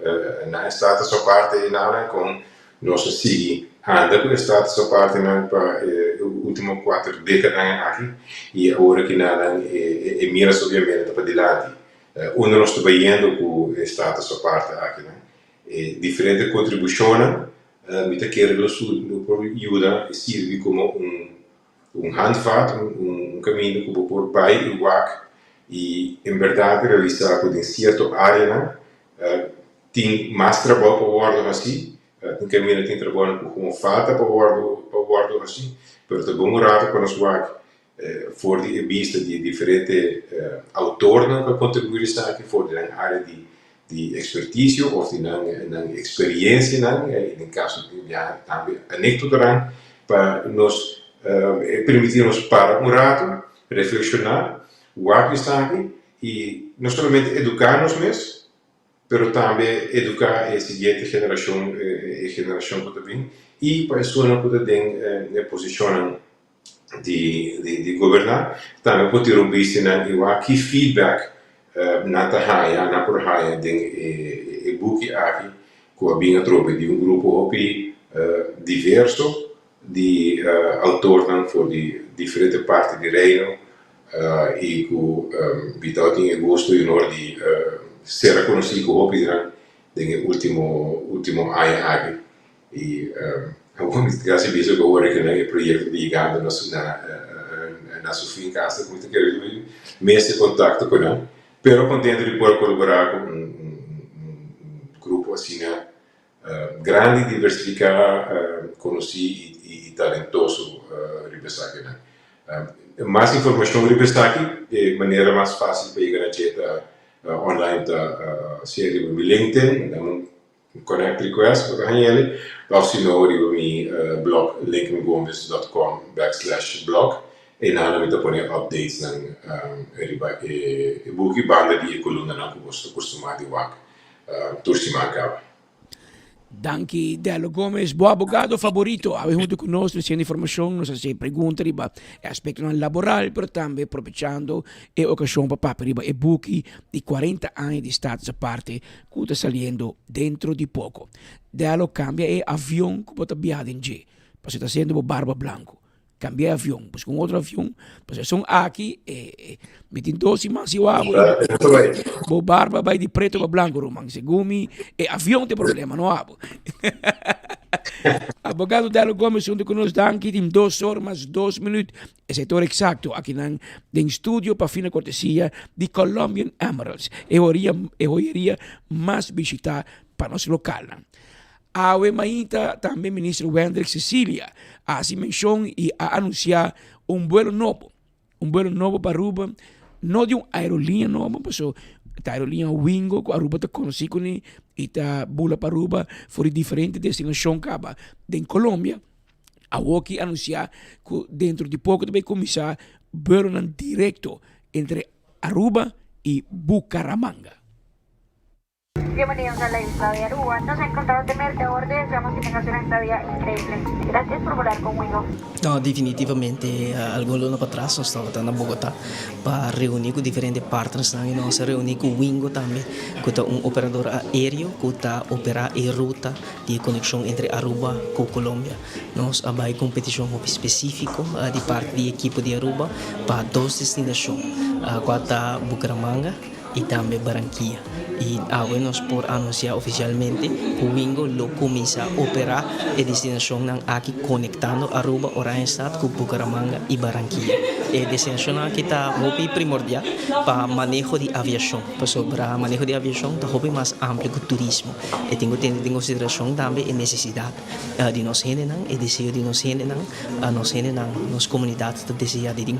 na status à parte e nada com nós seguir anda com status à parte para os últimos 4 décadas aqui e agora que nada é mira obviamente para diante. Onde nós estamos indo com status à parte aqui, diferente contribuições, muita que nos ajuda e serve como handvat, caminho que vou por pai e WAC e em verdade realizar com certa área tem mais trabalho para o guarda assim, tem caminho tem trabalho com falta para o guarda assim, mas também um rato para nós WAC voor de vista de diferentes autores que contribuem aqui voor de área de expertise of de experiência, em caso de também anedotas para nos permitir-nos para rato reflexionar o que está aqui e não somente educar-nos mesmos, mas também educar a seguinte geração que vem e para as pessoas que têm posição de governar, também pode ter visto que feedback na Tahaya, na Porhaya, de book aqui, que havia tropa de grupo diverso de autores de diferentes partes do reino e que vital tinha gosto e honor de ser reconhecido como no último ano aqui e algumas vezes visto que agora que o projeto ligado na sua fim casa muito querido mês contato com ele, pero contente de poder colaborar com grupo assim grande, diversificado, conhecido e talentoso Ribesaki. Mais informação Ribesaki de maneira mais fácil para ir na cheta online da série do LinkedIn, então connect request para ele, ou se não o meu blog lincolngomes.com/blog e nada me põe updates na book banda de coluna na que gosto costumado de wak turcima acaba. Danke, Delo Gomes, bom advogado favorito. Ave junto conosco, sem informação, nos faz perguntas riba aspecto laboral, mas também aproveitando a ocasião para riba e book de 40 anos de status a parte que está saliendo dentro de pouco. Delo cambia o avião que pode viajar em G, para está sendo barba branco. Cambia avião, busca outro avião, para são aqui metem 12 mais eu abo. Bo barba vai de preto para branco, romang segumi, avião tem problema, não abo. Advogado Delo Gomes, junto conosco, danke, tem 2 horas mais 2 minutos. Esse é o exato aqui no estúdio para fina cortesia de Colombian Emeralds. Eu iria mais visitar para nosso local. A Maíta, também ministro Wendrick Cecília, assim mencionou e a anunciar vuelo novo para Aruba, não de aerolínea nova, mas a aerolínea Wingo, que Aruba está conhecida e está bula para Aruba, por diferentes destinações em Colômbia. A Woki anunciar que dentro de pouco vai começar vuelo direto entre Aruba e Bucaramanga. Bienvenidos a la isla de Aruba. Nos encontramos de verte a bordo y deseamos que tengas una estadía increíble. Gracias por volar con Wingo. No, definitivamente, alguns anos atrás nós estávamos na Bogotá para reunir com diferentes partners. Nós reunimos com Wingo também, que é operador aéreo que está operar a ruta de conexão entre Aruba e Colômbia. Nós vamos competição específica de parte da equipe de Aruba para 2 destinações, Bucaramanga e também Barranquilla. E agora nós por anunciar oficialmente que o Wingo lo começa a operar a destinação aqui conectando Aruba, Oranjestad com Bucaramanga e Barranquilla. destinación aquí está muy primordial para manejo de aviación. Pues sobre manejo de aviación está muy más amplio que turismo. Y tengo en consideración también la necesidad de nos generar, el deseo de nos generar las comunidades que desean de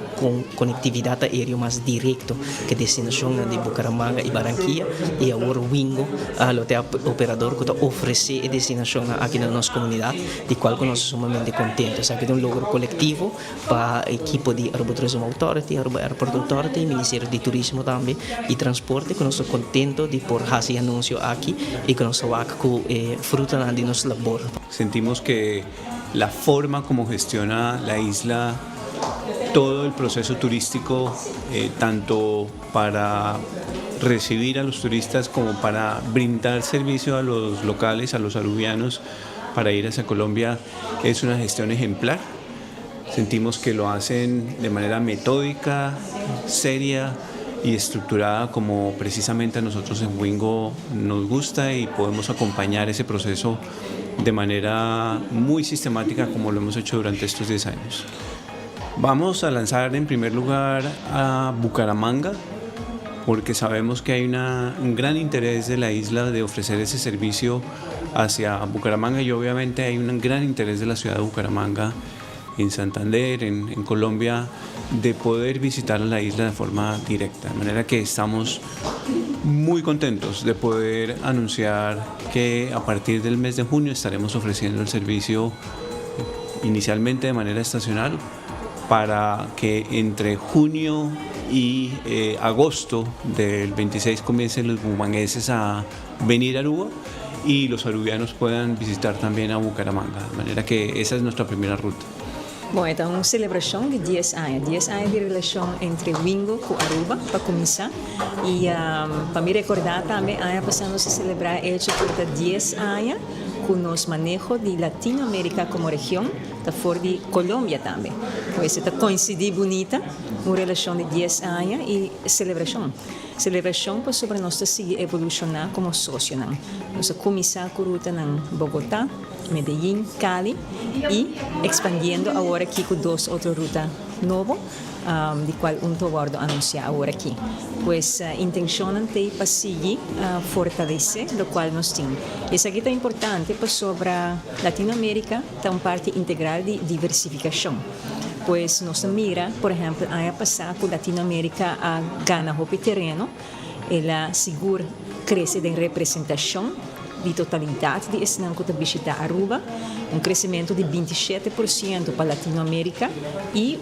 conectividad aérea más directo que destinación de Bucaramanga y Barranquilla y ahora Wingo, el operador que ofrece la destinación aquí en nuestra comunidad, de cual nos sumamente contentos. Aquí es un logro colectivo para el equipo de Aruba Tourism Authority, Aruba Airport Authority, Ministerio de Turismo también y Transporte, que nos contentos de por hacer anuncio aquí y que nos va a fruta de nuestra labor. Sentimos que la forma como gestiona la isla todo el proceso turístico, tanto para recibir a los turistas como para brindar servicio a los locales, a los arubianos, para ir hacia Colombia, es una gestión ejemplar. Sentimos que lo hacen de manera metódica, seria y estructurada, como precisamente a nosotros en Wingo nos gusta, y podemos acompañar ese proceso de manera muy sistemática como lo hemos hecho durante estos 10 años. Vamos a lanzar en primer lugar a Bucaramanga, porque sabemos que hay un gran interés de la isla de ofrecer ese servicio hacia Bucaramanga, y obviamente hay un gran interés de la ciudad de Bucaramanga, en Santander, en Colombia, de poder visitar la isla de forma directa. De manera que estamos muy contentos de poder anunciar que a partir del mes de junio estaremos ofreciendo el servicio inicialmente de manera estacional, para que entre junio y agosto del 26 comiencen los bumangueses a venir a Aruba y los arubianos puedan visitar también a Bucaramanga. De manera que esa es nuestra primera ruta. Bom, então, uma celebração de 10 anos de relação entre Wingo e Aruba, para começar. E para me recordar também, ano passado se celebrar hecho por 10 anos com o manejo de Latinoamérica como região, da fora de Colômbia também. Pois está coincidir bonita, uma relação de 10 anos e celebração. Celebração para sobre nós seguir evolucionar como sócio. Nós começar com a ruta em Bogotá, Medellín, Cali e expandindo agora aqui com 2 outras rutas novas, de qual estou a anunciar agora aqui. Pois a intenção é para seguir fortalecer do qual nós temos. Isso aqui é importante para sobre a Latinoamérica, é uma parte integral de diversificação. Pois nós mira, por exemplo, ano passado com a Latinoamérica a ganha o terreno, ela segura cresce de representação de totalidade de estudantes que visitam Aruba, crescimento de 27% para a Latinoamérica e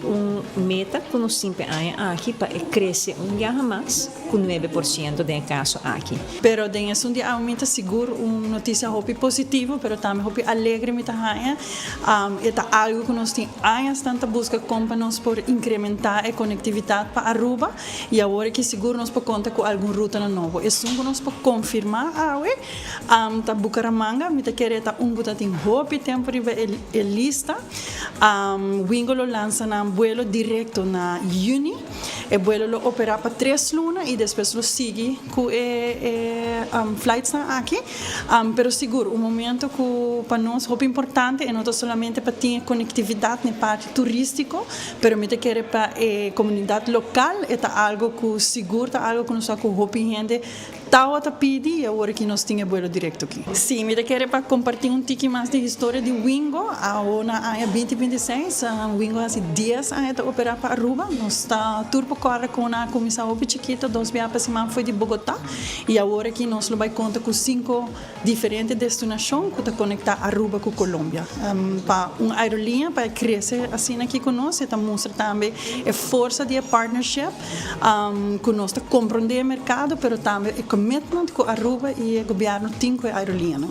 meta que nós sempre aqui para crescer mais com 9% de caso aqui. Pero den es un día aumenta seguro una noticia hopi positivo, pero también hopi alegre me taja. Eta algo que nos tiene años tanta busca compañeros por incrementar la conectividad para Aruba y ahora que seguro nos puede contar con alguna ruta nueva. Es un que nos puede confirmar ta Bucaramanga, me quiere ta buta tin hopi tempo el lista. Wingo lo lanza na vuelo directo na Juni. El vuelo lo opera para 3 lunas y después lo sigue con flights aquí. Pero seguro, un momento que para nosotros es importante, no solamente para tener conectividad en la parte turística, pero me quiere para la comunidad local, es algo que seguro, es algo que nosotros gente está pedindo e agora que nós temos vuelo direto aqui. Sim, me quero para compartilhar tique mais de história de Wingo. Na ano 2026, Wingo há 10 anos de operar para Aruba. Nós está turbo corre com a comissão opi chiquita, 2 dias para semana foi de Bogotá e agora que nós vai contar com 5 diferentes destinações que conectar Aruba com Colômbia. Para uma aerolínea para crescer assim aqui conosco, está mostra também a força de partnership, que nós está compreender o mercado, pero também commitment com Aruba e o governo tem com a aerolínea.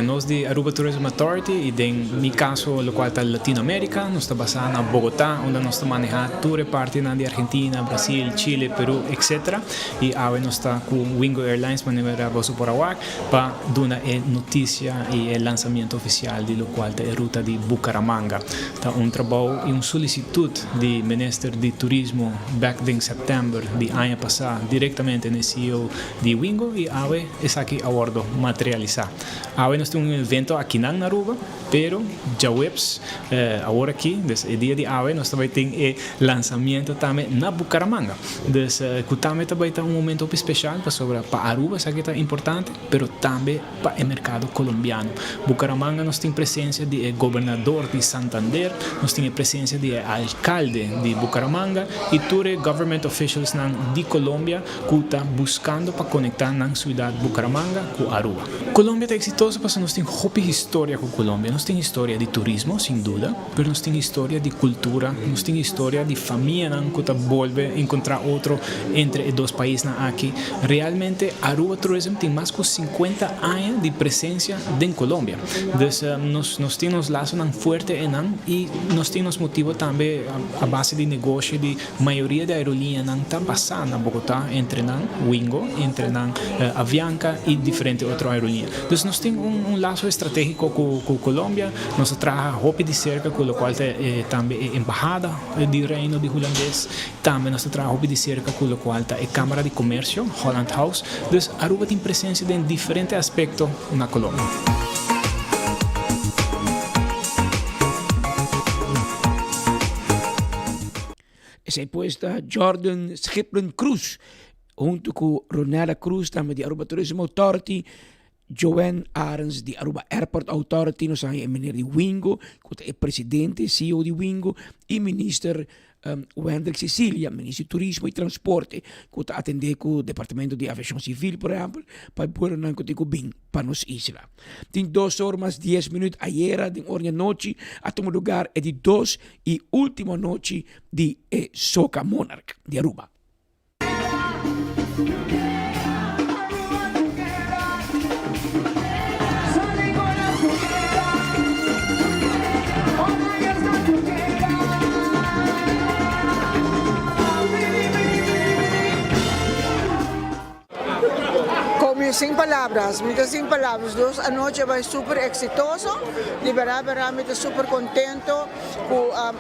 Nós de Aruba Tourism Authority e em meu caso, o qual está Latinoamérica, nós está basado na Bogotá, onde nós está manejando toda a parte de Argentina, Brasil, Chile, Peru, etc. E agora nós está com Wingo Airlines para por agora para dar a notícia e o lançamento oficial de lo qual é a ruta de Bucaramanga. Está trabalho e solicitud de Ministério de Turismo back em setembro de ano passado diretamente no CEO de Wingo e agora é aqui a bordo materializar. Agora nós temos um evento aqui na Aruba, pero já webs agora aqui, o dia de hoje, nós também temos o lançamento também na Bucaramanga. Que também tem um momento especial para Aruba, isso aqui é importante, pero também para o mercado colombiano. Bucaramanga nós temos presença do governador de Santander, nós temos presença do alcalde de Bucaramanga e todos os government officials de Colômbia que estão buscando para conectar na cidade de Bucaramanga com Aruba. Colômbia é exitosa porque nós temos muita história com Colômbia. Nós temos história de turismo, sem dúvida, mas nós temos história de cultura, nós temos história de família que volve a encontrar outro entre os dois países aqui. Realmente, Aruba Tourism tem mais de 50 anos de presença em Colômbia. Então, nós temos laços fortes e nós temos motivo também a base de negócio de maioria da aerolínea que está passando na Bogotá, entre Wingo, entre Avianca e diferentes outras aerolíneas. Então, nós temos laço estratégico com Colômbia, nós trabalhamos de cerca com o qual também é embaixada do Reino de Holandês, também nós trabalhamos de cerca com o qual é a Câmara de Comércio, Holland House. Então, Aruba tem presença em diferentes aspectos na Colômbia. Essa é posta Jordan Schiplen Cruz, junto com Ronella Cruz, também de Aruba Tourism Authority, Joanne Arens de Aruba Airport Authority, nós temos o meneer de Wingo, que é presidente, CEO de Wingo, e minister Wendrik Cecilia, ministro de Turismo e Transporte, que está atendendo com o Departamento de Aviação Civil, por exemplo, para pôr na contigo bem para nos isla. Tem 2 horas, 10 minutos ayer, de hora noite, até um lugar é de 2 e última noite de Soca Monarch de Aruba. Sin palabras, a noche va súper exitoso, veramente súper contento,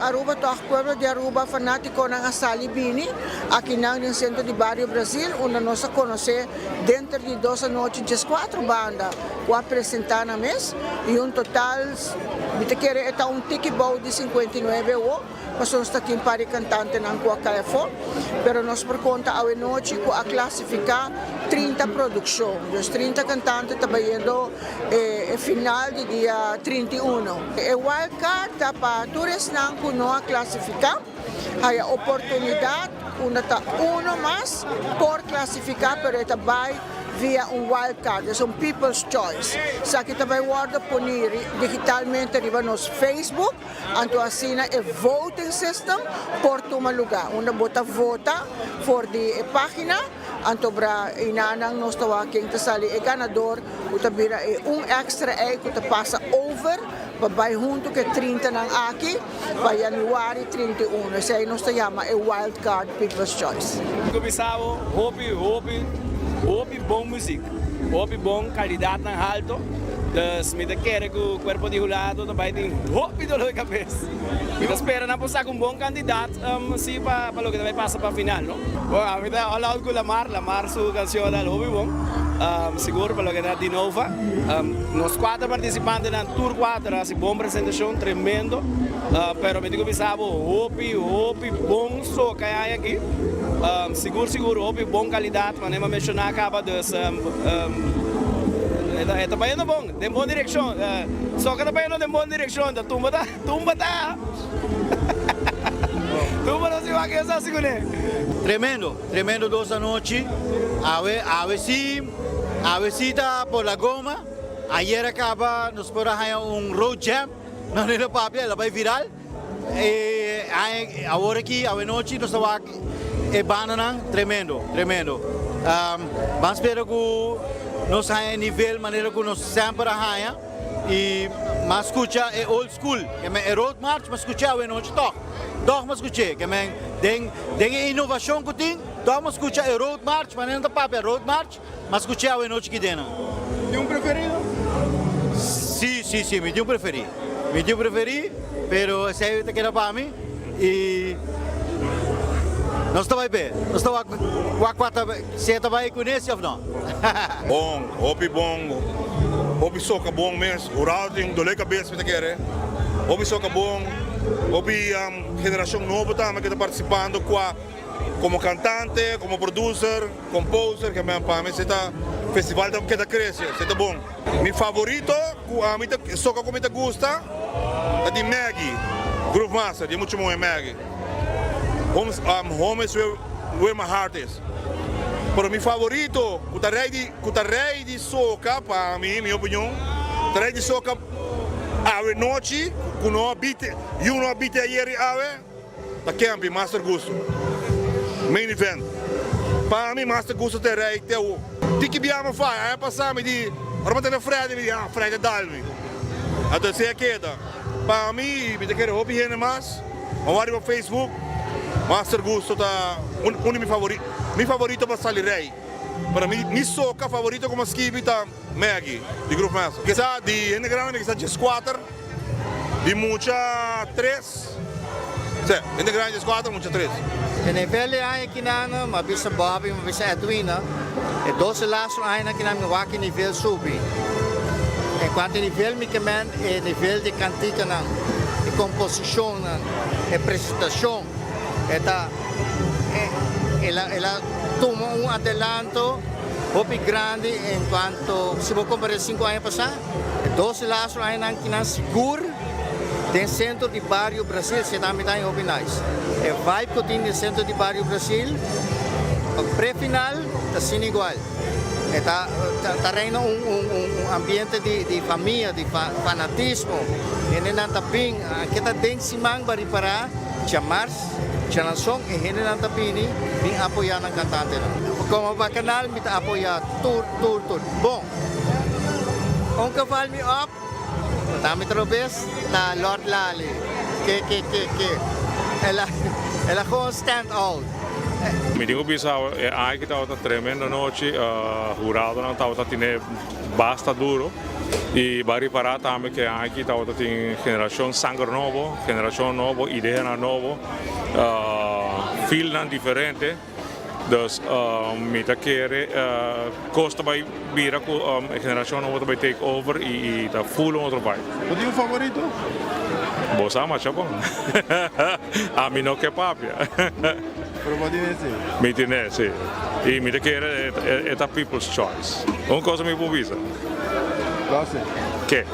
Aruba, todo el pueblo de Aruba fanático ng Asali Bini, aquí en el centro de Barrio Brasil, donde nos conoce dentro de 2 noches, 4 bandas, que presentan a mes, y un total, está un ticket bow de 59 euros, mas nós está aqui para cantante ng Coacalefo, pero nós por conta a noite com a classificar 30 produção, os 30 cantantes trabalhando final de dia 31. O wildcard tá para todos não que não a classificar, há oportunidade, uno mais por classificar, pero esta vai via wildcard, é people's choice. Sa kita vai guarda punir digitalmente riba nos Facebook, anto asina voting system por tuma lugar. Una bota vota for the página, anto bra inanang nos tawa king tasali ganador, utabira extra que passa over, vai junto que 30 ng aqui, para January 31. Essa aí nos chama wildcard people's choice. Começava, Hopi bom música, hopi bom qualidade na alto, das me quer que o corpo de jurado também tem hopi dor de cabeça. E nós esperamos passar com um bom candidato, assim para o que vai passar para a final, não? Bom, então ao lado com Lamar sua canção da hopi bom, seguro para o que é de novo. Nós 4 participantes na tour 4, assim bom apresentação, tremendo. Pero me digo pensava hopi bom só que há aqui. Seguro, hopi bom qualidade, mas nem mencionar acaba dos também é bom, tem boa direção. Só que também não tem boa direção, da tumba tá. Tumba não se vai que essa segunda. Tremendo 2 noite. A visita por la goma. Ayer acaba nos por road jam. Não era papi, ela vai viral. Agora aqui a noite nós estamos banana tremendo. Vamos esperar que nós há nível maneira que nós sempre há e mas escuta é old school, é road march, mas escuta a noite doch mas escuta, que tem inovação que tem, mas escuta é road march, maneira da papel road march, mas escuta a noite que dena. Tem um preferido? Sim, me tem um preferido, pero esse aí te queda para mim e nós estamos bem, nós estamos você também conhece ou não? Bom, hopi bom, Obi soca bom mês, o routing do leca bem se quer. Obi soca bom, obi geração nova também que está participando como cantante, como producer, composer, que me para mim está festival que está crescendo, está bom. Mi favorito, a mim soca como me gusta, é de Maggie, Groove Master, de muito bom é Maggie. Home is where my heart is. Pero mi favorito, kutarei di soca, para mim, minha opinião, tarei di soca ave noite, kuno abite, you no abite ieri ave, ta campi Master Gusto. Main event. Para mim, Master Gusto terei teu. Tiki biamo fai, passami di, ormai te ne Fred, mi di, Fred dalmi. Ato se queda. Para mim, mi te quero hobby hene mas, ma arrivo Facebook, Master Gusto tá um mi favorito para salirei. Para mim, mi soca favorito como skibi tá Maggie, de Groove Master. Que sa di hene grande que sa de squatter, di mucha 3. Sì, hene grande de squatter, mucha 3. En de vele aan kinana, maar bisa Bobby, maar bisa Edwina. E 12 laços ainda que na minha waki nível subi. Enquanto nível me kemen é nível de cantica não, de composição não, de apresentação. Ela toma adelanto hopi grande enquanto se vou comparar 5 anos passados, 12 laços ainda que não seguro. Tem centro de bairro Brasil, se também está em hopi nice. É vibe que tem no centro de bairro Brasil, pré-final está sendo igual. Está reina ambiente de família, de fanatismo. E não está bem, que está dentro de mão para chamar Chanson e gente não está bem apoiar na cantante. Como o canal me está apoiar tudo. Bom, cavalo me up, também talvez da Lord Lali, que ela com stand out. Me digo bisa ai que estava tremenda noite, jurado não estava tendo basta duro. E vai reparar também que aqui tem geração sangue novo, ideia nova, feel diferente. Dus me tá querer costa vai vir a geração nova vai take over e tá full outro vai. O teu favorito? Bossa macho a mim não que papia. Pero pode dizer. Me tiene, sim. E me tá querer é a people's choice. Uma coisa me pubisa. Graças. Que?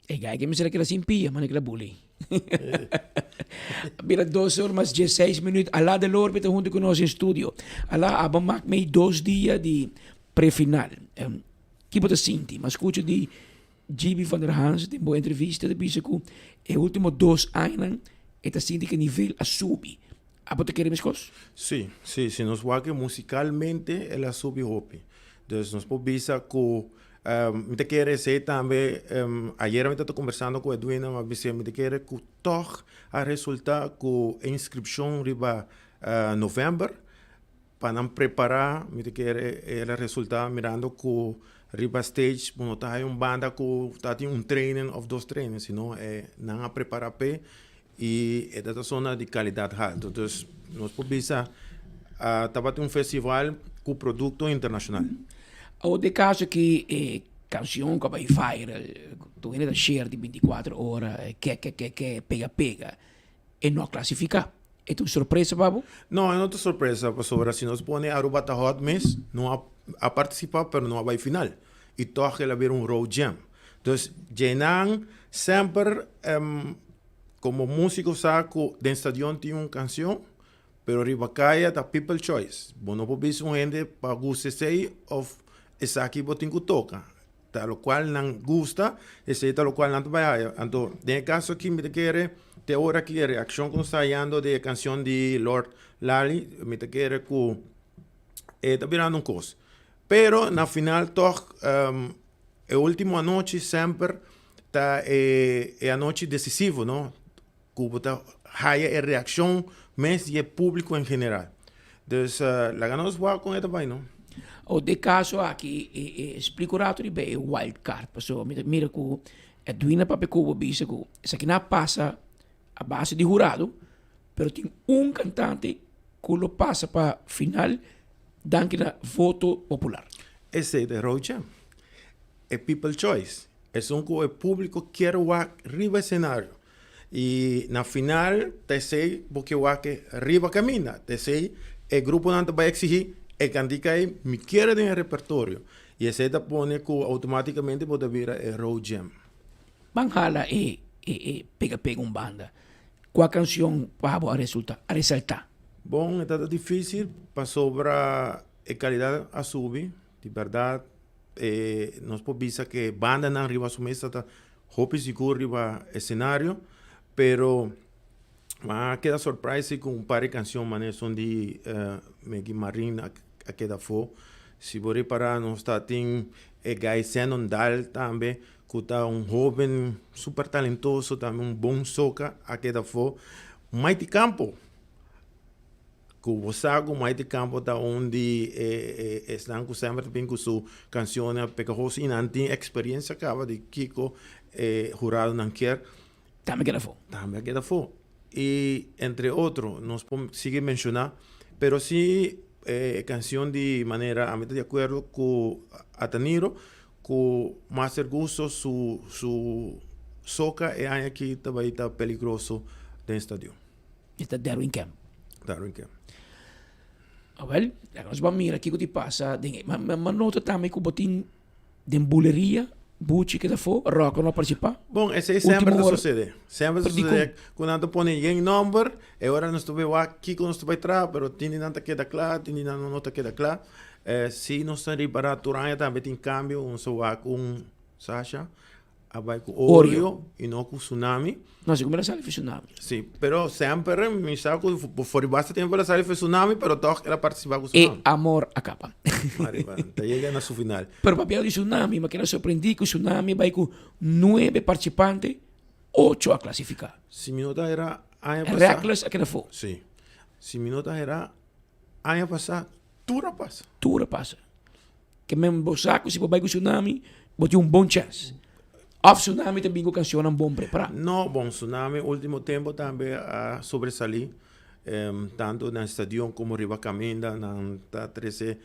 Kijk, misschien que las impía, man, que la bully. Bila 2 horas mais 16 minutos, alá de l'orbita junto com nós em estúdio. Alá, abamac mei 2 dias de pré-final. Que você sente? Mas escuta de Gibi van der Hans, tem boa entrevista, de bisa que é o último 2 anos, e sente que nível a subir. ¿Você quer mais coisas? Sí, nos va que musicalmente ela sube hopi. Entonces nos podemos que me te quer dizer também, ayer eu estava conversando com Edwina, mas me te quer que toch a resultar com a inscrição riba novembro, para não preparar, me te quer ela resultar mirando com riba stage, não tá aí banda que tá tem training of 2 trainings, senão não a preparar pé e é da zona de qualidade alta. Então nós podemos tava um festival com produto internacional. Ou de caso que canção que vai viral, tu viene da share de 24 horas, que pega, e não classifica. É uma surpresa, Babu? Não, é não é surpresa, professora. Se nós põe a Aruba tá hot mês, não a participar, mas não vai final. E toca ela ver road jam. Então, Jenan sempre, como músico, sabe que dentro do estadião tem uma canção, pero ribacaia da people choice. Bom, não pode ser gente para gostar ou essa aqui botin que toca, tal qual não gosta, esse tal qual não vai. Então, no caso aqui me quer te hora que a reação que está dando de canção de Lord Lali, me quer que está virando coisa. Pero na final toc a última noite sempre tá a noite decisiva, não? Que bota haya a reação, mas e público em geral. Então, la ganamos com esta vai, não? O de caso aqui, explicurato di bem wild card. Passo, mira que é duina para Cuba, bisa que isso aqui não passa a base de jurado, pero tem cantante que lo passa para final, dando na voto popular. Esse é de Rocha. É people choice. É que o público quer o arriba escenário. E na final, sei porque o que arriba camina. Sei o grupo não vai exigir e candidato aí me quer em repertório. E esse da põe que automaticamente pode vir a road jam. Banhala pega banda. Qual canção para ressaltar? Bom, é difícil para sobrar a qualidade a subir, de verdade. Nós podemos dizer que banda não arriba a sumir, está roupa seguro arriba cenário, pero mas queda surpresa com um par de canções, mas são de Maggie Marina a queda for. Se você reparar, nós está tem Guy Senondal também, que está jovem super talentoso, também bom soca a queda for. Mighty Campo, que o sago Mighty Campo está onde estão com sempre bem com sua canção, pegajosa e não tem experiência acaba de Kiko jurado não quer. Também queda for. Também queda for. E entre outros, nós podemos seguir mencionar, pero sí canção de maneira, a mí de acordo com Ataniro, que mais gusto su soca é aqui também está peligroso no estádio. Está Darwin Camp. Darwin Camp. Well, nós vamos mirar aqui o que passa, mas nota também que o botim de buleria, buchi que da for, rock não participar. Bom, esse sempre sucede. Sempre sucede. Quando põe em número, e agora nós estamos aqui, nós estamos atrás, mas tem nada que dar claro, tem nada nota que dar claro. Se nós estamos para Turanha também tem câmbio, nós vai com Sasha, vai com Oreo e não com Tsunami. Não, se como sale Tsunami. Sim, pero sempre me sabe que por bastante tempo ela sale Tsunami, pero toque ela participa com Tsunami. E amor acaba. Arriba, chega na sua final. Pero o papel de Tsunami, mas que nos surpreendí que o Tsunami vai com 9 participantes, 8 a classificar. Se minuta era ano passado. Reckless aquela foi. Sim. Se minuta era ano passado, tudo passa. Tudo passa. Que mesmo o saco, se vai com o Tsunami, bote bom chance. Of Tsunami também com canção bom preparado. Não, bom, Tsunami, último tempo também a sobresalir, tanto no estádio como Riva Caminda, na 13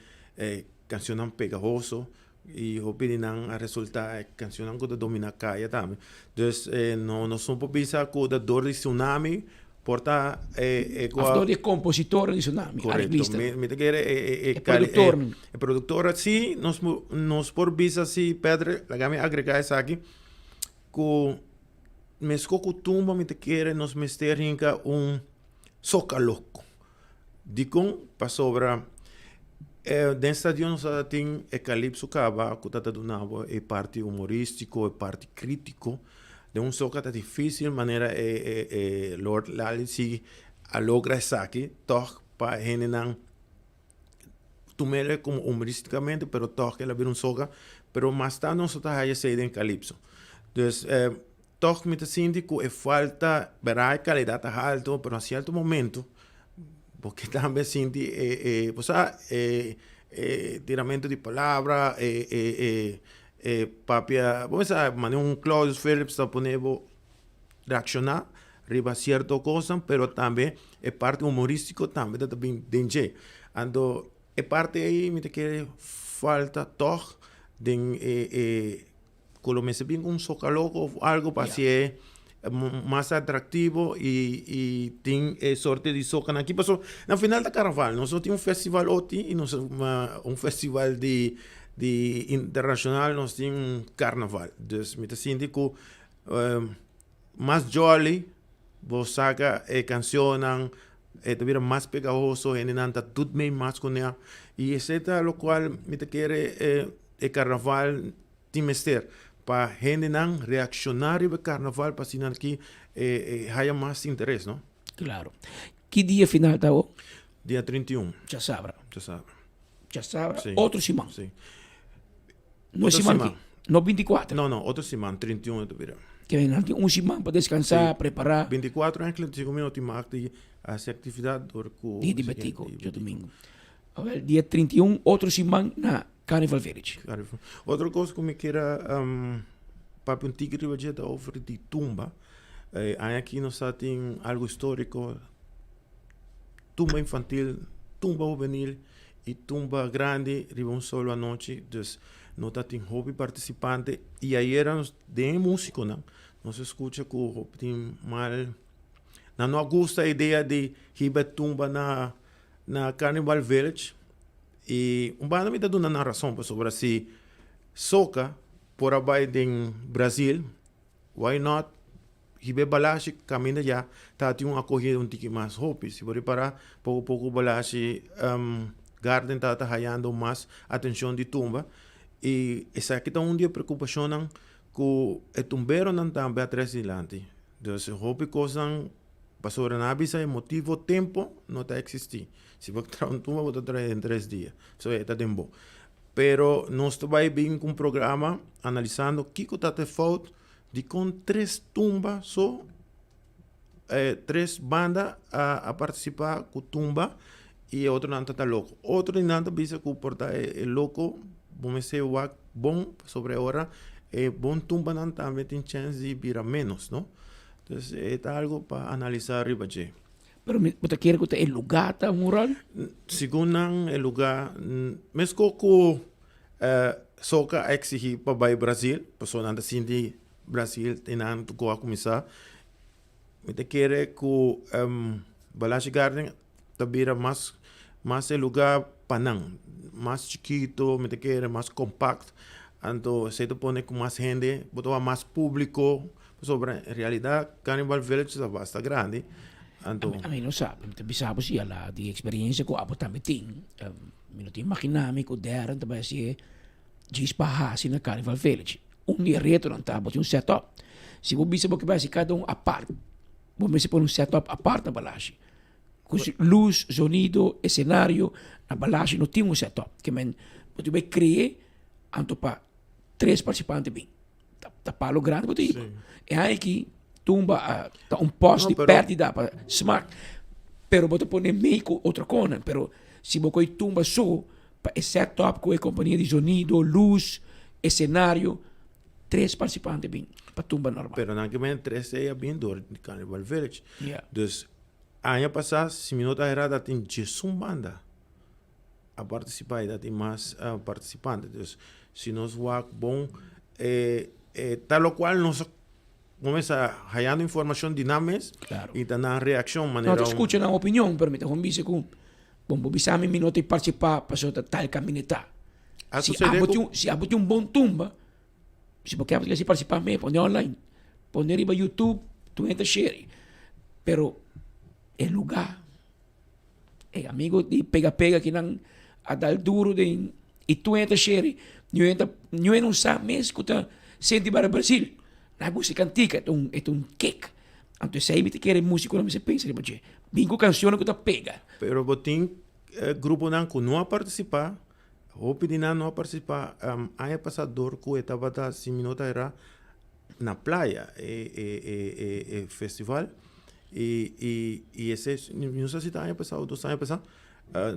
canção pegajoso e o pedinang a resultar canção que domina a caia também. Então, não são pobisa com a dor de Tsunami, porta a dor de compositor de Tsunami, correto. Me quer produtor. Produtor, sim, nós por bisa se Pedro, la gami agregar isso aqui. Que mesco tumba me te quer nos mester hinca soca louco. Dicon para sobra dentro estadio nós tem Calypso Cava, que tá donando é parte humorístico, é parte crítico. De soca tá difícil maneira Lord Lali se logra isso aqui, toc para gente não tomar como humoristicamente, pero toc ela vir soca, pero mais tarde nós tá aí sair em Calypso. Então, toch me sinto que falta ver qualidade alta, pero a certo momento, porque também sinto tiramento de palavra, papia, vamos dizer, Claudius Phillips está ponendo reaccionar, riba certa coisa, pero também é parte humorístico também está bem dentro. Então, é parte aí me que falta toch de quando me bem um socaloco algo para ser mais atrativo e tem sorte de soca aqui. Passou na final da carnaval, nós temos festival OTI e nós festival de internacional, nós temos carnaval. Então, me sinto que mais jolly, você saca canção, também mais pegajoso, e não está tudo bem mais com ela. E isso é o qual me quer carnaval tem mester. Para a gente não reaccionar ao carnaval, para assim que haja mais interesse, não? Claro. Que dia final está o? Dia 31. Já sabe. Já sabe. Sim. Outro semana. Sim. Não é semana aqui? Não 24? Não, outro semana, 31 eu vira. Que vem um semana para descansar, preparar. 24 é que 5 minutos mais de essa atividade. Dia de Betico, dia domingo. Dia 31, outro semana na Carnival Village. Outra coisa que me queira para um tigre vai dar over de tumba. Aqui nós tem algo histórico, tumba infantil, tumba juvenil e tumba grande, riba solo à noite. Então, nós tem hobby participante e aí éramos de músico, não? Nós escuta que o hobby tem mal. Não gosta a ideia de riba tumba na Carnival Village. E banda me dá uma narração sobre se soca por abaixo em Brasil, why not? Hibe balashi caminha já tá tem uma acolhida um tique mais hope. Se você parar pouco balashi garden tá raiando mais atenção de tumba e essa aqui tá dia preocupação não que é tumbeiro não também atrás de lante. Então hope coisas passou na avisa motivo tempo não tá existir. Se você trazer um tumba você traz em 3 dias. Isso é tá tempo. Pero nós vai bem com um programa analisando o que está te falta de com 3 tumbas só 3 bandas a participar com tumba e outro não está louco. Outro não está bisa que o porta é louco, vamos ser bom sobre a hora, bom tumba não também tem chance de virar menos, não? Então é algo para analisar ribaje. Pero você quer que o lugar tá mural? Segundo o lugar, mesmo que soca exigir para o Brasil, pessoa não assim de Brasil tem não que começar. Me quer que Balashi Garden vira mais lugar para não, mais chiquito, me quer mais compacto. Então se tu põe com mais gente, botar mais público sobre a realidade, Carnival Village é bastante grande. A mim não sabe, bisa po siya la di experiência ko abo também tem. Minuto imaginami ko deran também se diz bahasi na Carnival Village. Dia reto não tá, bote setup. Se você bisa que vai se cada apart. Você põe setup apart na Balashi. Com luz, sonido, cenário, na Balashi não tem setup. Que men você vai criar anto para 3 participantes bem. Tá palo grande bote. É aí que tumba tá posto de perdida para smack. Pero você põe meio com outra coisa. Pero se você tumba só para setup com a companhia de sonido, luz, cenário, 3 participantes bem para tumba normal. Pero não que men 3 é bem dor de Carnival Village. Yeah. Então, ano passado, se minuta errada tem 11 banda a participar e tem mais participantes. Então, se nós vamos bom, tal qual nós vamos a rayando informação dinâmica e tá na reação maneira. Não escuta na opinião, permite, como disse com bom, bisa mi minuto participar para tal caminheta. Se abote bom tumba, se você quer participar me põe online, põe riba YouTube, tu entra share. Pero el lugar é amigo de pega que não a dar duro de e tu entra share, eu não sabe mesmo que tá sente para Brasil. Na música antiga é um kick. Então se aí me quer música não se pensa, mas bingo canção que tá pega. Pero botin grupo não participar. Hope de não participar. Ano passado que estava da 5 minutos era na praia festival e esse não sei se está ano passado 2 anos passado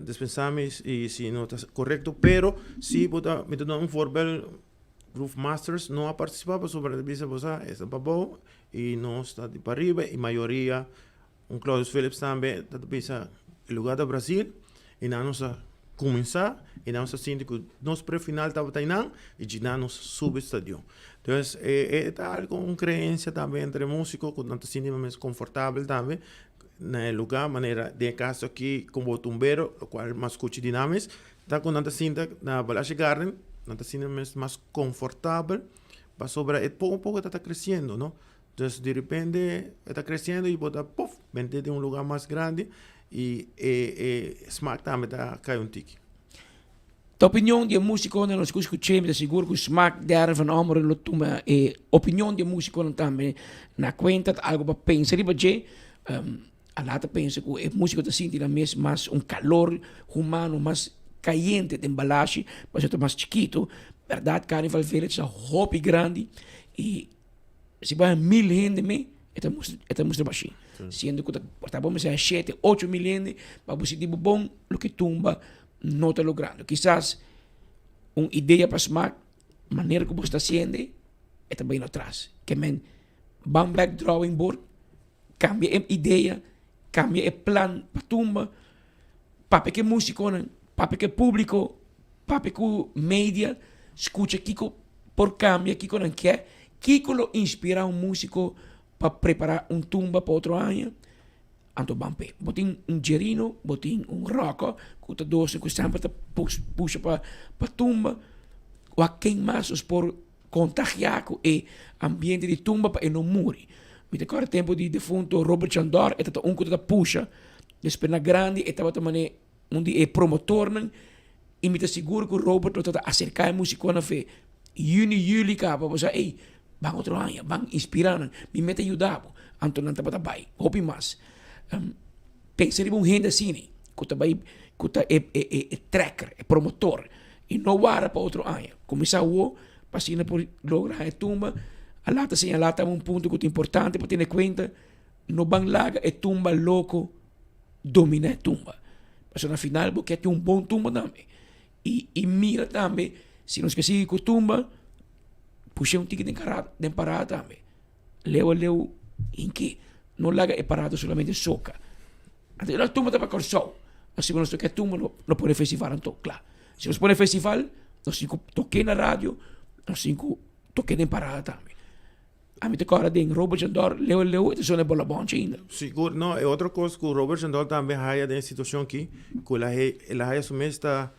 dispensamos e se não está correto, pero se botar me dá formato Groove Masters não participava sobre a visa você essa babo e não está de para arriba e maioria Claudio Phillips também da visa lugar do Brasil e não nos começar e não se sente que nos pré-final estava tainan e já nos sube estadio. Então é tal com crença também entre músicos que não se sente mais confortável também no lugar maneira de caso aqui como tumbeiro o qual mais escute dinâmicos tá com não se sente na Balashi Garden não está sendo mais confortável para sobre pouco está crescendo, não? Então de repente está crescendo e bota puff, vende de lugar mais grande e Smack também está caindo um tique. A opinião de músico não nós escutamos, seguro que o Smack der van Amor lo toma opinião de músico também na conta algo para pensar e para a lata pensa que o músico está sentindo mesmo mais calor humano mais caliente de Balashi, mas é mais chiquito, verdade, Carnival Village é hobby grande e se vai 1000 gente, é muito baixinho. Sendo que está bom, mas é 7, 8 mil gente, para você tipo bom, o que tumba, no está logrando. Quizás una idea para SMAC, manera como está haciendo, está bien atrás. Que men, van back drawing board, cambia la idea, cambia el plan para tumba, para que músico, para que público, para que media, escucha Kiko por cambia, Kiko no quer, Kiko lo inspira un músico para preparar un tumba para otro año. Anto bampe, botin un gerino, botin un roco, que doce que sempre puxa para tumba, o a quem mais os por contagiar com o ambiente de tumba para não morrer. Me recordo o tempo de defunto Robert Chandor, e tata que puxa, depois na grande, e tava também onde é promotor, e me seguro que o Robert tata acercar a música na fé. Juni, juli, capa, você, ei, bang outro ano, bang inspirando, me mete ajudar, anto não tava bai, hopi mais. Pensa em gente assim, que é tracker, é promotor, e não guarda para outro ano. Começar o passando por lograr a tumba, a lata señalata um ponto que é importante para ter em conta, não van laga a tumba louco domina a tumba. Mas na final, porque tem bom tumba também. E mira também, se não esqueci que a tumba, puxa ticket de parada também. Leu, em que? Não larga é parado solamente soca. Então, a tumba está para corso. Assim, nós que a tumba não pode festival, então, claro. Se nós pode festival, nós toquei na rádio, nós toquei em parada também. A mim, agora, tem Robert Jandor, leu, e são bola bom ainda. Seguro, não, é outra coisa que o Robert Jandor também há da situação aqui, que ele há está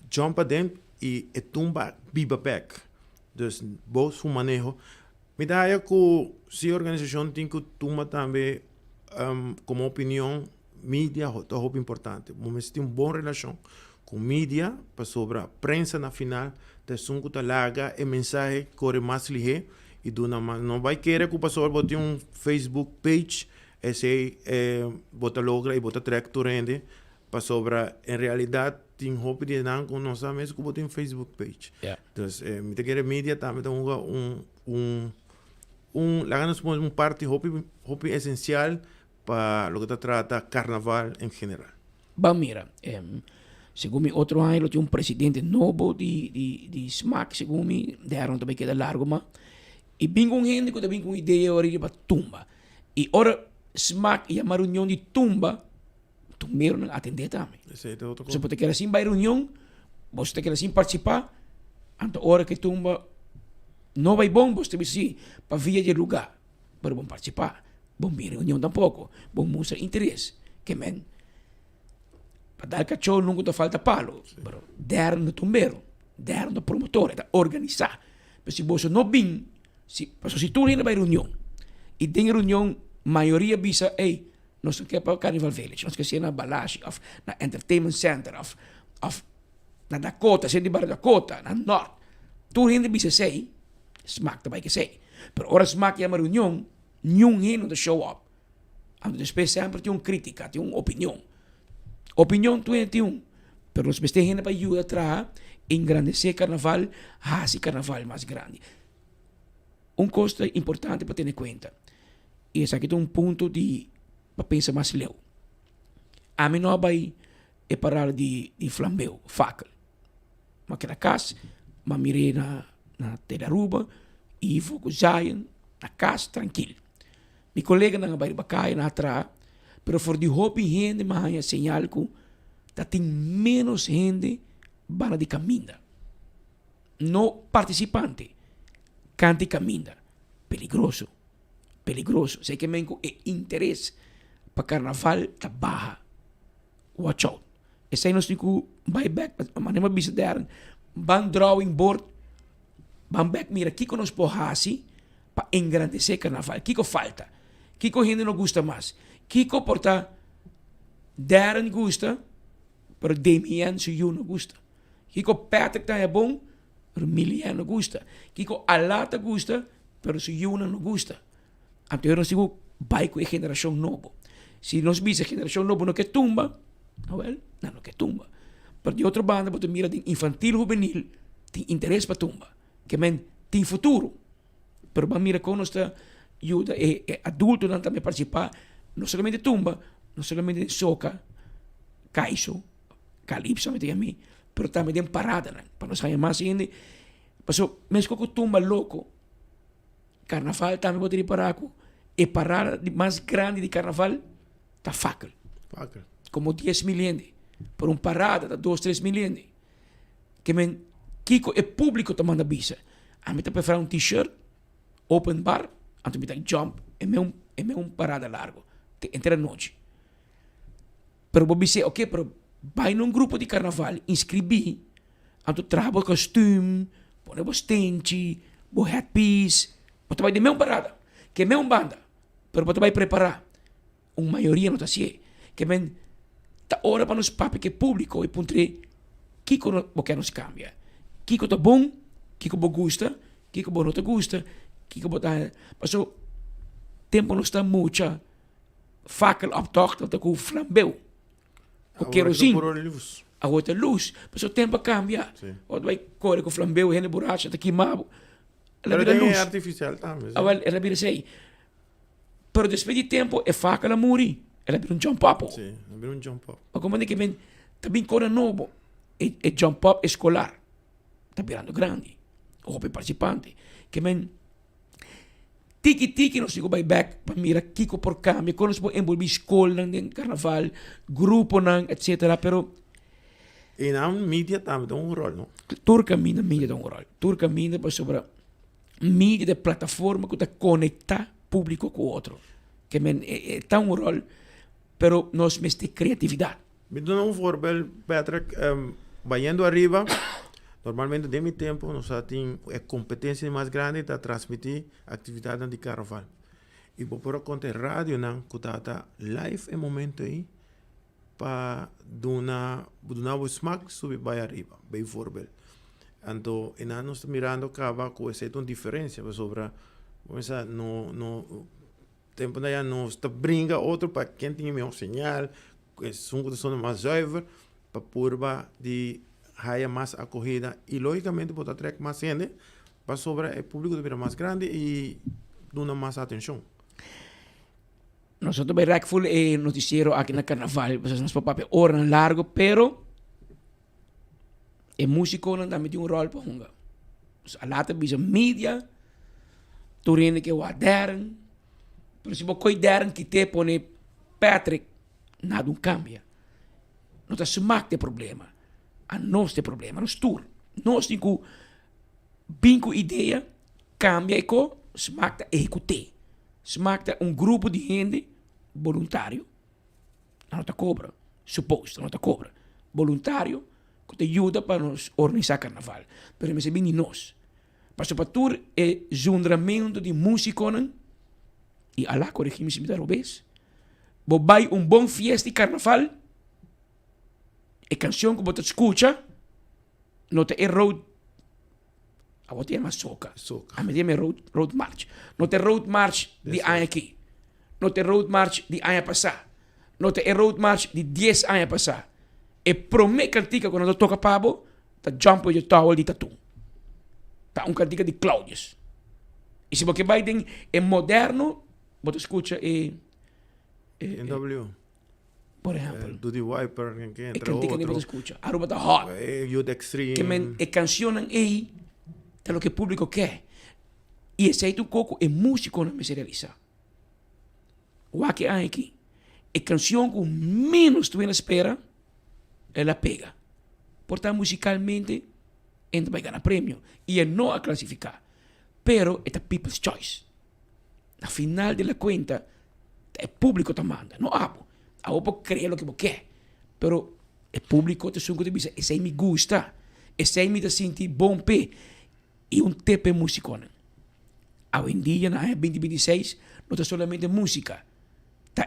jumpa dentro e a tumba biba back. Então, vos manejo. Me dá que se a organização tem que tomar também como opinião, mídia é muito importante. Mas tem uma boa relação com mídia, para sobre a prensa na final, da sunco da larga, e mensagem corre mais ligeiro, e não vai querer que o pastor bote Facebook page, esse bota logra e bota track turende, para sobre, em realidade, tem hope de não com nós mesmo que bote Facebook page. Então, me querer mídia também tem la parte hopi essencial para lo que trata carnaval en general. Bom, mira, segundo mi outro ano, tinha presidente novo de SMAC, segundo mi, deram também que largo, mas e bem com gente que também com ideia de para tumba. E ora SMAC e a reunião de tumba, tumbeiro não atender também. Você pode querer assim vai reunião, você quer assim participar, então hora que tumba não vai bom, você vai sim, para via de lugar, para bom participar, bom vir reunião tampouco, bom mostrar interesse, que men, para dar cachorro nunca te falta palo, pero der no tumbeiro, der no promotor, é organizar, mas se você não vem, se tu ainda vai reunião, e tem reunião, maioria bisa, ei, nós não quer para o Carnival Village, nós quer ser na Balashi, na Entertainment Center, na Dakota, ser de Barra Dakota, na Norte, tu ainda bisa sei, SMAC também que sei. Pero ora SMAC é uma reunião, nenhum não show up. Então, depois sempre tem uma crítica, tem uma opinião. Opinião tu tem um. Pero nós temos gente para ajudar atrás, engrandecer carnaval, fazer carnaval mais grande. Coisa importante para ter em conta. E esse aqui tem ponto de para pensar mais leu. A mim não vai parar de flambeu, faca. Mas que na casa, mas mirei na Teraruba, Ivo, Zayan, na casa, tranquilo. Mi colega na bairro Bacai, na atrás, pero for de hopi gente, mas há sinal que tem menos gente para de caminhar. No participante, cante caminha. Peligroso. Sei que menco é interesse para carnaval tá baja. Watch out. Esse aí nós temos que buyback, mas não é visitar, van drawing board, van back, mira, Kiko nos porrasi para engrandecer carnaval. Kiko falta. Kiko gente não gosta mais. Kiko porta Darren gosta, pero Damian Suyu não gosta. Kiko Patrick tá é bom, pero Milian não gosta. Kiko Alata gosta, pero Suyu não gosta. Então eu não sigo vai com a geração nova. Se nós vimos a geração nova não que tumba, não que tumba. Pero de outra banda, você mira de infantil, juvenil, tem interesse para tumba. Que tem futuro. Pero vamos mira como está ajuda adulto não também participar, não somente tumba, não somente soca, caiso, Calypso, me mí, pero también de parada, ¿no? Para nos haya más gente. Pasó, me escoco tumba loco. Carnaval también voy a ir para acá. Y parada más grande de carnaval, está Fackel. Como 10.000 gente. Por un parada, 2-3.000 gente. Que men, Kiko, el público te manda visa. A mí te prefiero un t-shirt, open bar, a mí te jump, y me un parada largo. Entre la noche. Pero vos dices, ok, pero vai num grupo de carnaval, inscrevi, a tu traga o costume, põe o stente, o headpiece, você vai de mesma parada, que é mesma banda, pero você vai preparar. Uma maioria não está assim, que vem, tá hora para nos papos que é público, e pontre, Kiko não quer nos cambia. Kiko tá bom, Kiko bo gusta, Kiko bo não te gusta, Kiko bo tá, passou, tempo não está muito, Fackel optocht, dat com flambeu. Com querosene. Agora tem luz. Mas o tempo cambia. Ou vai correr com flambeu, rende borracha, está queimado. Ela vira luz. Artificial também. Ela vira assim. Pero depois de tempo, é Fackel a muri. Ela vira jump up. Sim, ela vira jump up. Mas como é que vem, também corre novo. É jump up escolar. Está virando grande. Ou participante. Que vem, tiki-tiki, nós vai back para mirar Kiko por cambio, quando nós envolver escola, carnaval, grupo, etc. Pero e na mídia também tem rol, não? Turca mídia tem rol. Turca mídia para sobre mídia de plataforma que conecta público com outro. Que tem rol, pero nós mete criatividade. Me dá voorbeeld, Patrick, vayendo arriba. Normalmente, de mi tempo, nós temos a competência mais grande para transmitir atividades de carnaval. E por conta rádio, que está live em momento aí, para dar o smack subir para arriba, bem voorbeeld. Então, nós estamos mirando com essa diferença sobre, no tempo daí, nós brinca outro para quem tem melhor sinal, que são condições mais zuiver, para purba de haya más acogida y lógicamente puede atraer más gente para sobre el público de más grande y dar más atención. Nosotros verá que fue el noticiero aquí en el carnaval, pues nos papá horas largo, pero el músico no también tiene un rol para jugar. A later bisa media, tu rende que guardaram, pero si vos cuidaram que te pone Patrick, nada cambia. Não está smaak de problema. A nós tem problema, nós tour. Nós temos bingo ideia, cambia e co, smaak de executar. Smaak de grupo de gente voluntário, não te cobra, suposto, não te cobra. Voluntário, que te ajuda para nos organizar carnaval. Pero me se bem nós. Para para tour é juntamento de músicos e alá corrigimos me dar o vez. Bo vai bom fiesta de carnaval. E canção que você escuta, não tem road. A você é mais soca. A mim é road march. Não tem road march de ano aqui. Não tem road march de ano passado. Não tem road march de 10 anos passado. E promete cantica quando eu toca pabo, tá jump de towel de tatu. Tá cantica de Claudius. E se você vai em moderno, você escuta NW. Por exemplo. Duty Wiper, que entra outro. Que escuta. Aruba tá hot. Youth Extreme. Que cancionam aí, é o que o público quer. E esse aí do coco é músico não me se realiza. O que há aqui. É canção com menos tu espera, ela pega. Portanto, musicalmente, ainda vai ganhar prêmio. E é não a classificar. Pero, é a people's choice. Na final da conta, é público que manda. Não abo. A vos creer lo que vos quer. Pero el público te suco te dice, ese me gusta. Ese me te siente bom pe. Y un tepe musicón. Hoy en día, en el 2026, no es solamente música.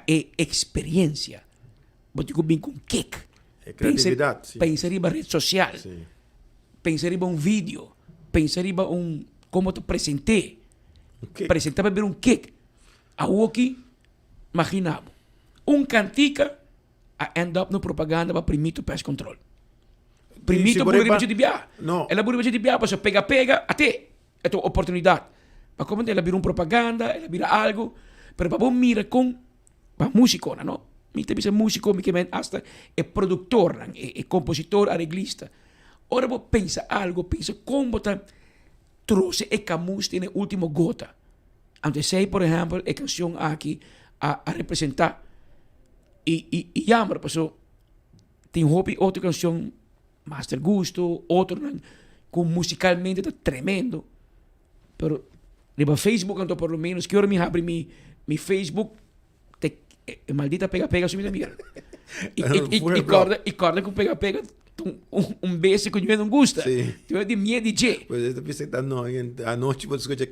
Es experiencia. Vos te bien con kick. Creatividad. Pensar en red social. Sí. Pensar en un video. Pensar en cómo te presenté. Presentar para ver un kick. A aquí, imaginamos. Cantica a end up no propaganda para primito pest control. Primito por riba de biar. No. Ela por riba de biar, para pega até é tua oportunidade. Mas como ela vira propaganda, ela vira algo, pero para bom mira com para música, não? mi te músico, mi que hasta es productor, es compositor, arreglista. Ahora vos pensa algo, pensa cómo trouxe e camus tiene último gota. Antes sei, por ejemplo, a canción aquí a representar. Y llamar, pasó, tem hobby otra canción más del gusto, otro con musicalmente está tremendo. Pero riba Facebook, então, por lo menos, que hora me abre mi Facebook, maldita pega, se me mira. E corda com pega, beso que eu não gosta. Tu é de minha DJ. Pois eu pensei que à noite você escuta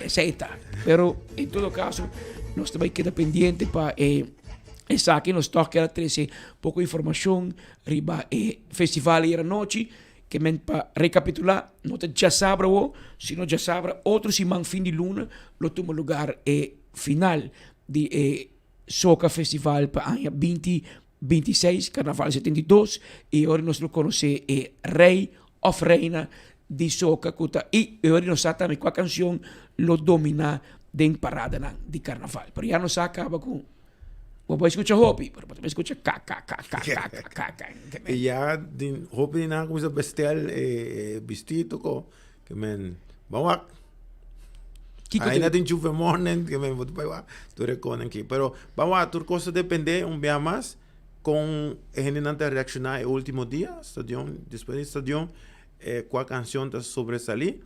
Aceita. Pero, em todo caso, nós também queda pendiente para essa aqui nos toca trazer pouco informação riba festival era noite que para recapitular, não já sabe se não já sabe, outro semana fim de luna, lo tomo lugar final de Soca Festival para ano 2026, Carnaval 72, e agora nós conhecemos Rei of Reina de Soca, e agora nós sabemos qual canção lo domina de parada de Carnaval. Pero já nós acaba com vou escutar Hopi, pero vou escutar E já din Hopi na começa a bestial vestido que men vamos ainda tem chuva morning que men vou para tu reconen aqui, pero vamos a tur coisa depender dia mais com a gente não reaccionar o último dia, estadião, depois do estadião, qual canção está sobresalir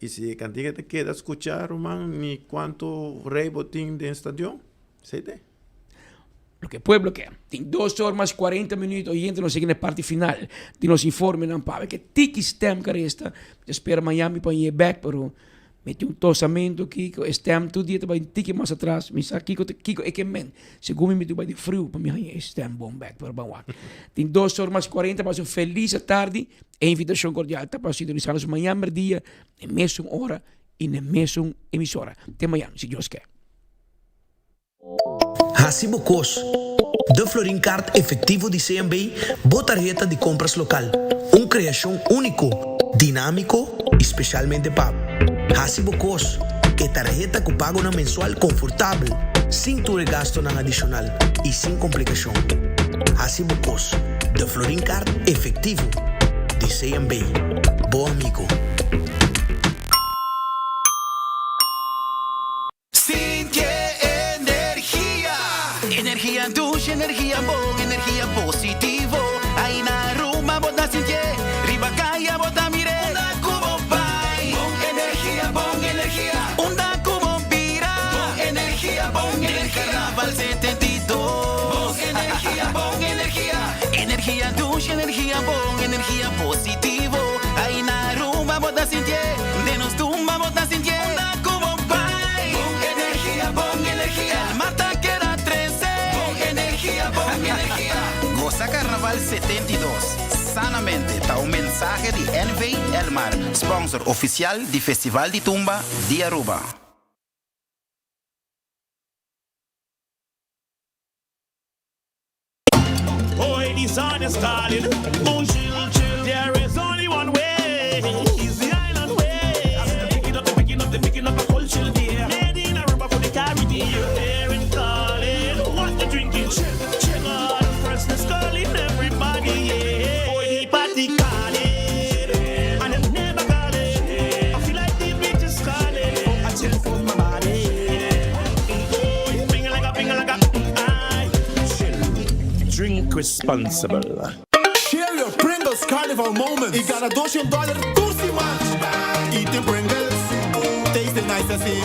e se a cantiga te queda escuchar, man, ni quanto rei botín de estadião, sei te. Lo que pueblo que tem 2 horas mais 40 minutos e entra na segunda parte final de nos informe não para que tiki stem que resta espera Miami para ir back pero mete tosamento aqui que stem todo dia vai tiki mais atrás me sabe Kiko é que men segundo me vai de frio para me stem bom back para bom tem 2 horas mais 40 mas feliz tarde e invitação cordial tá para sintonizar-nos Miami dia na mesma hora e na mesma emissora até amanhã se Deus quer. Hasibo Cos, de Florin Card efectivo de CMB, botarjeta de compras local. Criação único, dinâmico, especialmente para Hasibo Cos, que tarjeta que pago na mensual confortável, sem tu gasto na adicional e sem complicação. Hasibo Cos, de Florin Card efectivo de CMB. Bom amigo. Energia ducha, energia bom, energia positivo. Aí na Roma bota sentir, riba caia bota mire. Onda como pai, bom energia. Onda como pira, bom energia. Carnaval 72, bom energia. Energia ducha, energia bom, energia positivo. Aí na Roma bota sentir, de nos tumba bota sentir. Onda como pai, bom energia. Mata Goza Carnaval 72. Sanamente está un mensaje de NV Elmar, sponsor oficial del Festival de Tumba de Aruba. Boy, the sun is calling. Oh, chill. There is only one way. It's the island way. They're picking up a culture there. Made in Aruba for the Caribbean. Hearing calling. What they drinking? Chill. Let's calling everybody, yeah. Boy, the party calling, and I'm never calling. I feel like the beach is calling. I chill for my body. Boy, finger like a, aye. Chill. Drink responsible. Share your Pringles Carnival moments. Y gana $200 Tursi Munch. Eating Pringles, tasting nice as it.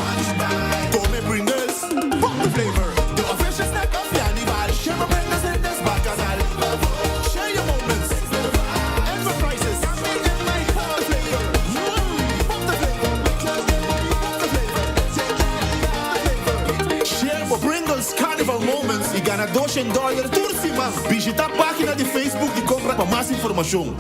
Come Pringles, pop the flavor. The official snack of the animal. Share my Pringles in this bacchanal. Share your moments. Extra prices. Pop the flavor. Pop the flavor. Share my Pringles Carnival moments. Y gana $200 Tursi Munch. Visita a página de Facebook de compra para más información.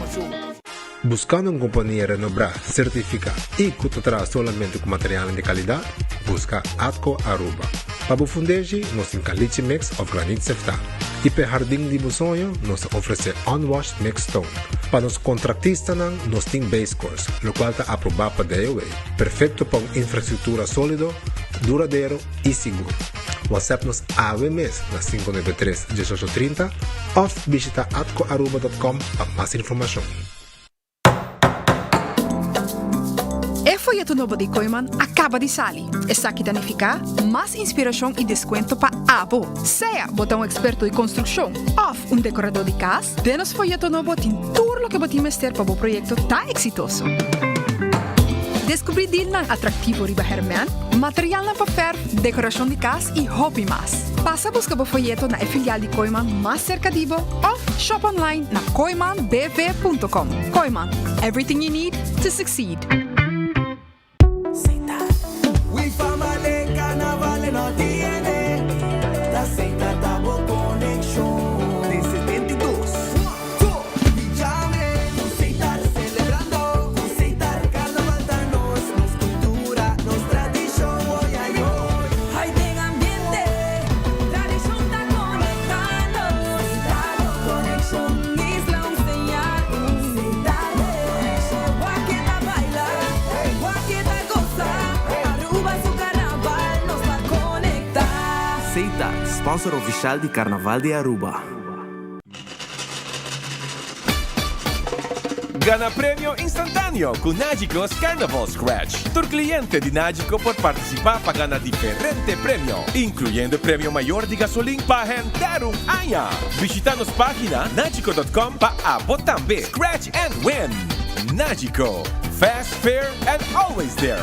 Buscando una compañía renombrada, certificada y que te trae solamente con materiales de calidad, busca Atco Aruba. Para fundeji, nos caliche mix of granite sefta. Y para jardín de sonho, nos ofrece unwashed mixed stone. Para los contratistas, nos tiene base course, lo cual está aprobado para DOA. Perfecto para una infraestructura sólido, duradero y seguro. WhatsApp-nos AWMES na 593-1830 ou visita atcoaruba.com para mais informação. O folheto novo de Koiman acaba de sair. Está aqui danificar mais inspiração e desconto para abo. Seja botão experto de construção ou decorador de casa, denos folheto novo tem tudo o que botimos ter para o projeto tá exitoso. Descobrir deal na atrativo riba Herman, material na papel, decoração de casa e hobby mais. Passa a buscar o folheto na filial de Koiman mais cerca de você ou shop online na koimanbv.com. Koiman, everything you need to succeed. We family carnaval no tiene. La Seita Tabo Connection. Desde 22. Llame, Seitar celebrando. Seitar carnaval danos. Nos cultura, nos tradición. Hoy ay hoy. Hay de ambiente. Tradición está conectando. Seitar Connection. Isla un señal. Seitar Connection. Guaqueta baila. Guaqueta goza. Aruba su carnaval nos va a conectar. Seita, sponsor oficial di Carnaval di Aruba. Gana premio instantâneo com Nágicos Carnival Scratch. Tu cliente de Nágico pode participar para ganhar diferente prêmio, incluindo prêmio maior de gasolina para rentar año. Visita nossa página nagico.com para botar também Scratch and Win. Nágico, fast, fair and always there.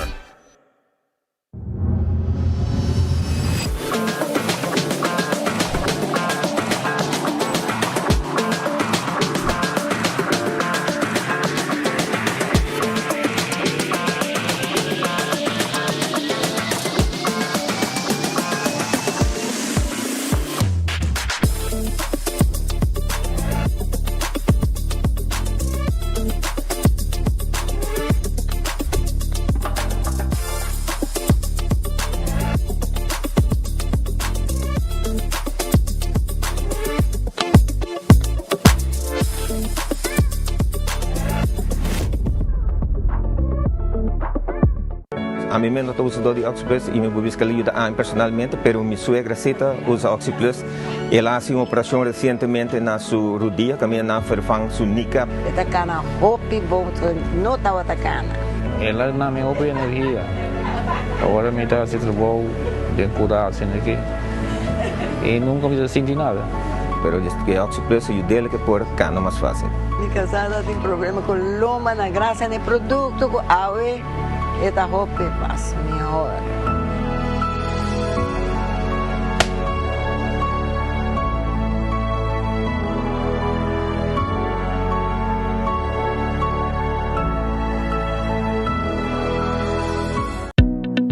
A mí me noto uso de Oxyplus y me busca ayuda a mí personalmente, pero mi suegra Zita usa Oxyplus. Ela hace una operación recientemente en su rodilla, también na vervang su kneecap. Esta cana hopi bom no estaba atacando. Ela na minha hopi energia. Agora me está sendo bom de cuidar assim aqui. E nunca me senti nada. Pero que Oxyplus ayuda a que por cana más fácil. Mi casada tem problema com loma na graça de produto com awe. Esta roupa passa melhor.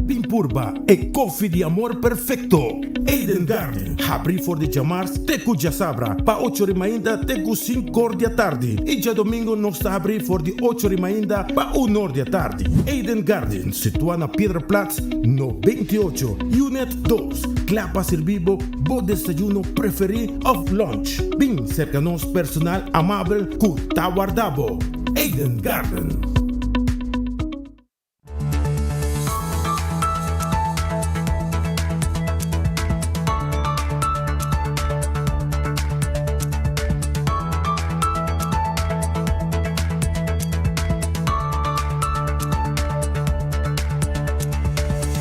Pimpurba e coffee de amor perfecto. Eden Garden, abri for de chamars tecu já sabra, pa 8h ainda tecu 5h da tarde. E já domingo nós está abri for de 8h ainda pa 1h da tarde. Eden Garden, situada na Piedraplatz, no 28, Unit 2. Clapa servibo, bo desayuno preferido of lunch. Bem cerca nos personal amável, cu taguardabo. Eden Garden.